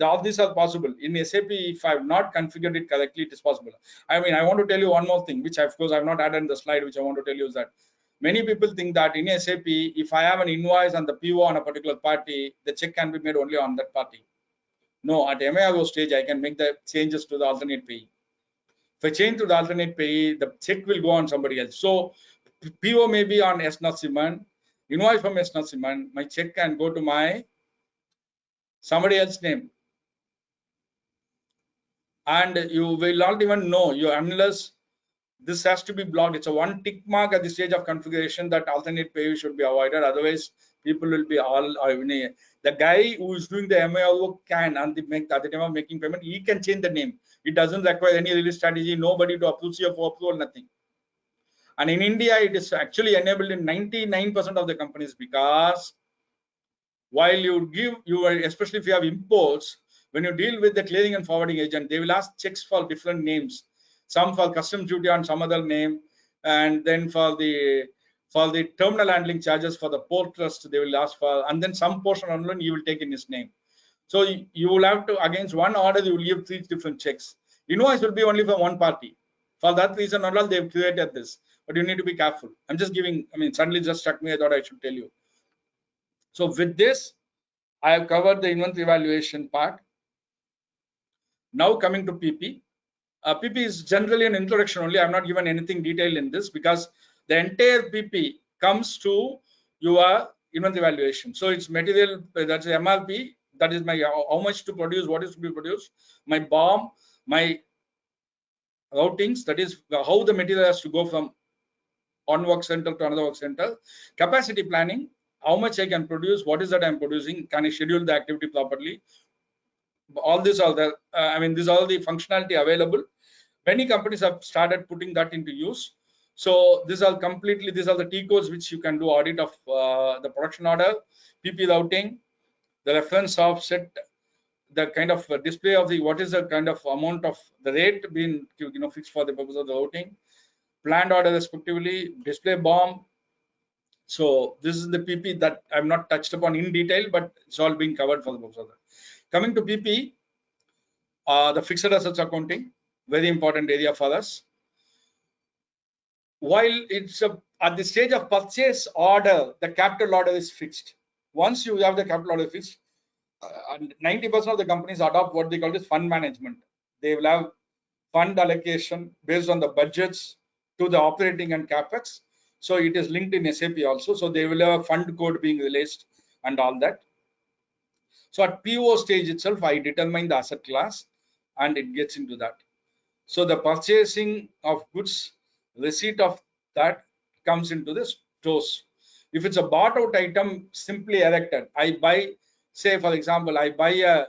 All these are possible in SAP. If I have not configured it correctly, it is possible. I mean, I want to tell you one more thing, which of course I have not added in the slide, which I want to tell you is that many people think that in SAP, if I have an invoice and the PO on a particular party, the check can be made only on that party. No, at MIRO stage, I can make the changes to the alternate payee. If I change to the alternate payee, the check will go on somebody else. So PO may be on S. Narasimhan, invoice from S. Narasimhan, my check can go to my somebody else's name. And you will not even know you unless this has to be blocked. It's a one tick mark at the stage of configuration that alternate payee should be avoided. Otherwise, people will be all the guy who is doing the MIRO can at the time of making payment, he can change the name. It doesn't require any release strategy, nobody to approve CFO approval, nothing. And in India, it is actually enabled in 99% of the companies, because while you give especially if you have imports, when you deal with the clearing and forwarding agent, they will ask checks for different names, some for customs duty on some other name, and then for the terminal handling charges for the port trust they will ask for, and then some portion online you will take in his name. So you will have to, against one order, you will give 3 different checks. Invoice will be only for one party. For that reason, all they have created this, but you need to be careful. I'm just giving, I mean, suddenly just struck me, I thought I should tell you. So with this, I have covered the inventory evaluation part. Now coming to PP. PP is generally an introduction only. I'm not given anything detailed in this because the entire PP comes to your inventory evaluation. So it's material, that's MRP, that is my how much to produce, what is to be produced, my BOM, my routings, that is how the material has to go from one work center to another work center, capacity planning, how much I can produce, what is that I'm producing, can I schedule the activity properly. All these are the, I mean, these are all the functionality available. Many companies have started putting that into use. So these are completely, these are the T codes which you can do audit of the production order, PP routing, the reference offset, the kind of display of the, what is the kind of amount of the rate being fixed for the purpose of the routing, planned order respectively, display BOM. So this is the PP that I've not touched upon in detail, but it's all being covered for the purpose of that. Coming to PP, the fixed assets accounting, very important area for us. While it's at the stage of purchase order, the capital order is fixed. Once you have the capital order fixed, 90% of the companies adopt what they call this fund management. They will have fund allocation based on the budgets to the operating and capex. So it is linked in SAP also. So they will have a fund code being released and all that. So at PO stage itself, I determine the asset class and it gets into that. So the purchasing of goods, receipt of that comes into the stores. If it's a bought out item, simply erected. I buy, say for example, I buy a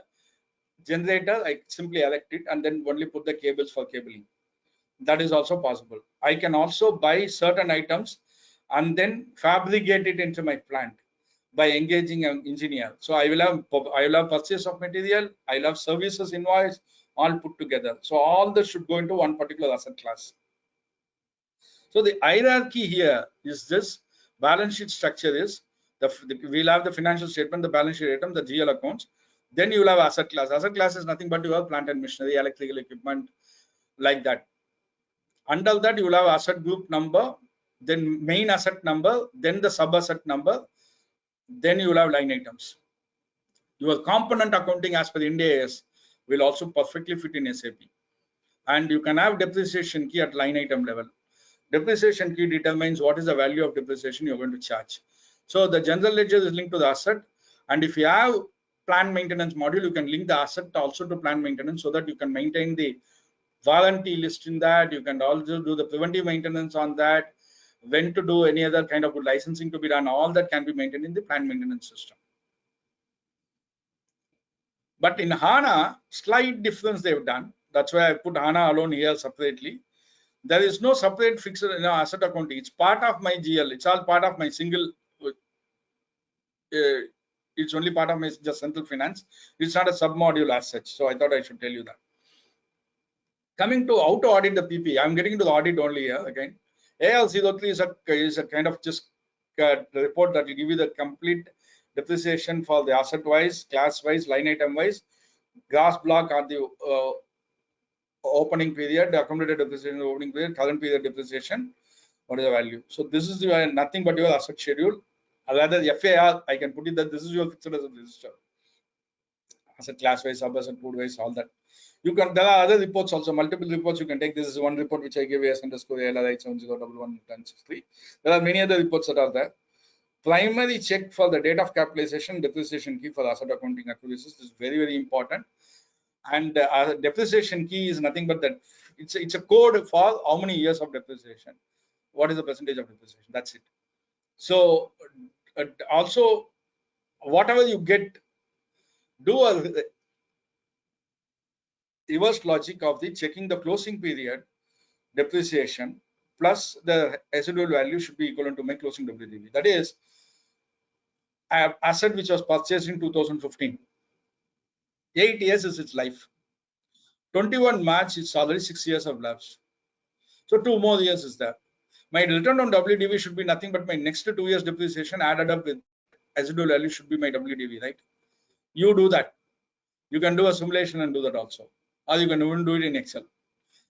generator, I simply erect it and then only put the cables for cabling. That is also possible. I can also buy certain items and then fabricate it into my plant by engaging an engineer. So I will have purchase of material, I will have services invoice, all put together. So all this should go into one particular asset class. So the hierarchy here is this. Balance sheet structure is we'll have the financial statement, the balance sheet item, the GL accounts. Then you will have asset class. Asset class is nothing but you have plant and machinery, electrical equipment, like that. Under that you will have asset group number, then main asset number, then the sub asset number, then you will have line items. Your component accounting as per Ind AS will also perfectly fit in SAP. And you can have depreciation key at line item level. Depreciation key determines what is the value of depreciation you're going to charge. So the general ledger is linked to the asset. And if you have plant maintenance module, you can link the asset also to plant maintenance so that you can maintain the warranty list in that. You can also do the preventive maintenance on that. When to do any other kind of licensing to be done, all that can be maintained in the plant maintenance system. But in HANA, slight difference they've done. That's why I put HANA alone here separately. There is no separate fixed asset accounting. It's part of my GL. It's all part of my single. It's only part of my just central finance. It's not a sub module as such. So I thought I should tell you that. Coming to how to audit the PP, I'm getting into the audit only here again. AL03 is a kind of just report that will give you the complete depreciation for the asset wise, class wise, line item wise, gross block on the opening period, the accumulated depreciation opening period, current period depreciation, what is the value. So this is your nothing but your asset schedule. Rather FAR, I can put it that this is your fixed asset register. Asset class wise, sub asset, pool wise, all that. You can, there are other reports also, multiple reports you can take. This is one report which I gave you S_ALR870111063. There are many other reports that are there. Primary check for the date of capitalization, depreciation key for asset accounting accuracies is very, very important. And depreciation key is nothing but that it's a code for how many years of depreciation. What is the percentage of depreciation? That's it. So also, whatever you get, do a reverse logic of the checking the closing period depreciation plus the residual value should be equivalent to my closing WDV. That is, I have asset which was purchased in 2015. 8 years is its life. 21 March, it's already 6 years of lapse. So 2 more years is there. My return on WDV should be nothing but my next 2 years depreciation added up with residual value should be my WDV, right? You do that. You can do a simulation and do that also. Or you can even do it in Excel.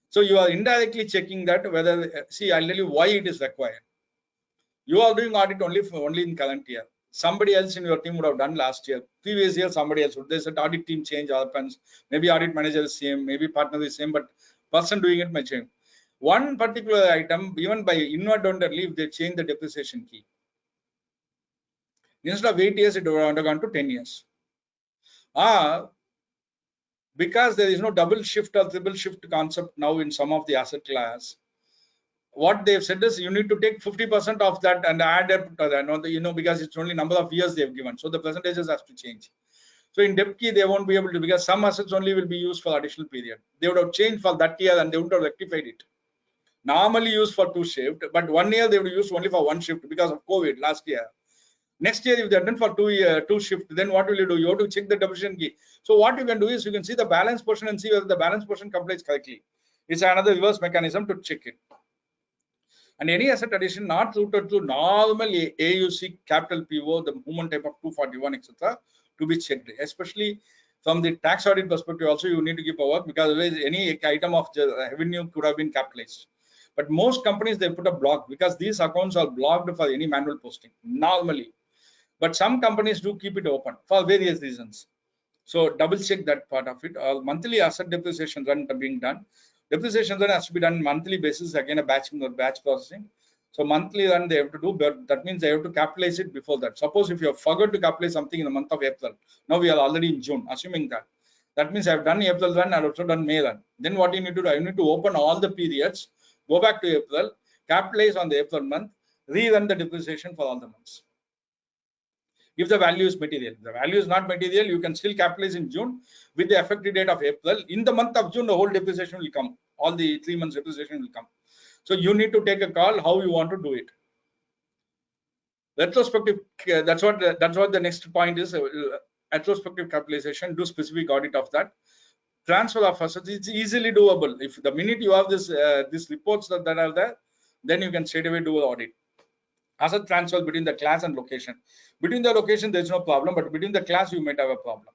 So you are indirectly checking that whether, see, I'll tell you why it is required. You are doing audit only in current year. Somebody else in your team would have done last year. Previous year, somebody else would. There's an audit team change happens. Maybe audit manager is same, maybe partner is same, but person doing it may change. One particular item, even by inadvertently, if they change the depreciation key, instead of 8 years, it would have undergone to 10 years. Because there is no double shift or triple shift concept now in some of the asset class, what they've said is you need to take 50% of that and add up to that, because it's only number of years they've given. So the percentages has to change. So in depth key, they won't be able to, because some assets only will be used for additional period. They would have changed for that year and they would have rectified it. Normally used for 2 shift, but 1 year they would use only for 1 shift because of COVID last year. Next year, if they're done for 2 shift, then what will you do? You have to check the depreciation key. So what you can do is you can see the balance portion and see whether the balance portion complies correctly. It's another reverse mechanism to check it. And any asset addition not suited to normal AUC capital PO, the movement type of 241, etc., to be checked. Especially from the tax audit perspective, also you need to keep a work, because any item of revenue could have been capitalized. But most companies, they put a block because these accounts are blocked for any manual posting normally. But some companies do keep it open for various reasons. So double check that part of it. Monthly asset depreciation run being done. Depreciation run has to be done monthly basis, again a batch processing. So monthly run they have to do, but that means they have to capitalize it before that. Suppose if you have forgot to capitalize something in the month of April, now we are already in June, assuming that means I have done April run, I have also done May run. Then what you need to do, you need to open all the periods, go back to April, capitalize on the April month, rerun the depreciation for all the months. If the value is material, the value is not material, you can still capitalize in June with the effective date of April. In the month of June, the whole depreciation will come. All the 3 months depreciation will come. So you need to take a call how you want to do it. Retrospective, that's what the next point is. Retrospective capitalization, do specific audit of that. Transfer of assets, it's easily doable. If the minute you have these reports that are there, then you can straight away do an audit. Asset transfer between the class and location. Between the location, there's no problem, but between the class, you might have a problem.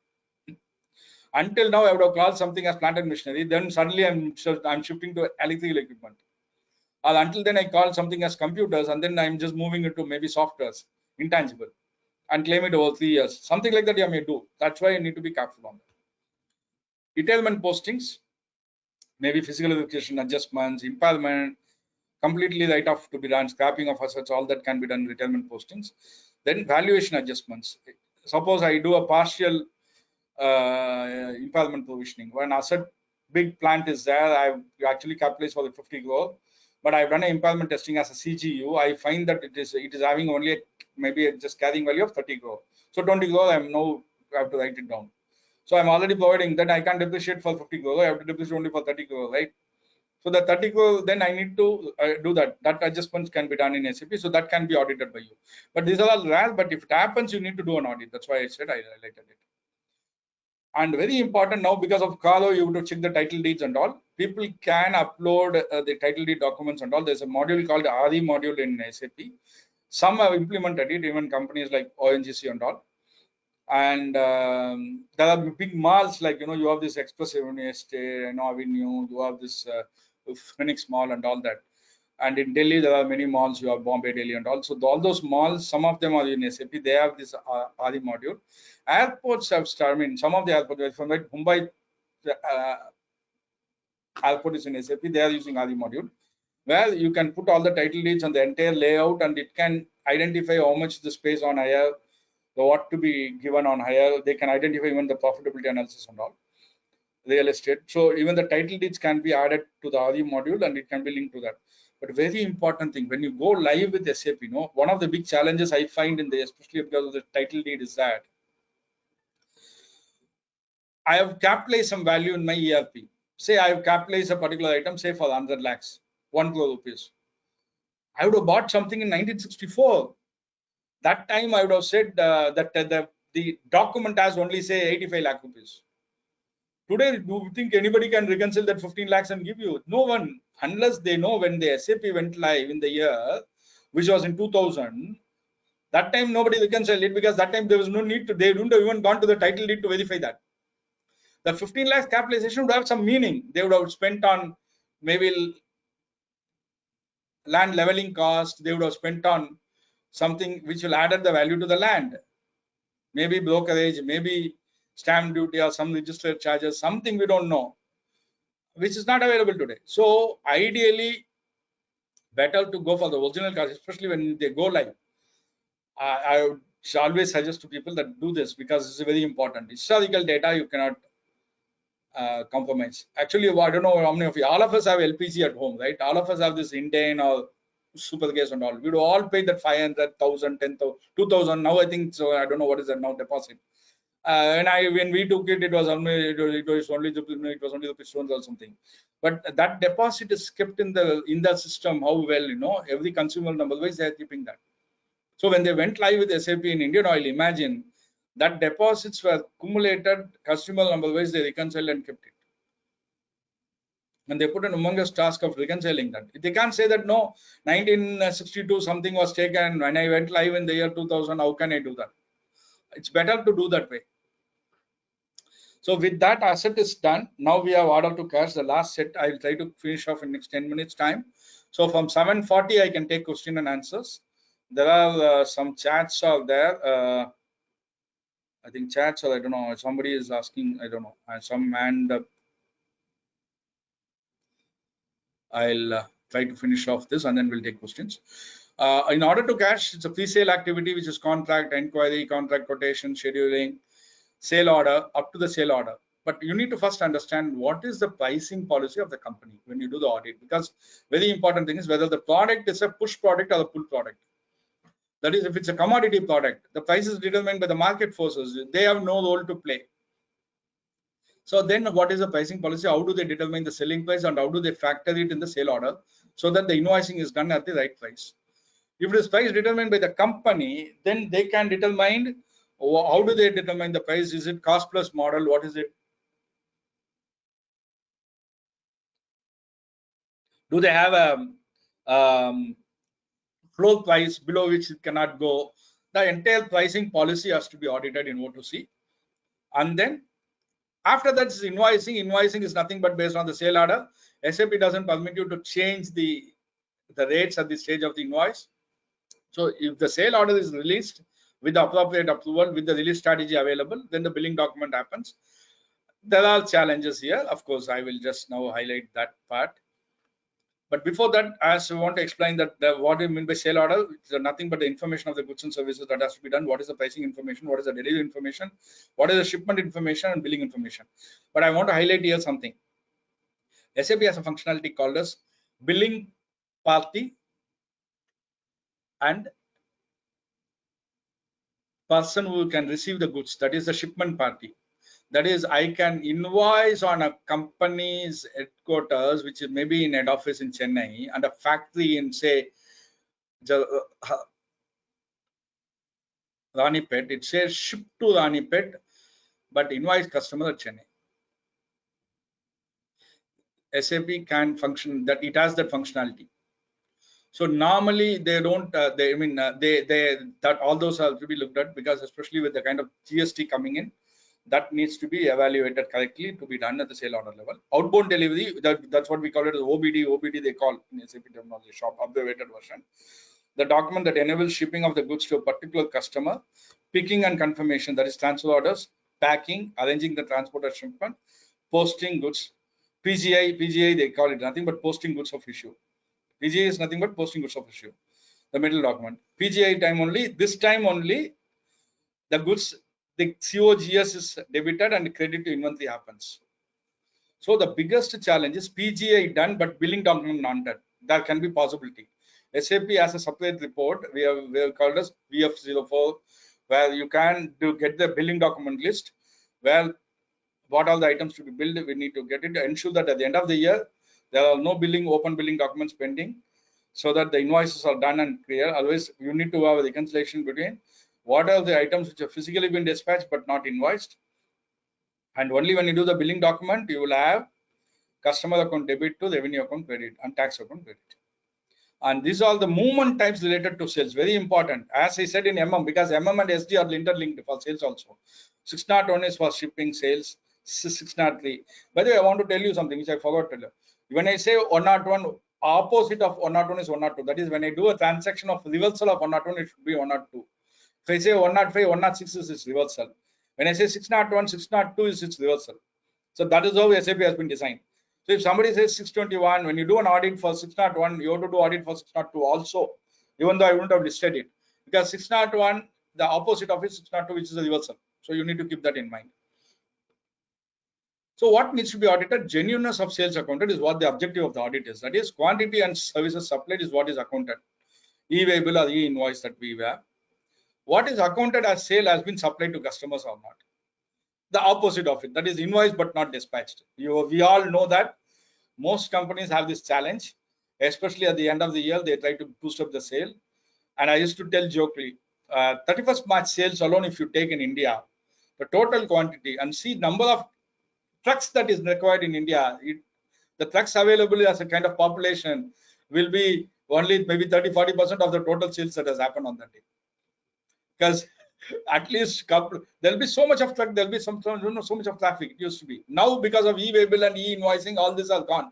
Until now, I would have called something as plant and machinery. Then suddenly, I'm shifting to electrical equipment. Or until then, I call something as computers, and then I'm just moving it to maybe softwares, intangible, and claim it over 3 years. Something like that you may do. That's why you need to be careful on that. Detailment postings, maybe physical verification adjustments, impairment, completely write-off to be done, scrapping of assets, all that can be done in retailment postings. Then valuation adjustments. Suppose I do a partial impairment provisioning. When asset big plant is there, I actually capitalize for the 50 crore, but I've done an impairment testing as a CGU. I find that it is having only maybe just carrying value of 30 crore. So 20 crore, I have to write it down. So I'm already providing that I can't depreciate for 50 crore. I have to depreciate only for 30 crore, right? So the 30 crore, then I need to do that. That adjustments can be done in SAP, so that can be audited by you. But these are all rare. But if it happens, you need to do an audit. That's why I said I highlighted it. And very important now, because of Carlo, you have to check the title deeds and all. People can upload the title deed documents and all. There's a module called the ADI module in SAP. Some have implemented it, even companies like ONGC and all. And there are big malls like, you have this Express Avenue Estate, Avenue, you have this Phoenix Mall and all that. And in Delhi, there are many malls. You have Bombay, Delhi, and also all those malls. Some of them are in SAP. They have this ADI module. Airports have started. I mean, some of the airports, from like Mumbai airport is in SAP. They are using ADI module, where you can put all the title deeds and the entire layout, and it can identify how much the space on hire, what to be given on hire. They can identify even the profitability analysis and all. Real estate. So even the title deeds can be added to the ADI module, and it can be linked to that. But very important thing, when you go live with SAP, one of the big challenges I find in the, especially because of the title deed, is that I have capitalized some value in my ERP. Say I have capitalized a particular item, say for 100 lakhs, 1 crore rupees. I would have bought something in 1964. That time I would have said that the document has only say 85 lakh rupees. Today, do you think anybody can reconcile that 15 lakhs and give you? No one, unless they know when the SAP went live in the year, which was in 2000. That time nobody reconciled it, because that time there was no need to, they wouldn't have even gone to the title deed to verify that. The 15 lakhs capitalization would have some meaning. They would have spent on maybe land leveling cost. They would have spent on something which will add the value to the land. Maybe brokerage, maybe stamp duty or some registered charges, something we don't know, which is not available today. So ideally, better to go for the original cost, especially when they go live. I would always suggest to people that do this, because it's very important. Historical data you cannot compromise. Actually, I don't know how many of you, all of us have LPG at home, right? All of us have this Indian or super gas and all. We would all pay that 500, 1,000, 10,000, 2,000. Now I think so. I don't know what is that now deposit. When we took it, it was only the pistons or something. But that deposit is kept in the system. How well, every consumer number wise they are keeping that. So when they went live with SAP in Indian Oil, imagine that deposits were accumulated, customer number wise they reconciled and kept it. And they put an humongous task of reconciling that. They can't say that no, 1962 something was taken when I went live in the year 2000. How can I do that? It's better to do that way. So with that, asset is done. Now we have order to cash. The last set I will try to finish off in next 10 minutes time. So from 7:40 I can take question and answers. There are some chats are there. I think chats, or I don't know. Somebody is asking. I don't know. Some hand. I'll try to finish off this, and then we'll take questions. In order to cash, it's a pre-sale activity, which is contract, inquiry, contract quotation, scheduling, sale order, up to the sale order. But you need to first understand what is the pricing policy of the company when you do the audit, because very important thing is whether the product is a push product or a pull product. That is, if it's a commodity product, the price is determined by the market forces. They have no role to play. So then what is the pricing policy? How do they determine the selling price, and how do they factor it in the sale order so that the invoicing is done at the right price? If it is price determined by the company, then they can determine, how do they determine the price? Is it cost plus model? What is it? Do they have a floor price below which it cannot go? The entire pricing policy has to be audited in O2C. And then after that is invoicing. Invoicing is nothing but based on the sale order. SAP doesn't permit you to change the rates at the stage of the invoice. So if the sale order is released with the appropriate approval, with the release strategy available, then the billing document happens. There are challenges here. Of course, I will just now highlight that part. But before that, as I want to explain that what I mean by sale order, it's nothing but the information of the goods and services that has to be done. What is the pricing information? What is the delivery information? What is the shipment information and billing information? But I want to highlight here something. SAP has a functionality called as billing party and person who can receive the goods. That is the shipment party. That is, I can invoice on a company's headquarters, which is maybe in head office in Chennai, and a factory in, say, Ranipet. It says ship to Ranipet, but invoice customer at Chennai. SAP can function that, it has that functionality. So normally they don't. That all those have to be looked at, because especially with the kind of GST coming in, that needs to be evaluated correctly to be done at the sale order level. Outbound delivery, that's what we call it as OBD. OBD they call in SAP terminology, shop observated version. The document that enables shipping of the goods to a particular customer, picking and confirmation, that is transfer orders, packing, arranging the transport or shipment, posting goods. PGI they call it nothing but posting goods of issue. PGI is nothing but posting goods of issue, the middle document. PGI time only, this time only, the goods, the COGS is debited and credit to inventory happens. So the biggest challenge is PGI done, but billing document not done. There can be possibility. SAP has a separate report, we have called as VF04, where you can get the billing document list, where what all the items to be billed, we need to get it, ensure that at the end of the year, there are no open billing documents pending, so that the invoices are done and clear. Otherwise, you need to have a reconciliation between what are the items which have physically been dispatched but not invoiced. And only when you do the billing document, you will have customer account debit to revenue account credit and tax account credit. And these are the movement types related to sales, very important. As I said in MM, because MM and SD are interlinked for sales also. 601 is for shipping sales, 603. By the way, I want to tell you something which I forgot to tell you. When I say 101, opposite of 101 is 102. That is, when I do a transaction of reversal of 101, it should be 102. If I say 105, 106 is its reversal. When I say 601, 602 is its reversal. So that is how SAP has been designed. So if somebody says 621, when you do an audit for 601, you have to do audit for 602 also, even though I wouldn't have listed it. Because 601, the opposite of it is 602, which is a reversal. So you need to keep that in mind. So what needs to be audited? Genuineness of sales accounted is what the objective of the audit is. That is, quantity and services supplied is what is accounted. E-waybill or e-invoice that we have. What is accounted as sale has been supplied to customers or not. The opposite of it, that is invoice but not dispatched. We all know that most companies have this challenge, especially at the end of the year, they try to boost up the sale. And I used to tell jokingly, 31st March sales alone, if you take in India, the total quantity and see number of trucks that is required in India, the trucks available as a kind of population will be only maybe 30-40% of the total sales that has happened on that day. Because at least there'll be so much of truck, there'll be so much of traffic. It used to be. Now because of e-waybill and e-invoicing, all this are gone.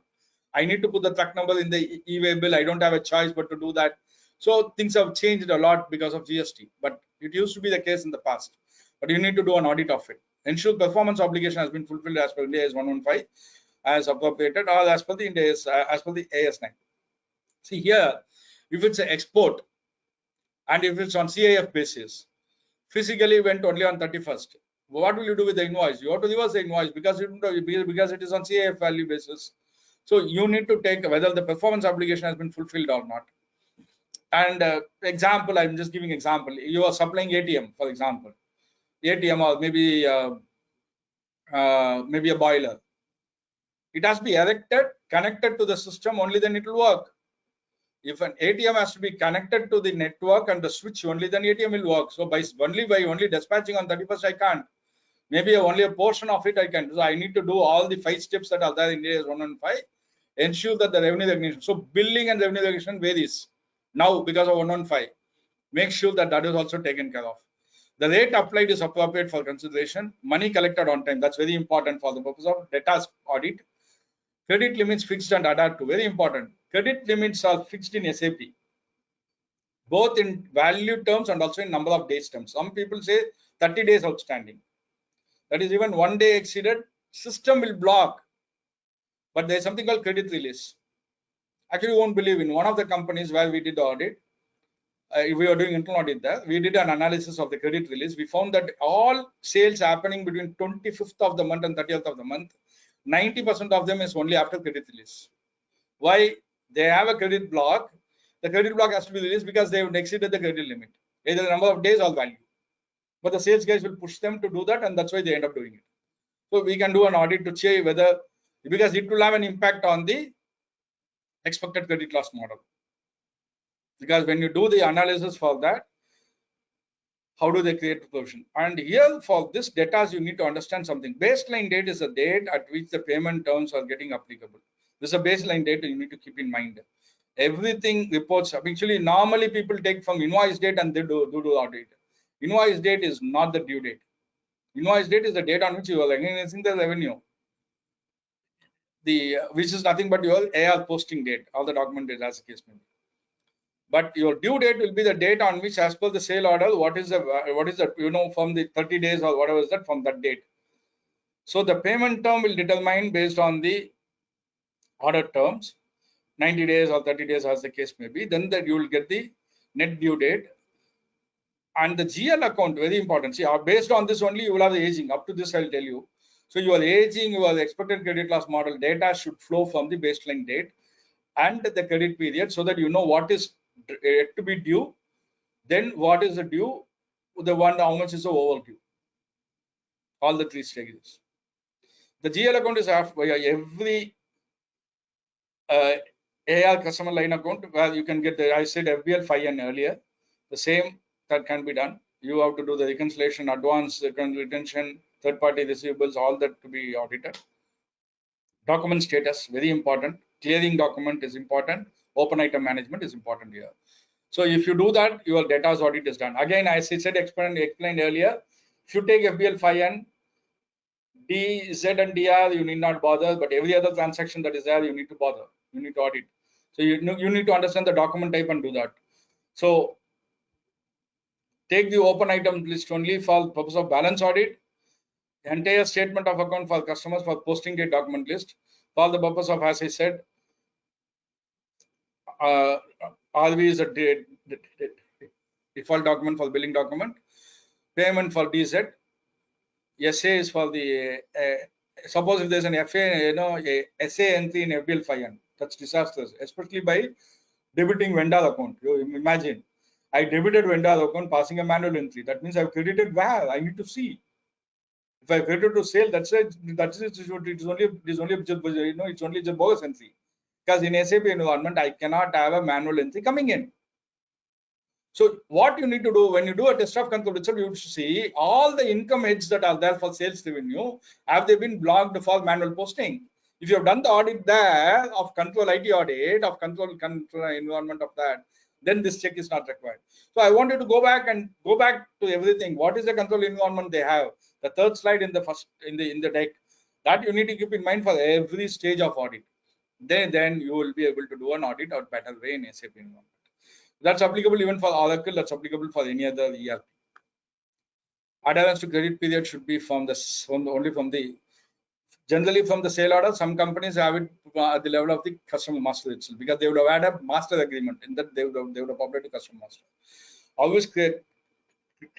I need to put the truck number in the e-waybill. I don't have a choice but to do that. So things have changed a lot because of GST, but it used to be the case in the past. But you need to do an audit of it. Ensure performance obligation has been fulfilled as per Ind AS 115 as appropriated, or as per the Ind AS, as per the AS9. See here, if it's an export and if it's on CIF basis, physically went only on 31st. What will you do with the invoice? You have to reverse the invoice because it is on CIF value basis. So you need to take whether the performance obligation has been fulfilled or not. And example, I'm just giving example. You are supplying ATM, for example, ATM or maybe a boiler. It has to be erected, connected to the system, only then it will work. If an ATM has to be connected to the network and the switch, only then ATM will work. So by only dispatching on 31st, I can't. Maybe only a portion of it I can. So I need to do all the 5 steps that are there in AS 115. Ensure that the revenue recognition. So billing and revenue recognition varies now because of 115. Make sure that that is also taken care of. The rate applied is appropriate for consideration. Money collected on time. That's very important for the purpose of debtors audit. Credit limits fixed and adhered to. Very important. Credit limits are fixed in SAP, both in value terms and also in number of days terms. Some people say 30 days outstanding. That is, even 1 day exceeded, system will block. But there is something called credit release. Actually, you won't believe, in one of the companies where we did the audit, we were doing internal audit there, we did an analysis of the credit release. We found that all sales happening between 25th of the month and 30th of the month, 90% of them is only after credit release. Why? They have a credit block. The credit block has to be released because they have exceeded the credit limit, either the number of days or value. But the sales guys will push them to do that, and that's why they end up doing it. So we can do an audit to check whether, because it will have an impact on the expected credit loss model. Because when you do the analysis for that, how do they create the provision? And here for this data, you need to understand something. Baseline date is a date at which the payment terms are getting applicable. This is a baseline date you need to keep in mind. Everything reports, actually normally people take from invoice date and they do audit. Invoice date is not the due date. Invoice date is the date on which you are recognizing the revenue. Which is nothing but your AR posting date, or the document date as the case may be. But your due date will be the date on which, as per the sale order, what is the from the 30 days or whatever is that, from that date. So the payment term will determine based on the order terms, 90 days or 30 days as the case may be. Then that you will get the net due date. And the GL account, very important. See, based on this only you will have the aging. Up to this I'll tell you. So your aging, your expected credit loss model data should flow from the baseline date and the credit period, so that you know what is to be due, then what is the due, the one, how much is the overdue. All the three stages. The GL account is every AR customer line account where you can get the, I said FBL 5N earlier, the same that can be done. You have to do the reconciliation, advance, retention, third party receivables, all that to be audited. Document status, very important. Clearing document is important. Open item management is important here. So if you do that, your data audit is done. Again, as I said, explained earlier, if you take FBL 5N, D, Z and DR, you need not bother, but every other transaction that is there, you need to bother. You need to audit. So you need to understand the document type and do that. So take the open item list only for purpose of balance audit. Entire statement of account for customers for posting date document list for the purpose of, as I said, RV is a default document for billing document, payment for DZ, SA is for the suppose if there's an FA, a SA entry in FBL 5N, that's disastrous, especially by debiting vendor account. You imagine, I debited vendor account passing a manual entry. That means I've credited where I need to see. If I credited to sale, that's it. It's only a bogus entry. Because in SAP environment, I cannot have a manual entry coming in. So what you need to do when you do a test of control itself, you should see all the income heads that are there for sales revenue, have they been blocked for manual posting? If you have done the audit there of control IT audit of control environment of that, then this check is not required. So I wanted to go back to everything. What is the control environment they have? The third slide in the first in the deck, that you need to keep in mind for every stage of audit. Then you will be able to do an audit or better way in SAP environment. That's applicable even for Oracle. That's applicable for any other ERP. Adherence to credit period should be generally from the sale order. Some companies have it at the level of the customer master itself, because they would have had a master agreement in that they would have populated customer master. Always credit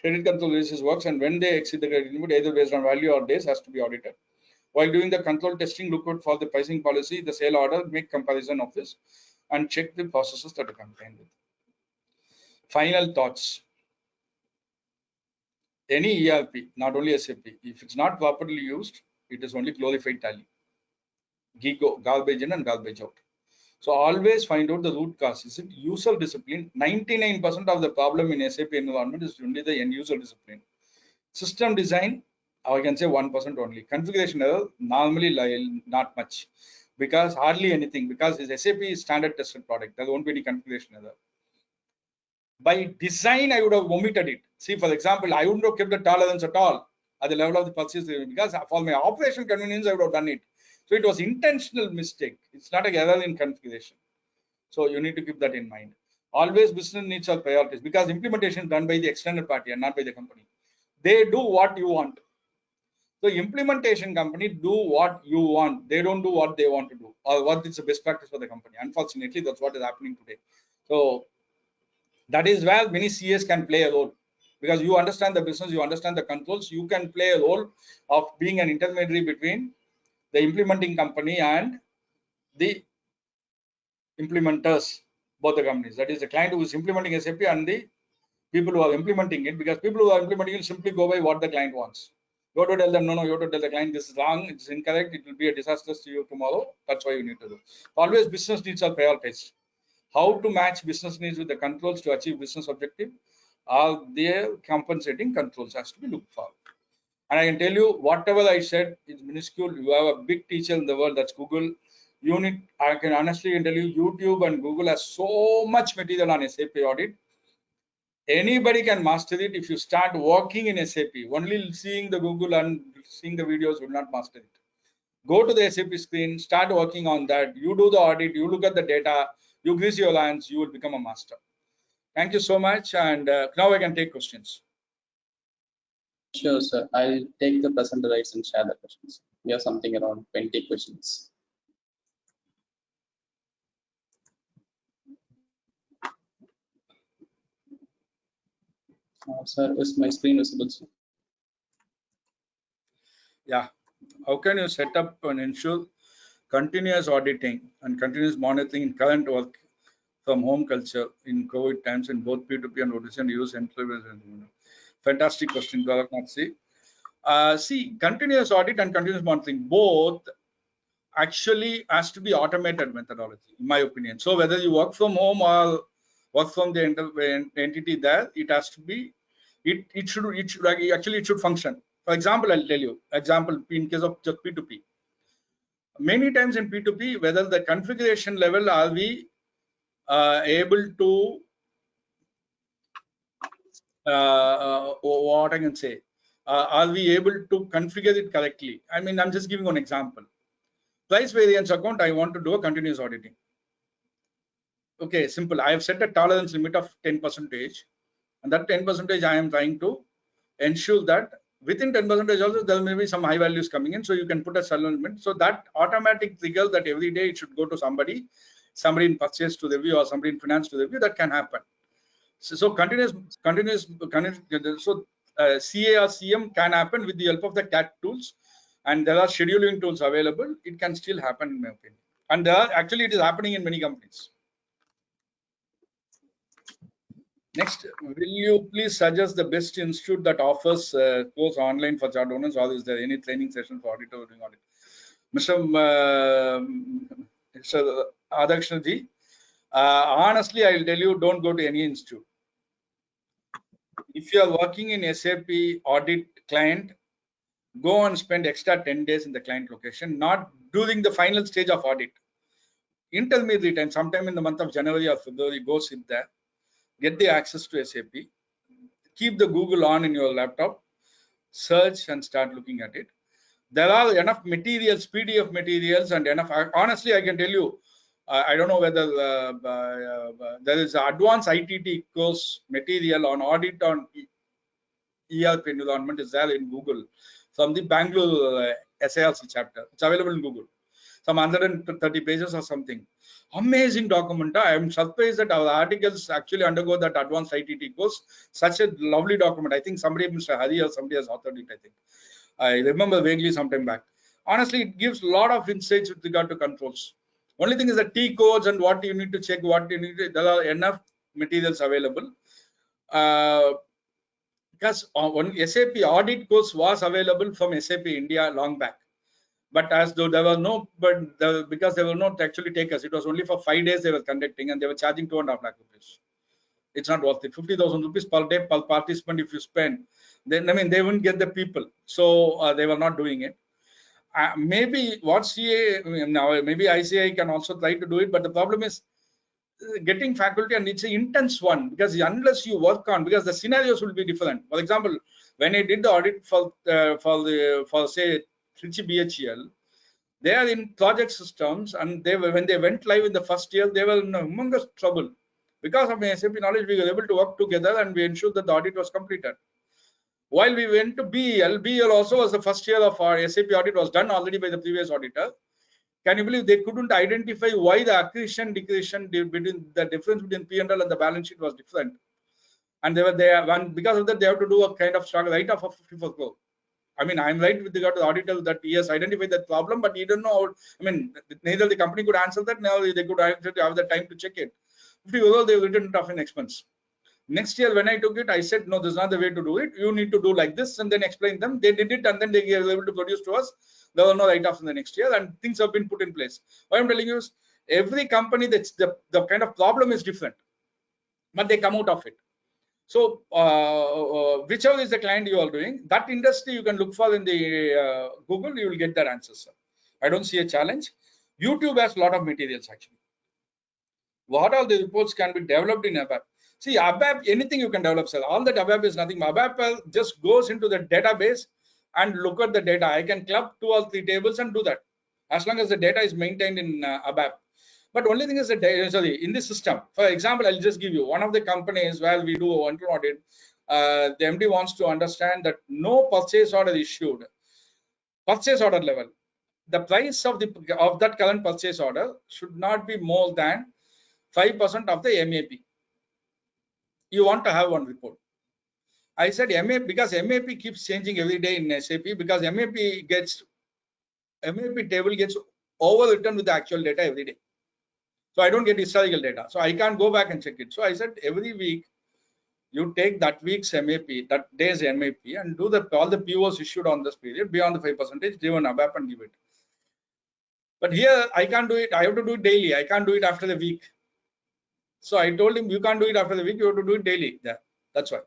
control releases works, and when they exceed the credit limit, either based on value or days, has to be audited. While doing the control testing, look out for the pricing policy, the sale order, make comparison of this, and check the processes that are contained with. Final thoughts. Any ERP, not only SAP, if it's not properly used, it is only glorified tally. Garbage in and garbage out. So always find out the root cause. Is it user discipline? 99% of the problem in SAP environment is only the end user discipline. System design, I can say 1% only. Configuration error, normally not much, because hardly anything, because this SAP is standard tested product. There won't be any configuration error. By design, I would have omitted it. See, for example, I wouldn't have kept the tolerance at all at the level of the purchase, because for my operational convenience, I would have done it. So it was intentional mistake. It's not an error in configuration. So you need to keep that in mind. Always business needs are priorities, because implementation is done by the external party and not by the company. They do what you want. So implementation company do what you want. They don't do what they want to do, or what is the best practice for the company. Unfortunately, that's what is happening today. So that is where many CS can play a role, because you understand the business, you understand the controls, you can play a role of being an intermediary between the implementing company and the implementers, both the companies. That is the client who is implementing SAP and the people who are implementing it, because people who are implementing it simply go by what the client wants. You have to tell them, no, you have to tell the client this is wrong, it's incorrect, it will be a disaster to you tomorrow. That's why you need to do. Always business needs are prioritized. How to match business needs with the controls to achieve business objective? Are there compensating controls has to be looked for. And I can tell you, whatever I said is minuscule. You have a big teacher in the world, that's Google. I can honestly tell you, YouTube and Google has so much material on SAP audit. Anybody can master it if you start working in SAP. Only seeing the Google and seeing the videos will not master it. Go to the SAP screen, start working on that. You do the audit, you look at the data, you grease your hands, you will become a master. Thank you so much. And now I can take questions. Sure, sir. I'll take the presenter rights and share the questions. We have something around 20 questions. Sir, is my screen visible, sir? Yeah. How can you set up and ensure continuous auditing and continuous monitoring in current work from home culture in COVID times in both P2P and O2C and use employees? Fantastic question, Gaurav. See, continuous audit and continuous monitoring both actually has to be automated methodology, in my opinion. So whether you work from home or work from the entity there, it has to be, it should function. For example, I'll tell you, example in case of just P2P. Many times in P2P, whether the configuration level are we able to what I can say, are we able to configure it correctly? I mean, I'm just giving one example. Price variance account, I want to do a continuous auditing. Okay, simple. I have set a tolerance limit of 10%, and that 10% I am trying to ensure that within 10% also there may be some high values coming in, so you can put a sell limit. So that automatic trigger that every day it should go to somebody in purchase to review or somebody in finance to review, that can happen. So continuous. So CA or CM can happen with the help of the CAT tools, and there are scheduling tools available. It can still happen, in my opinion. And actually, it is happening in many companies. Next, will you please suggest the best institute that offers course online for chart owners, or is there any training session for auditor doing audit? Mr. Adakshanji, honestly, I will tell you, don't go to any institute. If you are working in SAP audit client, go and spend extra 10 days in the client location, not during the final stage of audit. Intermediary time, sometime in the month of January or February, go sit there, get the access to SAP, keep the Google on in your laptop, search and start looking at it. There are enough materials, PDF materials, and enough. Honestly, I can tell you, I don't know whether there is an advanced ITT course material on audit on ERP environment is there in Google from the Bangalore SIRC chapter. It's available in Google. Some 130 pages or something. Amazing document. I am surprised that our articles actually undergo that advanced ITT course. Such a lovely document. I think somebody, Mr. Hari or somebody has authored it, I think. I remember vaguely some time back. Honestly, it gives a lot of insights with regard to controls. Only thing is the T codes and what you need to check, what you need to, there are enough materials available. Because one SAP audit course was available from SAP India long back. But as though there were no, because they were not actually takers, it was only for 5 days they were conducting, and they were charging 2.5 lakh rupees. It's not worth it. 50,000 rupees per day per participant if you spend. Then I mean they wouldn't get the people, so they were not doing it. Maybe what CA now, maybe ICAI can also try to do it, but the problem is getting faculty, and it's an intense one, because unless you work on, because the scenarios will be different. For example, when I did the audit for say Trichy BHEL, they are in project systems, and they were, when they went live in the first year, they were in humongous trouble. Because of my SAP knowledge, we were able to work together and we ensured that the audit was completed. While we went to BEL also was the first year of our SAP audit was done already by the previous auditor. Can you believe they couldn't identify why the accretion decretion between the difference between P&L and the balance sheet was different? And they were there, and because of that, they have to do a kind of write-off of 54 crore. I mean, I'm right with regard to the auditor that he has identified that problem, but he didn't know how, I mean, neither the company could answer that, now they could have the time to check it. 50 crore, they've written it off in expense. Next year when I took it, I said, no, this is not the way to do it. You need to do like this, and then explain them. They did it, and then they were able to produce to us. There were no write-offs in the next year, and things have been put in place. What I'm telling you is, every company, that's the kind of problem is different, but they come out of it. So whichever is the client you are doing, that industry you can look for in the Google, you will get that answer, sir. I don't see a challenge. YouTube has a lot of materials actually. What all the reports can be developed in ABAP? See, ABAP, anything you can develop, sir. All that ABAP is nothing. ABAP just goes into the database and look at the data. I can club 2 or 3 tables and do that, as long as the data is maintained in ABAP. But only thing is that, in this system, for example, I'll just give you one of the companies where we do a internal audit. The MD wants to understand that no purchase order issued, purchase order level, the price of that current purchase order should not be more than 5% of the MAP. You want to have one report. I said MAP, because MAP keeps changing every day in SAP, because MAP table gets overwritten with the actual data every day. So I don't get historical data. So I can't go back and check it. So I said every week you take that week's MAP, that day's MAP, and do all the POs issued on this period beyond the 5%, give an ABAP and give it. But here I can't do it. I have to do it daily. I can't do it after the week. So I told him, you can't do it after the week. You have to do it daily. Yeah, that's why.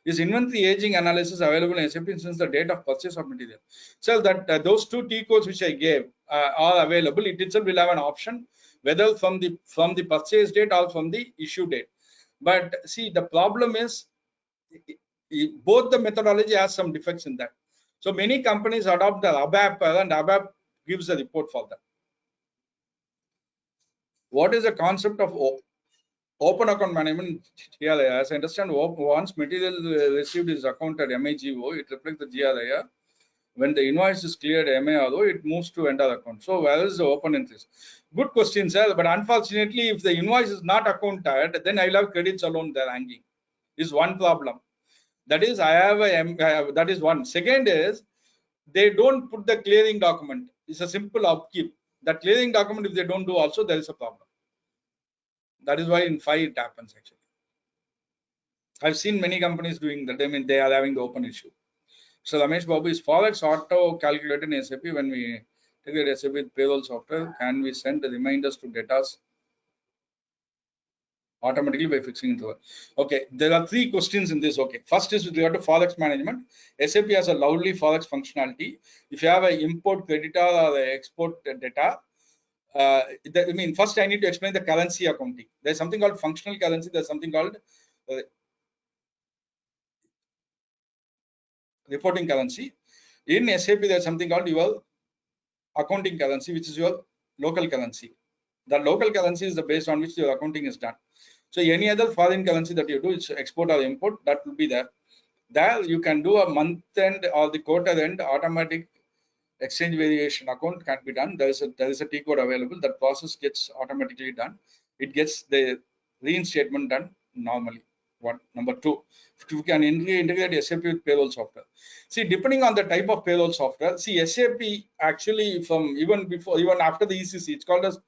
Is inventory aging analysis available in SAP since the date of purchase of material? So that those 2 T codes which I gave are available. It itself will have an option, whether from the purchase date or from the issue date. But see, the problem is both the methodology has some defects in that. So many companies adopt the ABAP, and ABAP gives a report for them. What is the concept of open account management? Here, as I understand, once material received is accounted MIGO, it reflects the GRIA. When the invoice is cleared MARO, it moves to vendor account. So where is the open interest? Good question, sir. But unfortunately, if the invoice is not accounted, then I will have credits alone there hanging. Is one problem. That is, that is one. Second is, they don't put the clearing document. It's a simple upkeep. That clearing document, if they don't do also, there is a problem. That is why in 5 it happens actually. I've seen many companies doing that. I mean, they are having the open issue. So Ramesh Babu, is Forex auto calculated in SAP when we integrate SAP with payroll software? Can we send the reminders to data automatically by fixing it? Okay, there are 3 questions in this. Okay, first is with regard to Forex management. SAP has a lovely Forex functionality. If you have an import creditor or export data, I mean, first I need to explain the currency accounting. There's something called functional currency. There's something called reporting currency. In SAP, there's something called your accounting currency, which is your local currency. The local currency is the base on which your accounting is done. So any other foreign currency that you do, it's export or import, that will be there. There you can do a month end or the quarter end automatic exchange variation account can be done. There is a T code available. That process gets automatically done. It gets the reinstatement done normally. One. Number 2, if you can integrate SAP with payroll software. See, depending on the type of payroll software, see, SAP actually from even after the ECC, it's called as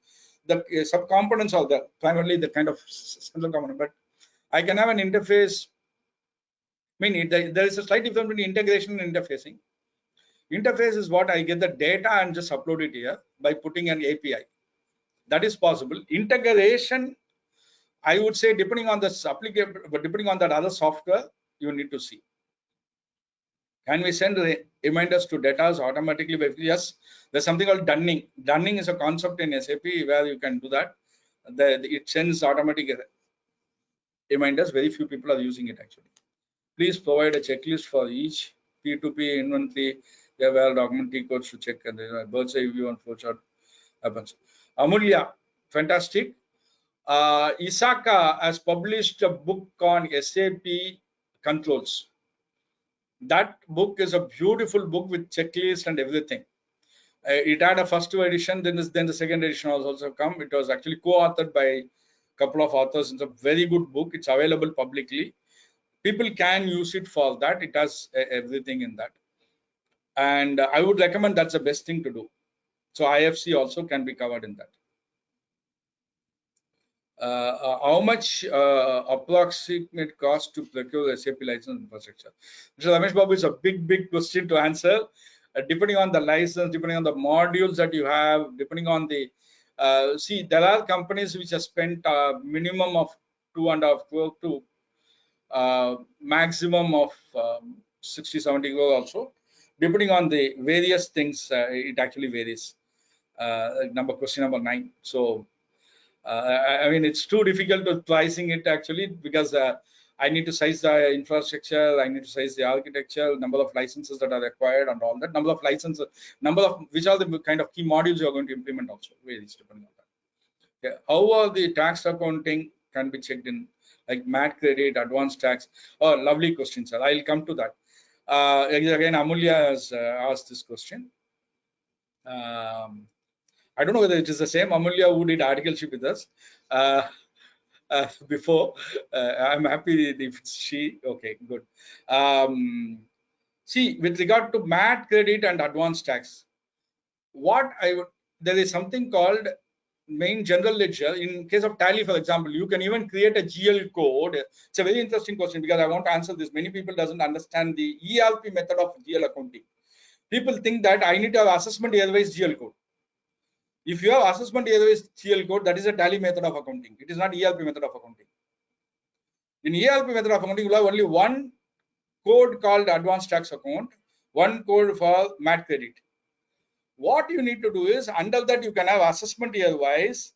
the sub-components of the primarily the kind of central component. But I can have an interface. I mean, there is a slight difference between integration and interfacing. Interface is what I get the data and just upload it here by putting an API. That is possible. Integration, I would say, depending on the applicable, but depending on that other software, you need to see. Can we send reminders to data automatically? Yes, there's something called dunning. Dunning is a concept in SAP where you can do that. It sends automatic reminders. Very few people are using it actually. Please provide a checklist for each P2P inventory. Where document T codes to check and bird's eye view on flowchart happens. Amulya, fantastic. Isaka has published a book on SAP Controls. That book is a beautiful book with checklist and everything. It had a first edition, then the second edition has also come. It was actually co-authored by a couple of authors. It's a very good book. It's available publicly. People can use it for that. It has everything in that. And I would recommend that's the best thing to do. So IFC also can be covered in that. how much approximate cost to procure SAP license infrastructure? Mr. Ramesh Babu, is a big question to answer. Depending on the license, depending on the modules that you have, depending on the see, there are companies which have spent minimum of 2.5 crore to maximum of 60-70 crore also. Depending on the various things, it actually varies. Question number 9. So I mean, it's too difficult to pricing it actually, because I need to size the infrastructure, I need to size the architecture, number of licenses that are required, and all that. Number of licenses, number of which are the kind of key modules you are going to implement also varies depending on that. Okay. How are the tax accounting can be checked in, like MAT credit, advanced tax? Oh, lovely question, sir. I'll come to that. Again, Amulya has asked this question. I don't know whether it is the same Amulya who did articleship with us before. I'm happy if it's she. Okay, good. See, with regard to MAT credit and advanced tax, what I would, there is something called main general ledger. In case of Tally, for example, you can even create a GL code. It's a very interesting question because I want to answer this. Many people doesn't understand the ERP method of GL accounting. People think that I need to have assessment year-wise GL code. If you have assessment year-wise GL code, that is a Tally method of accounting. It is not ERP method of accounting. In ERP method of accounting, you have only one code called advanced tax account, one code for MAT credit. What you need to do is, under that you can have assessment year-wise.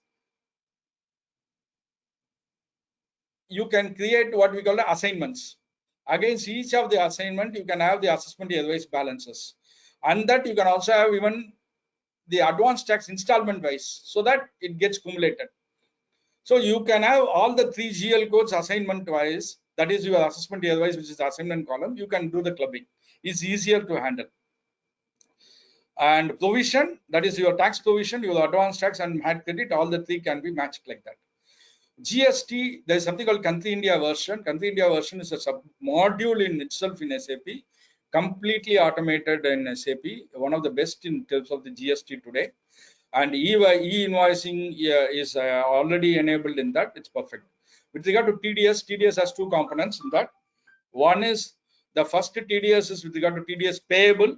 You can create what we call the assignments. Against each of the assignment, you can have the assessment year-wise balances. And that you can also have even the advanced tax installment wise, so that it gets cumulated. So you can have all the 3 GL codes assignment wise, that is your assessment year wise, which is the assignment column. You can do the clubbing. It's easier to handle. And provision, that is your tax provision, your advanced tax and MAT credit, all the 3 can be matched like that. GST, there is something called Country India version. Country India version is a sub module in itself in SAP, completely automated in SAP, one of the best in terms of the GST today. And e-invoicing is already enabled in that. It's perfect. With regard to TDS, TDS has 2 components in that. One is the first TDS is with regard to TDS payable.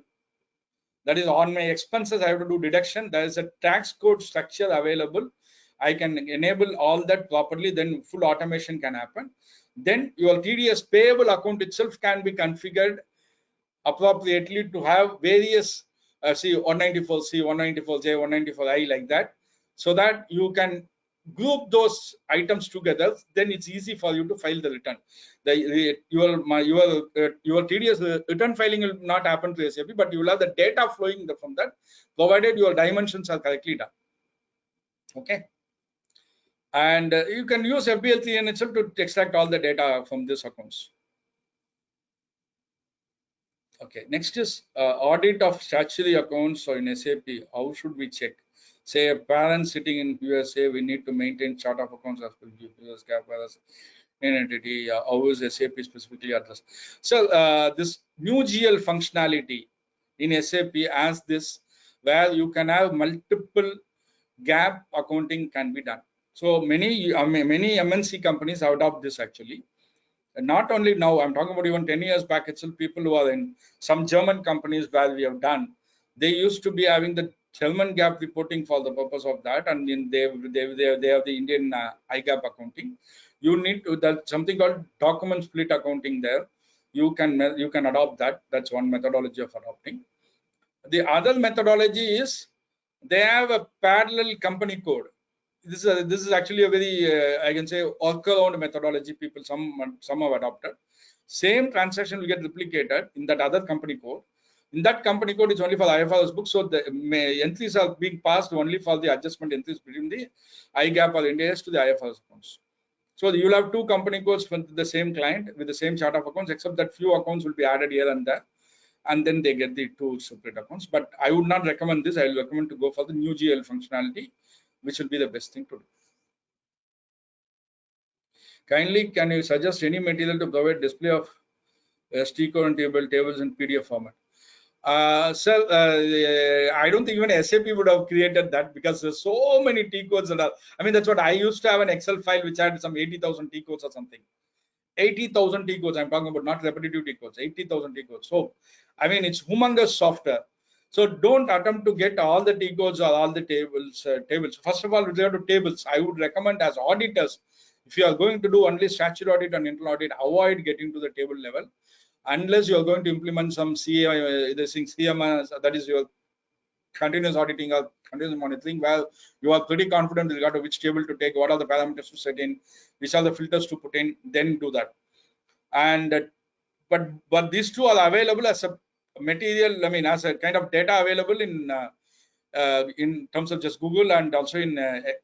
That is, on my expenses, I have to do deduction. There is a tax code structure available. I can enable all that properly, then full automation can happen. Then your TDS payable account itself can be configured appropriately to have various see 194C, 194J, 194I like that, so that you can group those items together. Then it's easy for you to file the return. Your TDS return filing will not happen to SAP, but you will have the data flowing from that, provided your dimensions are correctly done. Okay. And you can use FBL3 itself to extract all the data from these accounts. Okay, next is audit of statutory accounts. So in SAP, how should we check? Say a parent sitting in USA, we need to maintain chart of accounts as per US GAAP, whereas in entity, how is SAP specifically addressed? So this new GL functionality in SAP as this, where you can have multiple GAAP accounting can be done. So many MNC companies have adopted this actually. And not only now, I'm talking about even 10 years back itself, people who are in some German companies where we have done, they used to be having the German GAAP reporting for the purpose of that, and in they have the Indian IGAP accounting. You need to, that's something called document split accounting there. You can adopt that. That's one methodology of adopting. The other methodology is they have a parallel company code. This is actually a very I can say workaround methodology. People some have adopted. Same transaction will get replicated in that other company code. In that company code, it's only for the IFRS book, so the entries are being passed only for the adjustment entries between the IGAP or Ind AS to the IFRS accounts. So you will have 2 company codes for the same client with the same chart of accounts, except that few accounts will be added here and there, and then they get the 2 separate accounts. But I would not recommend this. I will recommend to go for the new GL functionality, which will be the best thing to do. Kindly, can you suggest any material to provide display of ST code and tables in PDF format? Sir, I don't think even SAP would have created that because there's so many T codes that are. I mean, that's what I used to have an Excel file which had some 80,000 T codes or something. 80,000 T codes. I'm talking about not repetitive T codes. 80,000 T codes. So, I mean, it's humongous software. So don't attempt to get all the T codes or all the tables. First of all, with regard to tables, I would recommend as auditors, if you are going to do only statutory audit and internal audit, avoid getting to the table level, unless you are going to implement some CMS, that is your continuous auditing or continuous monitoring, where you are pretty confident with regard to which table to take, what are the parameters to set in, which are the filters to put in, then do that. And but these two are available as a material, I mean, as a kind of data available in terms of just Google, and also in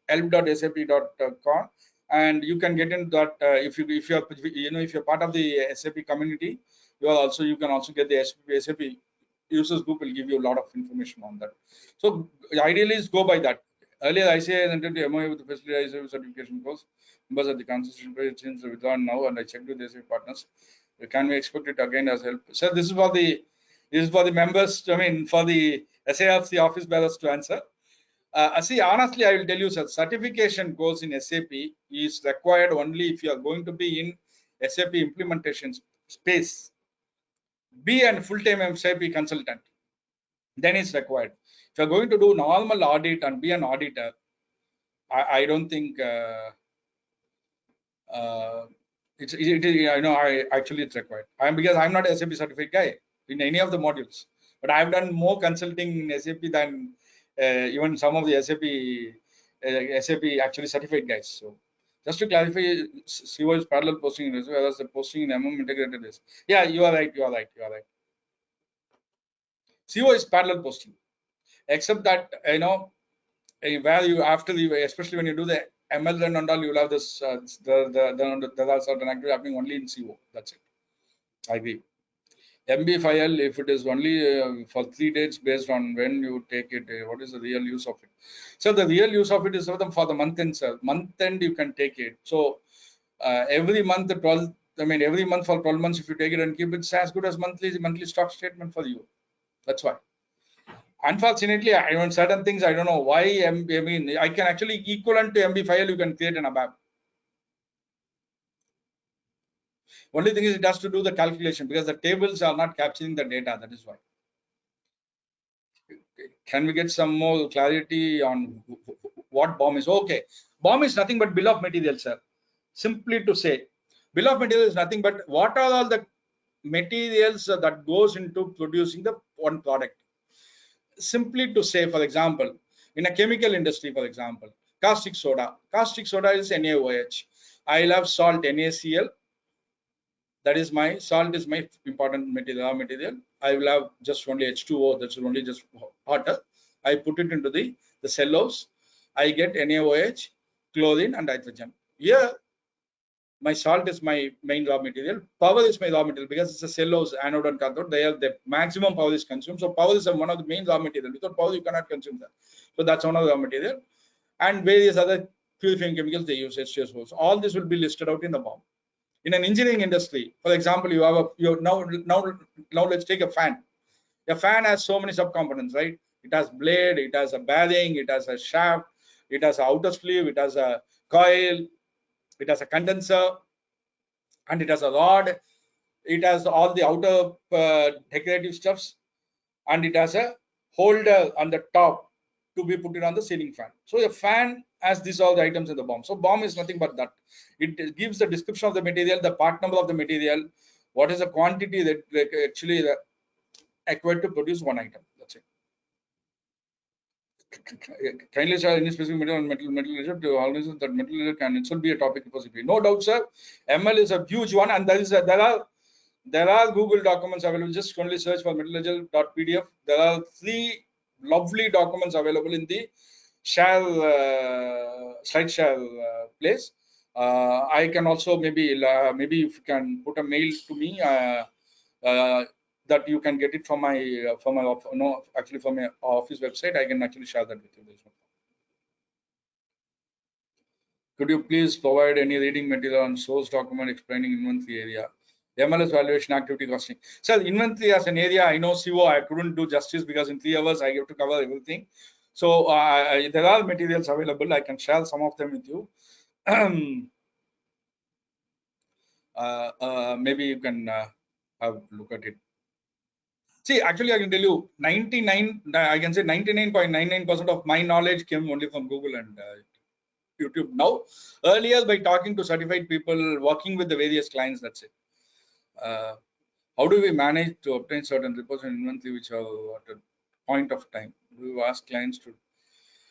help.sap.com, and you can get into that if you're part of the SAP community. You can also get the SAP users group will give you a lot of information on that. So ideally is go by that. Earlier ICAI entered the MOA with the facility certification course. Members of the constitution page since withdrawn now, and I checked with the SAP partners. Can we expect it again as help? So this is for the members, I mean, for the SARC office bearers to answer. See, honestly, I will tell you, sir, certification course in SAP is required only if you are going to be in SAP implementation space. Be a full-time SAP consultant, then it's required. If you're going to do normal audit and be an auditor, I don't think it's required. Because I'm not a SAP certified guy in any of the modules, but I've done more consulting in SAP than even some of the SAP actually certified guys. So just to clarify, CO is parallel posting, whereas the posting in MM integrated is. Yeah, you are right. CO is parallel posting, except that where you especially when you do the ML run and all, you'll have this there are certain activity happening only in CO. That's it. I agree. MB file, if it is only for 3 days based on when you take it, what is the real use of it? So the real use of it is for the month end, sir. Month end you can take it. So every month every month for 12 months, if you take it and keep it, it's as good as monthly stock statement for you. That's why. Unfortunately, I know certain things, I don't know why. I can actually equivalent to MB file, you can create an ABAP. Only thing is it has to do the calculation because the tables are not capturing the data. That is why. Can we get some more clarity on what BOM is? Okay, BOM is nothing but bill of material, sir. Simply to say, bill of material is nothing but what are all the materials that goes into producing the one product. Simply to say, for example, in a chemical industry, for example, caustic soda is NaOH. I will have salt, NaCl. That is my salt is my important raw material. I will have just only H2O, that's only just water. I put it into the cellulose. I get NaOH, chlorine, and hydrogen. Here, my salt is my main raw material. Power is my raw material because it's a cellulose, anode and cathode. The maximum power is consumed. So power is one of the main raw material. Without power, you cannot consume that. So that's one of the raw material. And various other purifying chemicals they use, H2SO. So all this will be listed out in the BOM. In an engineering industry, for example, now let's take a fan. A fan has so many subcomponents, right? It has blade, it has a bearing, it has a shaft, it has an outer sleeve, it has a coil, it has a condenser, and it has a rod. It has all the outer decorative stuffs, and it has a holder on the top to be put it on the ceiling fan. So a fan has these all the items in the BOM. So BOM is nothing but that. It gives the description of the material, the part number of the material, what is the quantity that actually required to produce one item. That's it. Kindly share any specific material on metal laser to organize that metal laser can itself be a topic possibly. No doubt, sir. ML is a huge one, and there are Google documents available. Just only search for metal-ledger.pdf. There are 3 lovely documents available in the slide share place. I can also maybe if you can put a mail to me that you can get it from my from my office website. I can actually share that with you. Could you please provide any reading material on source document explaining inventory area? MLS valuation, activity costing. So inventory as an area, I know CO, I couldn't do justice because in 3 hours I have to cover everything. So there are materials available. I can share some of them with you. Maybe you can have a look at it. See, actually, I can tell you 99, I can say 99.99% of my knowledge came only from Google and YouTube. Now, earlier by talking to certified people, working with the various clients, that's it. How do we manage to obtain certain reports and inventory which are at a point of time? We ask clients to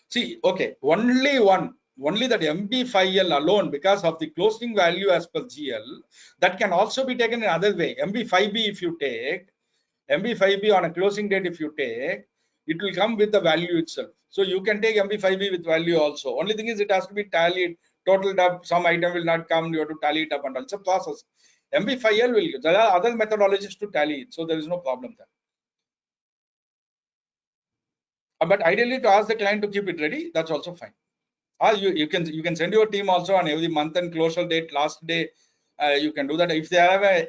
see, okay, only that MB5L alone, because of the closing value as per GL, that can also be taken in other way. MB5B, if you take MB5B on a closing date, if you take, it will come with the value itself. So you can take MB5B with value also. Only thing is it has to be tallied, totaled up. Some item will not come. You have to tally it up and all. It's a process. MB5L will. There are other methodologies to tally it, so there is no problem there. But ideally, to ask the client to keep it ready, that's also fine. Or you can send your team also on every month and closure date, last day. You can do that. If they have a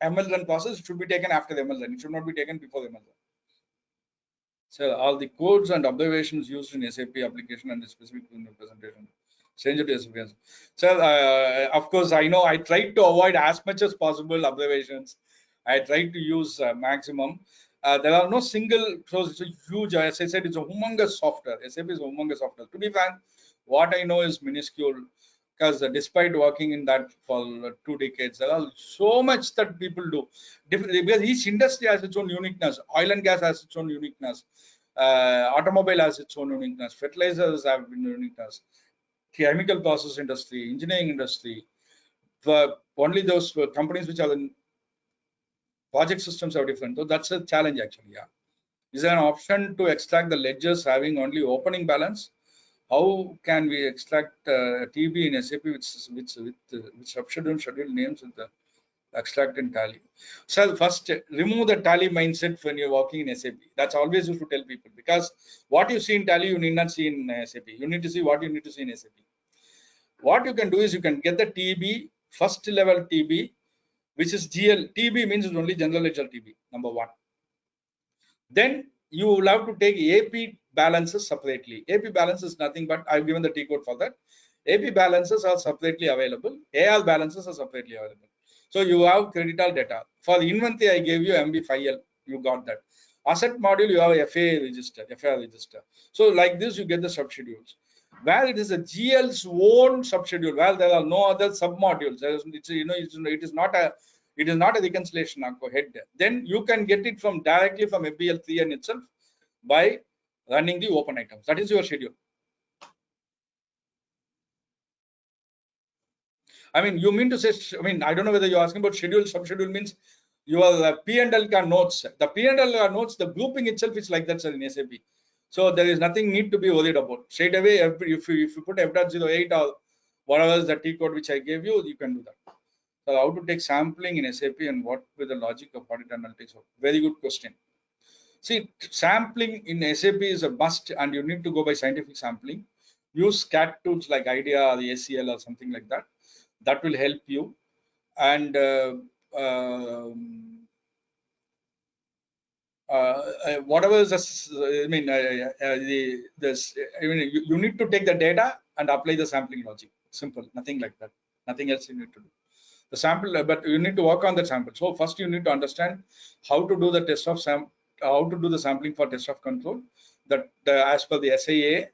ML run process, it should be taken after the ML run. It should not be taken before the ML run. So all the codes and observations used in SAP application and the specific presentation. Change it to SAP. So of course, I know I tried to avoid as much as possible observations. I tried to use maximum. There are no single, so it's a huge, as I said, it's a humongous software. SAP is a humongous software. To be frank, what I know is minuscule, because despite working in that for 2 decades, there are so much that people do. Because each industry has its own uniqueness. Oil and gas has its own uniqueness. Automobile has its own uniqueness. Fertilizers have uniqueness. Chemical process industry, engineering industry. For only those companies which are in project systems are different. So that's a challenge actually. Yeah. Is there an option to extract the ledgers having only opening balance? How can we extract TB in SAP with schedule names with the extract and tally? So first, remove the tally mindset when you're working in SAP. That's always used to tell people, because what you see in tally, you need not see in SAP. You need to see what you need to see in SAP. What you can do is you can get the TB, first level TB, which is GL. TB means it's only general ledger TB, number one. Then you will have to take AP balances separately. AP balance is nothing but, I've given the T code for that. AP balances are separately available. AR balances are separately available. So you have credital data. For the inventory, I gave you MB5L. You got that. Asset module, you have a FAR register. So like this, you get the subschedules. Where it is a GL's own subschedule, where there are no other submodules. It is not a reconciliation head. Then you can get it from directly from FBL3N itself by running the open items. That is your schedule. I mean, you mean to say, I mean, I don't know whether you're asking about schedule. Subschedule means your P&L notes. The P&L notes, the grouping itself is like that, sir, in SAP. So there is nothing need to be worried about. Straight away, if you put F.08 or whatever is the T code which I gave you, you can do that. So how to take sampling in SAP and what with the logic of audit analytics? Very good question. See, sampling in SAP is a must, and you need to go by scientific sampling. Use CAT tools like IDEA or the ACL or something like that. That will help you. And whatever is I mean, you need to take the data and apply the sampling logic. Simple, nothing like that. Nothing else you need to do. The sample, but you need to work on the sample. So first you need to understand how to do the test of how to do the sampling for test of control. That as per the SIA,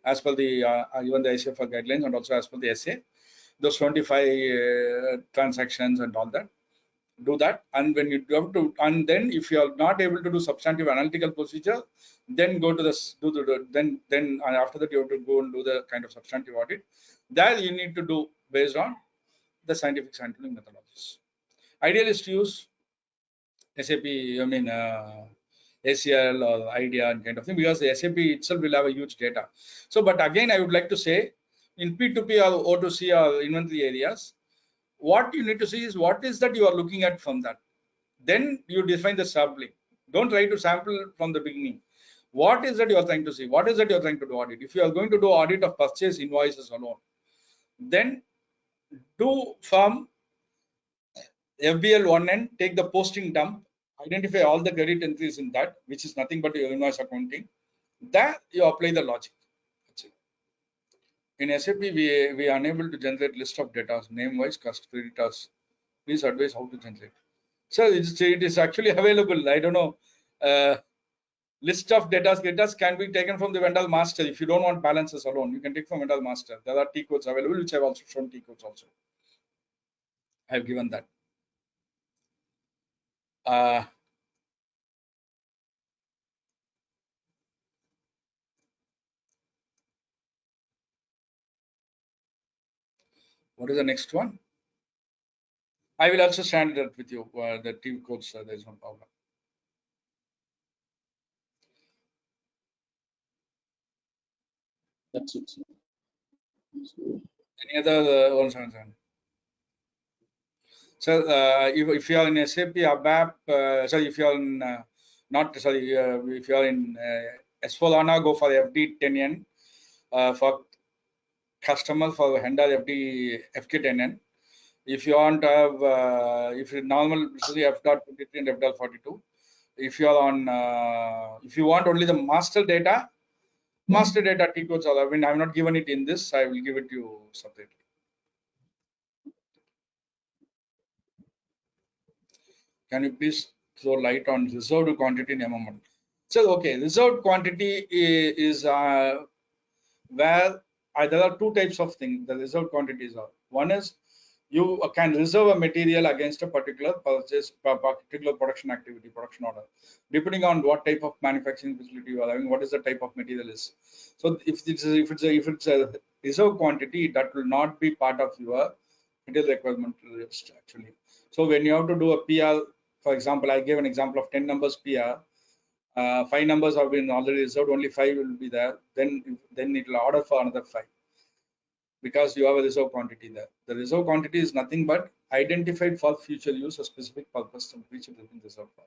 as per the even the ICAI guidelines, and also as per the SA, those 25 transactions and all that. Do that, and when you have to, and then if you are not able to do substantive analytical procedure, then go to then and after that you have to go and do the kind of substantive audit. That you need to do based on the scientific sampling methodologies. Ideal is to use SAP, I mean ACL or IDEA and kind of thing, because the SAP itself will have a huge data. So, but again, I would like to say, in P2P or O2C or inventory areas, what you need to see is what is that you are looking at from that. Then you define the sampling. Don't try to sample from the beginning. What is that you are trying to see? What is that you are trying to do audit? If you are going to do audit of purchase invoices alone, then do from FBL 1N, take the posting dump, identify all the credit entries in that, which is nothing but your invoice accounting. That you apply the logic. That's it. In SAP, we are unable to generate list of data, name wise, cost creditors. Please advise how to generate. So it is actually available. I don't know. List of data can be taken from the vendor master. If you don't want balances alone, you can take from vendor master. There are T codes available, which I've also shown T codes also. I've given that. What is the next one? I will also share that with you. The T codes, there is no problem. That's it. Any other 177? So if you are in SAP ABAP, sorry, if you are in if you are in S4HANA, go for FD 10N. For customer, for handle FD FK 10N. If you want to have, if you normal, F.23 and F.42. If you are on, if you want only the master data T codes are. I mean, I'm not given it in this. I will give it to you separately. Can you please throw light on reserved quantity in MM1? So, okay, reserved quantity is where there are two types of things. The reserved quantities are. One is you can reserve a material against a particular purchase, particular production activity, production order, depending on what type of manufacturing facility you are having, what is the type of material is. So, if it's a reserved quantity, that will not be part of your material requirement list actually. So, when you have to do a PR, for example, I gave an example of 10 numbers PR. 5 numbers have been already reserved, only 5 will be there. Then it will order for another 5 because you have a reserve quantity there. The reserve quantity is nothing but identified for future use, a specific purpose to which it has been reserved for.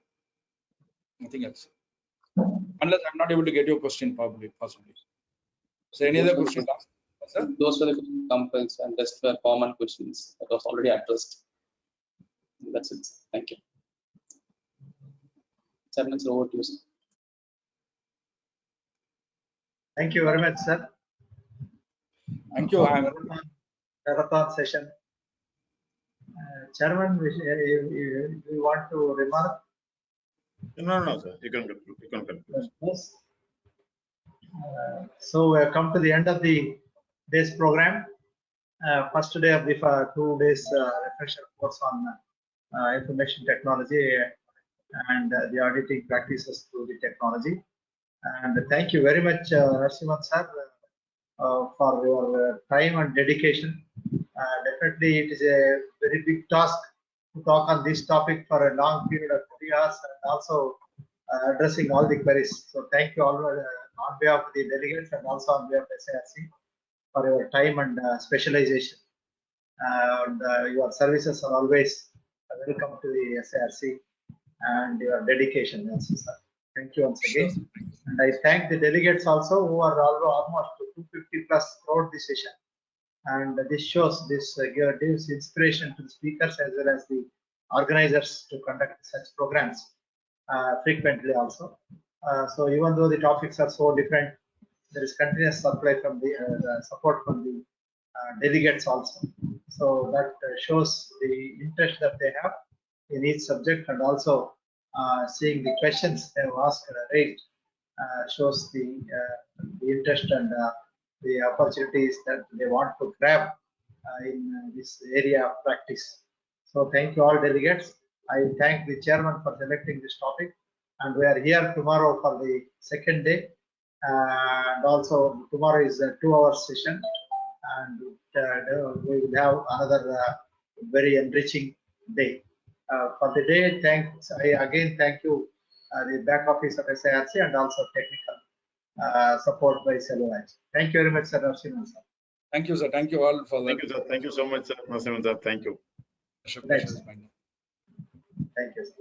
Nothing else. Unless I'm not able to get your question, possibly. So any other question? Those were the compulsions and rest were common questions that was already addressed. That's it. Thank you. Chairman, over to you, sir. Thank you very much, sir. Thank you. Marathon session. Chairman, we want to remark? No, sir. You can conclude. Yes. So we have come to the end of the day's program. First day of the 2 days refresher course on information technology and the auditing practices through the technology. And thank you very much, Narasimhan sir, for your time and dedication. Definitely, it is a very big task to talk on this topic for a long period of 3 hours and also addressing all the queries. So thank you all on behalf of the delegates and also on behalf of SIRC for your time and specialization. Your services are always welcome to the SIRC and your dedication also, sir. Thank you once again. And I thank the delegates also who are almost 250 plus throughout the session. And this shows, this gives inspiration to the speakers as well as the organizers to conduct such programs frequently also. So even though the topics are so different, there is continuous supply from the support from the delegates also. So that shows the interest that they have in each subject, and also seeing the questions they have asked and raised shows the interest and the opportunities that they want to grab in this area of practice. So thank you all delegates. I thank the chairman for selecting this topic, and we are here tomorrow for the second day. And also tomorrow is a 2-hour session, and we will have another very enriching day. For the day, thanks. I again thank you, the back office of SIRC and also technical support by Cellulite. Thank you very much, sir. Narasimhan sir. Thank you, sir. Thank you all for Thank you, sir. Thank you so much, sir. Narasimhan sir. Thank you. Thank you, sir.